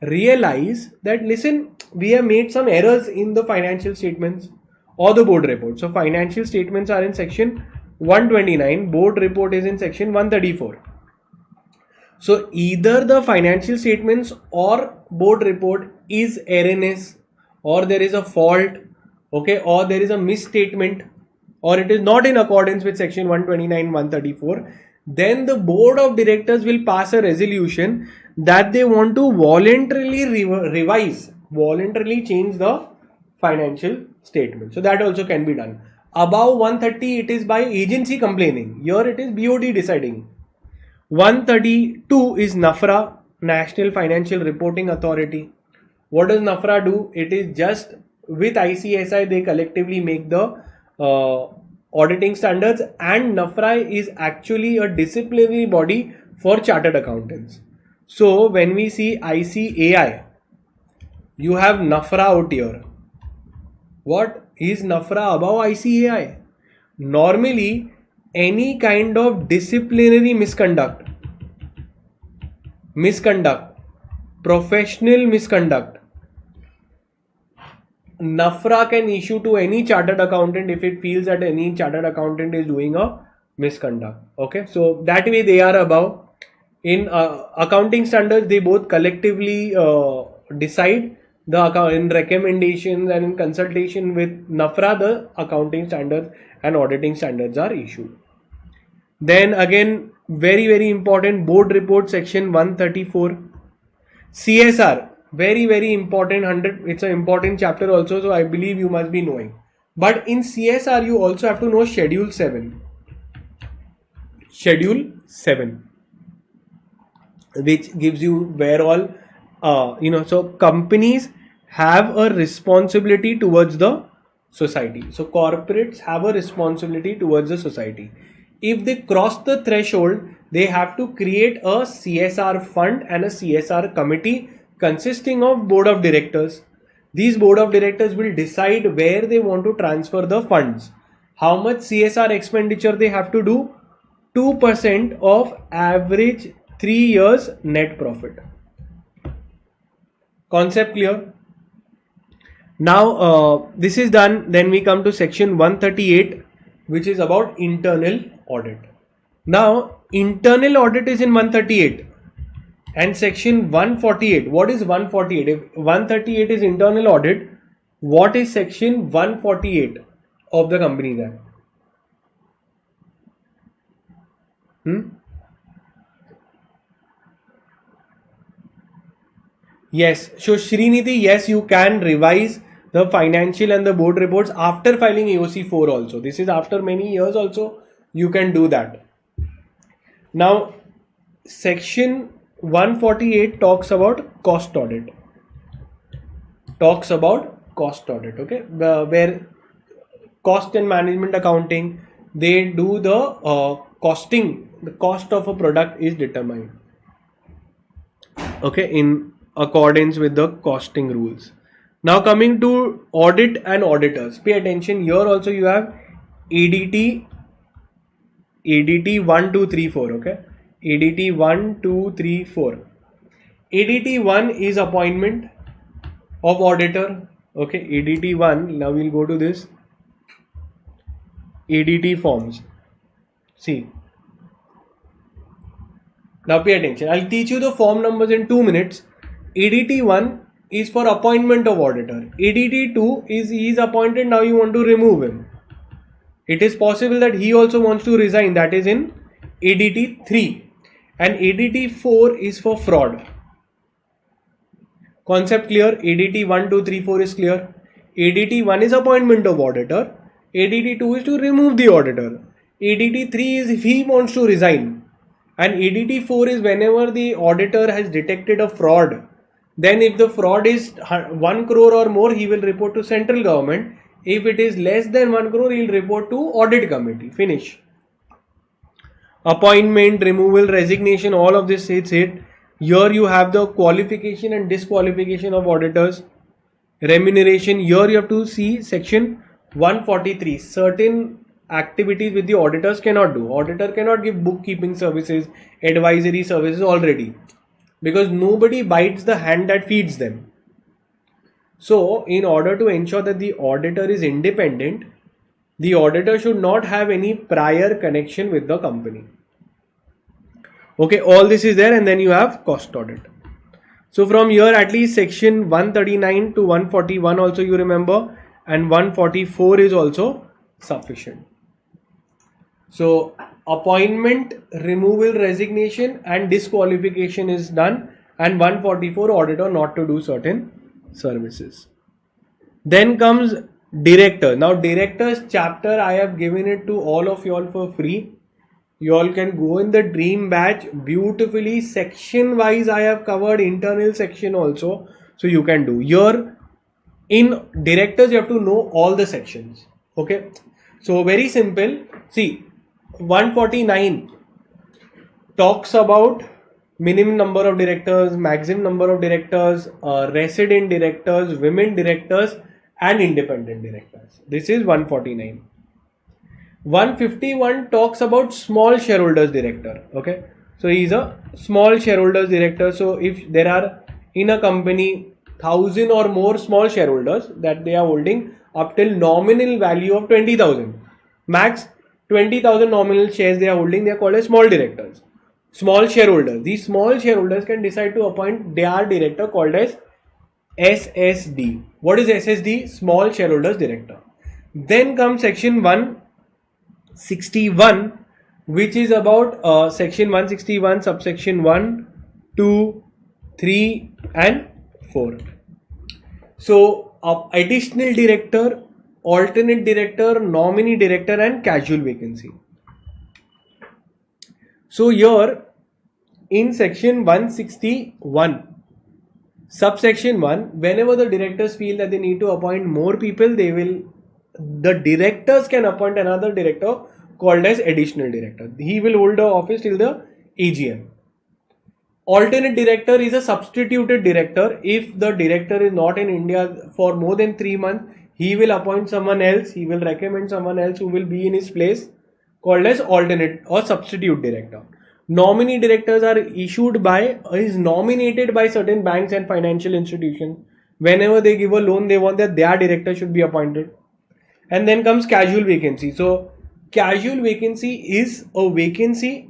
realize that, listen, we have made some errors in the financial statements or the board report. So financial statements are in section 129, board report is in section 134. So either the financial statements or board report is erroneous, or there is a fault, okay, or there is a misstatement, or it is not in accordance with section 129, 134, then the board of directors will pass a resolution that they want to voluntarily voluntarily change the financial statement. So that also can be done. Above 130, it is by agency complaining. Here it is BOD deciding. 132 is NAFRA, National Financial Reporting Authority. What does NAFRA do? It is just with ICSI, they collectively make the auditing standards, and NAFRA is actually a disciplinary body for chartered accountants. So when we see ICAI, you have NAFRA out here. What is NAFRA above ICAI? Normally, any kind of disciplinary misconduct, professional misconduct, NAFRA can issue to any chartered accountant if it feels that any chartered accountant is doing a misconduct. Okay, so that way they are above. In accounting standards, they both collectively decide the account in recommendations, and in consultation with NAFRA, the accounting standards and auditing standards are issued. Then again, very important, board report section 134. CSR, very important, it's an important chapter also, so I believe you must be knowing. But in CSR, you also have to know Schedule 7. Schedule 7, which gives you where all, so companies have a responsibility towards the society. So corporates have a responsibility towards the society. If they cross the threshold, they have to create a CSR fund and a CSR committee consisting of board of directors. These board of directors will decide where they want to transfer the funds, how much CSR expenditure they have to do, 2% of average 3 years net profit. Concept clear? Now this is done. Then we come to section 138, which is about internal audit. Now internal audit is in 138 and section 148. What is 148? If 138 is internal audit, what is section 148 of the Companies Act? Yes. So Srinidhi, yes, you can revise the financial and the board reports after filing AOC 4 also. This is after many years also, you can do that. Now section 148 talks about cost audit. Okay, where cost and management accounting, they do the costing. The cost of a product is determined, okay, in accordance with the costing rules. Now coming to audit and auditors, pay attention. Here also you have ADT 1, 2, 3, 4. Okay, ADT 1, 2, 3, 4. ADT 1 is appointment of auditor. Okay, ADT 1. Now we'll go to this ADT forms. See. Now pay attention. I'll teach you the form numbers in 2 minutes. ADT 1 is for appointment of auditor. ADT 2 is he is appointed, now you want to remove him. It is possible that he also wants to resign. That is in ADT 3. And ADT 4 is for fraud. Concept clear? ADT 1, 2, 3, 4 is clear. ADT 1 is appointment of auditor. ADT 2 is to remove the auditor. ADT 3 is if he wants to resign. And ADT 4 is whenever the auditor has detected a fraud. Then if the fraud is 1 crore or more, he will report to central government. If it is less than 1 crore, he will report to audit committee. Finish. Appointment, removal, resignation, all of this it's it. Here you have the qualification and disqualification of auditors. Remuneration, here you have to see section 143. Certain activities with the auditors cannot do. Auditor cannot give bookkeeping services, advisory services already, because nobody bites the hand that feeds them. So in order to ensure that the auditor is independent, the auditor should not have any prior connection with the company. Okay, all this is there, and then you have cost audit. So from here at least section 139 to 141 also you remember, and 144 is also sufficient. So appointment, removal, resignation and disqualification is done, and 144 auditor not to do certain services. Then comes director. Now directors chapter I have given it to all of you all for free. You all can go in the dream batch beautifully. Section wise I have covered, internal section also, so you can do. Here in directors you have to know all the sections. Okay, so very simple. See, 149 talks about minimum number of directors, maximum number of directors, resident directors, women directors and independent directors. This is 149. 151 talks about small shareholders director. Okay, so he is a small shareholders director. So if there are in a company 1000 or more small shareholders that they are holding up till nominal value of 20,000, max 20,000 nominal shares they are holding, they are called as small directors, small shareholders. These small shareholders can decide to appoint their director called as SSD. What is SSD? Small shareholders director. Then comes section 161, which is about section 161 subsection 1, 2, 3 and 4. So additional director, alternate director, nominee director and casual vacancy. So here in section 161 subsection 1, whenever the directors feel that they need to appoint more people, the directors can appoint another director called as additional director. He will hold the office till the AGM. Alternate director is a substituted director. If the director is not in India for more than 3 months, he will appoint someone else. He will recommend someone else who will be in his place, called as alternate or substitute director. Nominee directors are is nominated by certain banks and financial institutions. Whenever they give a loan, they want that their director should be appointed. And then comes casual vacancy. So casual vacancy is a vacancy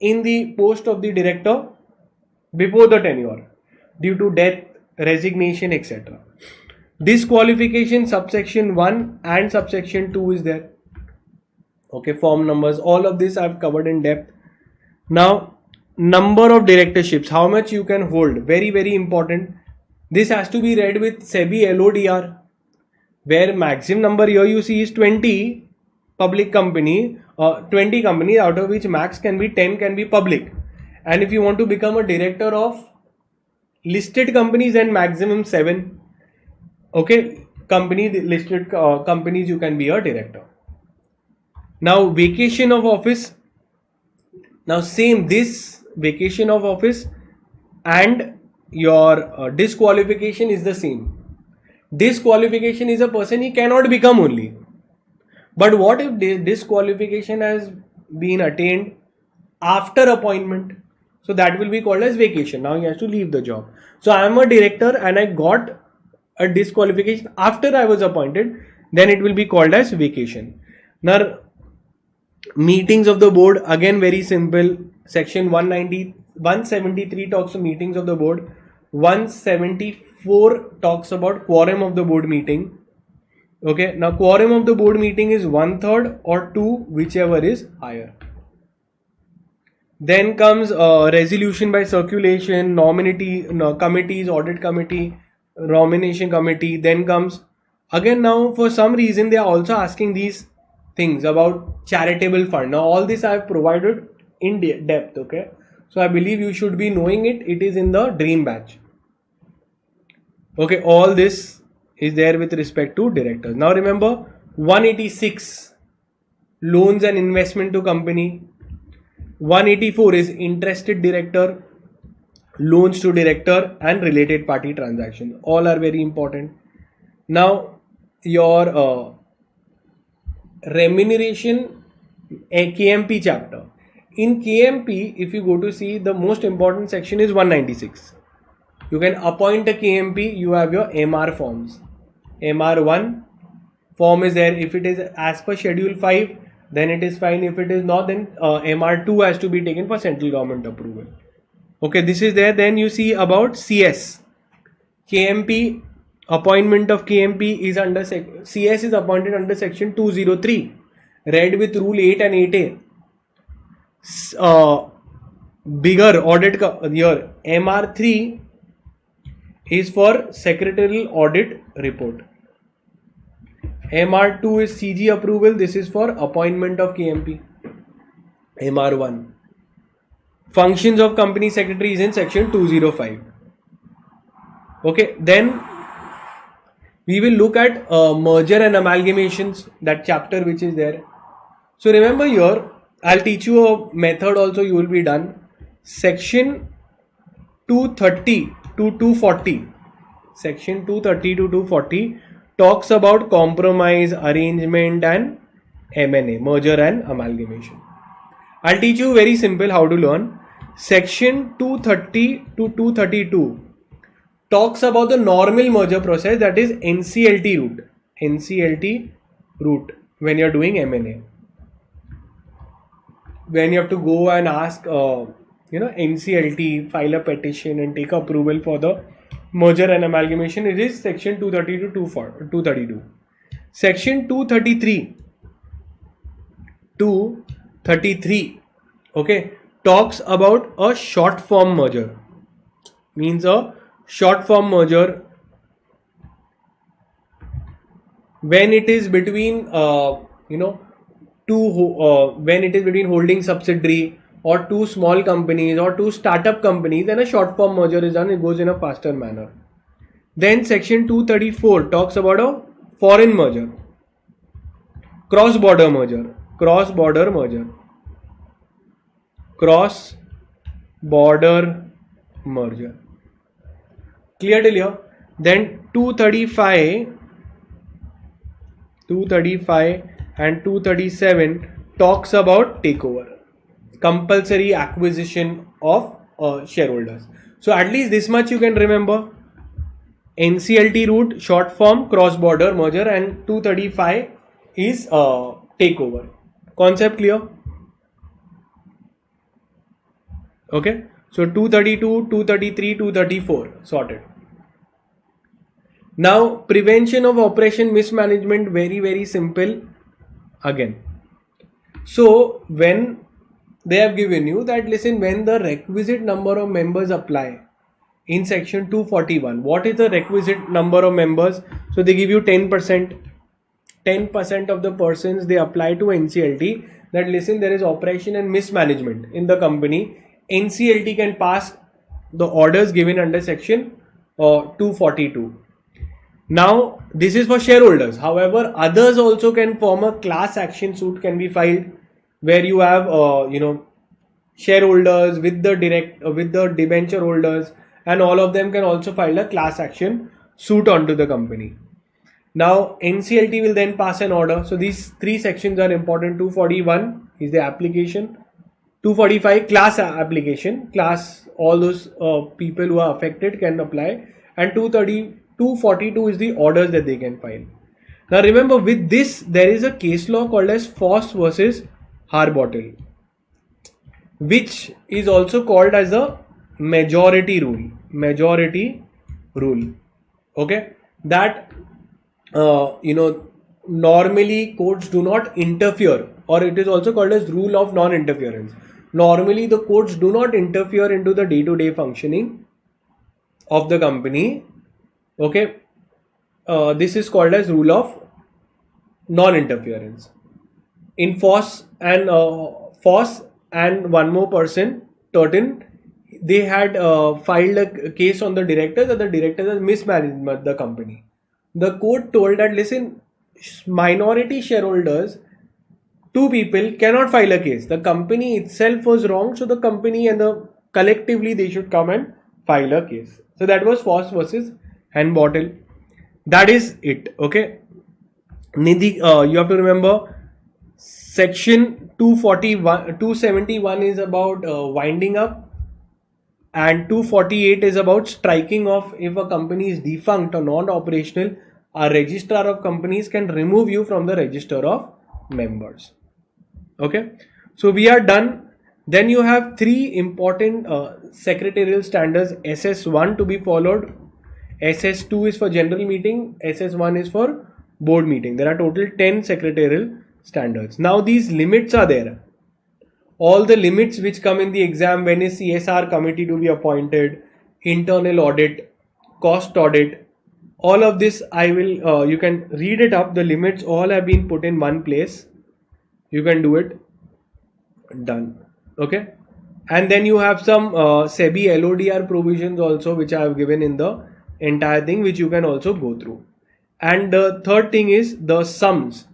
in the post of the director before the tenure due to death, resignation, etc. Disqualification subsection 1 and subsection 2 is there. Okay, form numbers, all of this I've covered in depth. Now, number of directorships, how much you can hold, very very important. This has to be read with SEBI LODR, where maximum number here you see is 20 public company, 20 companies, out of which max can be 10 can be public. And if you want to become a director of listed companies, then maximum 7. Okay, listed companies you can be a director. Now vacation of office. Now same, this vacation of office and your disqualification is the same. Disqualification is a person he cannot become only. But what if disqualification has been attained after appointment? So that will be called as vacation. Now he has to leave the job. So I am a director and I got a disqualification after I was appointed, then it will be called as vacation. Now meetings of the board, again very simple. Section 173 talks of meetings of the board. 174 talks about quorum of the board meeting. Okay, now quorum of the board meeting is 1/3 or 2, whichever is higher. Then comes resolution by circulation, committees, audit committee, nomination committee. Then comes again, now for some reason they are also asking these things about charitable fund. Now all this I have provided in depth. Okay, so I believe you should be knowing it. It is in the dream batch. Okay, all this is there with respect to directors. Now remember 186 loans and investment to company. 184 is interested director. loans to director, and related party transactions. All are very important. Now, your remuneration, a KMP chapter. In KMP, if you go to see, the most important section is 196. You can appoint a KMP, you have your MR forms. MR1 form is there. If it is as per schedule 5, then it is fine. If it is not, then MR2 has to be taken for central government approval. Okay, this is there. Then you see about CS. KMP, appointment of KMP is under CS is appointed under section 203, read with rule 8 and 8A. Bigger audit here, MR3 is for secretarial audit report. MR2 is CG approval. This is for appointment of KMP. MR1. Functions of company secretary is in section 205. Okay, then we will look at merger and amalgamations, that chapter which is there. So remember here, I'll teach you a method also, you will be done. Section 230 to 240. Section 230 to 240 talks about compromise, arrangement and M&A, merger and amalgamation. I'll teach you very simple how to learn. Section 230 to 232 talks about the normal merger process, that is NCLT route. NCLT route when you're doing M&A. When you have to go and ask, NCLT, file a petition and take approval for the merger and amalgamation, it is section 230 to 232. Section 233, okay, talks about a short form merger. Means a short form merger when it is between when it is between holding subsidiary or two small companies or two startup companies, then a short form merger is done. It goes in a faster manner. Then section 234 talks about a foreign merger, cross-border merger, cross-border merger, cross-border merger. Clear till here? Then 235 and 237 talks about takeover, compulsory acquisition of shareholders. So at least this much you can remember. NCLT route, short form, cross-border merger, and 235 is takeover. Concept clear? Okay. So 232, 233, 234 sorted. Now prevention of operation mismanagement, very very simple again. So when they have given you that, listen, when the requisite number of members apply in section 241, what is the requisite number of members? So they give you 10%. 10% of the persons they apply to NCLT, that listen, there is operation and mismanagement in the company. NCLT can pass the orders given under section 242. Now this is for shareholders. However, others also can form a class action suit, can be filed, where you have shareholders with the debenture holders, and all of them can also file a class action suit onto the company. Now NCLT will then pass an order. So these three sections are important. 241 is the application, 245 class application, class, all those people who are affected can apply, and 242 is the orders that they can file. Now remember, with this there is a case law called as Foss versus Harbottle, which is also called as a majority rule. Majority rule. Okay, that normally courts do not interfere, or it is also called as rule of non-interference. Normally the courts do not interfere into the day-to-day functioning of the company. Okay, this is called as rule of non-interference. In Foss and one more person, Turton, they had filed a case on the directors, that the directors has mismanaged the company. The court told that, listen, minority shareholders, two people cannot file a case. The company itself was wrong, so the company and the collectively they should come and file a case. So that was Foss versus Hen Bottle. That is it. Okay. Nidhi, you have to remember section 271 is about winding up, and 248 is about striking off. If a company is defunct or non-operational, a registrar of companies can remove you from the register of members. Okay, so we are done. Then you have three important secretarial standards: SS1 to be followed, SS2 is for general meeting, SS1 is for board meeting. There are total 10 secretarial standards. Now these limits are there. All the limits which come in the exam: when is CSR committee to be appointed, internal audit, cost audit, all of this I will, you can read it up. The limits all have been put in one place. You can do it. Done. Okay. And then you have some SEBI LODR provisions also, which I have given in the entire thing, which you can also go through. And the third thing is the sums.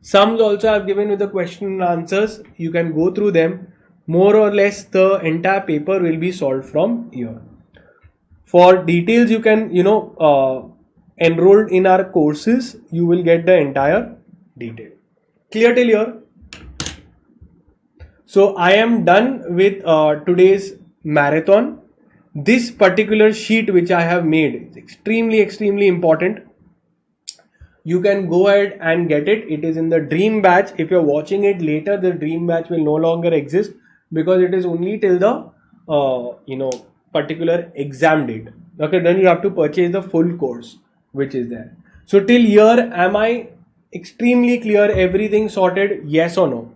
Sums also I have given with the question and answers. You can go through them. More or less the entire paper will be solved from here. For details, you can, enroll in our courses. You will get the entire detail. Clear till here? So I am done with today's marathon. This particular sheet which I have made is extremely important. You can go ahead and get it. It is in the dream batch. If you're watching it later, the dream batch will no longer exist because it is only till the particular exam date. Okay, then you have to purchase the full course which is there. So till here, am I extremely clear? Everything sorted? Yes or no?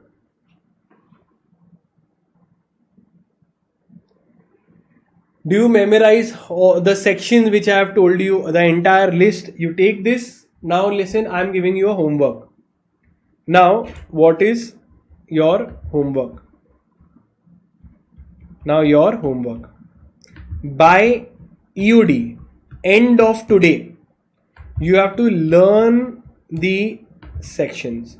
Do you memorize the sections which I have told you, the entire list? You take this. Now listen, I am giving you a homework. Now, what is your homework? Now your homework. By EUD, end of today, you have to learn the sections.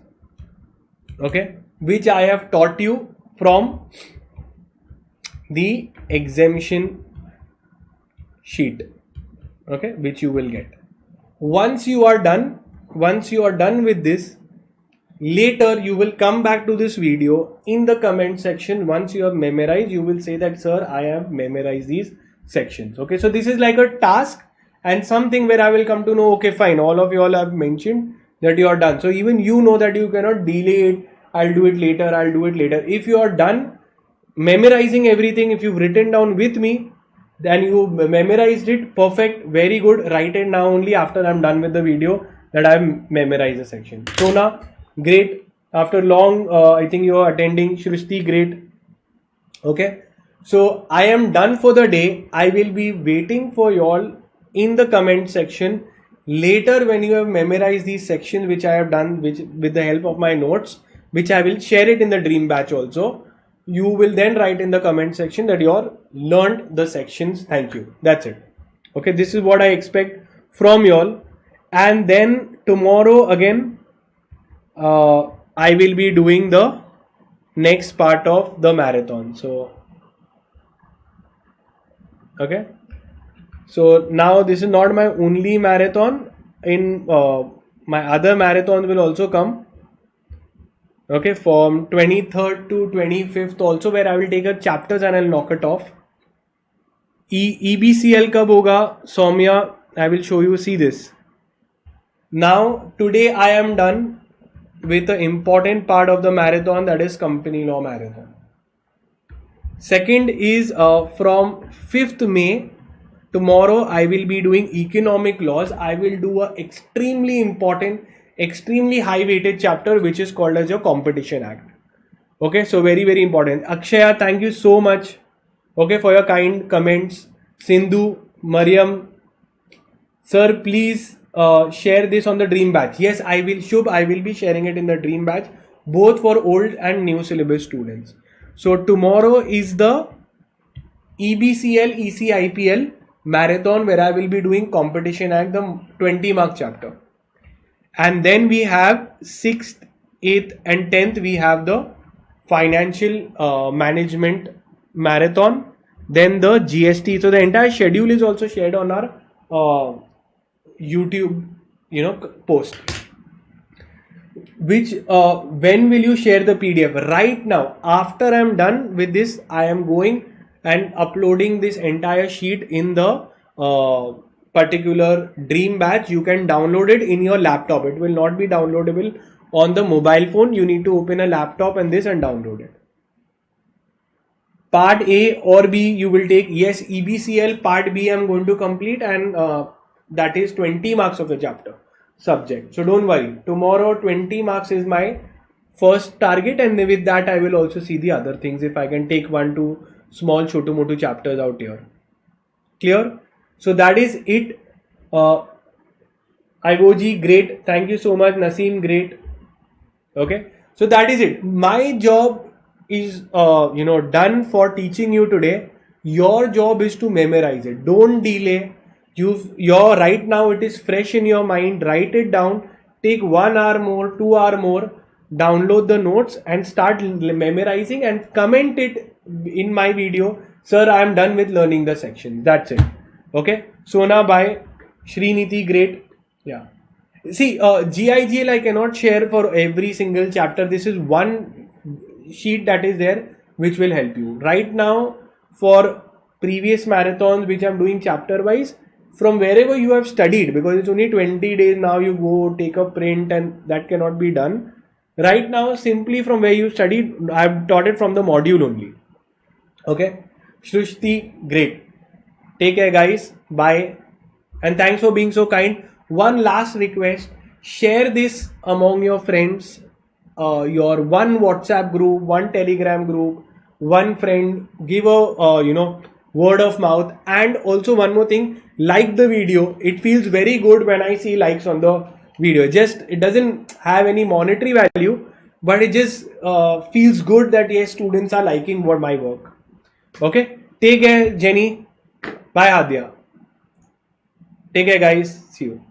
Okay, which I have taught you from the exemption sheet. Okay, which you will get. Once you are done with this, later you will come back to this video. In the comment section, once you have memorized, you will say that, sir, I have memorized these sections. Okay, so this is like a task and something where I will come to know, okay, fine, all of you all have mentioned that you are done. So even you know that you cannot delay it. I'll do it later. If you are done memorizing everything, if you've written down with me, then you memorized it, perfect, very good. Write it now only after I'm done with the video that I've memorized the section. Sona, great. After long, I think you are attending. Shrishti, great. Okay. So I am done for the day. I will be waiting for you all in the comment section later when you have memorized these sections which I have done, which with the help of my notes, which I will share it in the dream batch also. You will then write in the comment section that you all learned the sections. Thank you. That's it. Okay, this is what I expect from you all. And then tomorrow again, I will be doing the next part of the marathon. So, okay. So now this is not my only marathon. In my other marathons will also come. Okay, from 23rd to 25th also, where I will take a chapters and I'll knock it off. EBCL kab hoga, Soumya, I will show you. See this. Now today I am done with the important part of the marathon, that is company law marathon. Second is from 5th May. Tomorrow I will be doing economic laws. I will do a extremely important, extremely high weighted chapter which is called as your Competition Act. Okay, so very important. Akshaya, thank you so much, okay, for your kind comments. Sindhu, Mariam, sir, please share this on the dream batch. Yes, I will. Shubh, I will be sharing it in the dream batch, both for old and new syllabus students. So tomorrow is the EBCL ECIPL marathon where I will be doing Competition Act, the 20-mark chapter. And then we have 6th, 8th and 10th we have the financial management marathon, then the GST. So the entire schedule is also shared on our YouTube, post. Which when will you share the PDF? Right now, after I'm done with this, I am going and uploading this entire sheet in the particular Dream batch. You can download it in your laptop. It will not be downloadable on the mobile phone. You need to open a laptop and this and download it. Part A or B you will take. Yes, EBCL part B I'm going to complete, and that is 20 marks of the chapter subject. So don't worry. Tomorrow 20 marks is my first target, and with that I will also see the other things if I can take 1-2 small chotu motu chapters out here. Clear? So that is it. Ivoji, great. Thank you so much. Naseem, great. Okay. So that is it. My job is done for teaching you today. Your job is to memorize it. Don't delay. Your right now it is fresh in your mind. Write it down. Take 1 hour more, 2 hour more. Download the notes and start memorizing and comment it in my video. Sir, I am done with learning the section. That's it. Okay. Sona, bye. Sriniti, great. Yeah. See, GIGL I cannot share for every single chapter. This is one sheet that is there which will help you. Right now, for previous marathons which I'm doing chapter wise, from wherever you have studied, because it's only 20 days now, you go take a print and that cannot be done. Right now, simply from where you studied, I've taught it from the module only. Okay. Shrushti, great. Take care guys. Bye. And thanks for being so kind. One last request, share this among your friends, your one WhatsApp group, one Telegram group, one friend, give a, word of mouth. And also one more thing, like the video. It feels very good when I see likes on the video. It doesn't have any monetary value, but it just feels good that yes, students are liking my work. Okay. Take care, Jenny. Bye, Adya. Take care, guys. See you.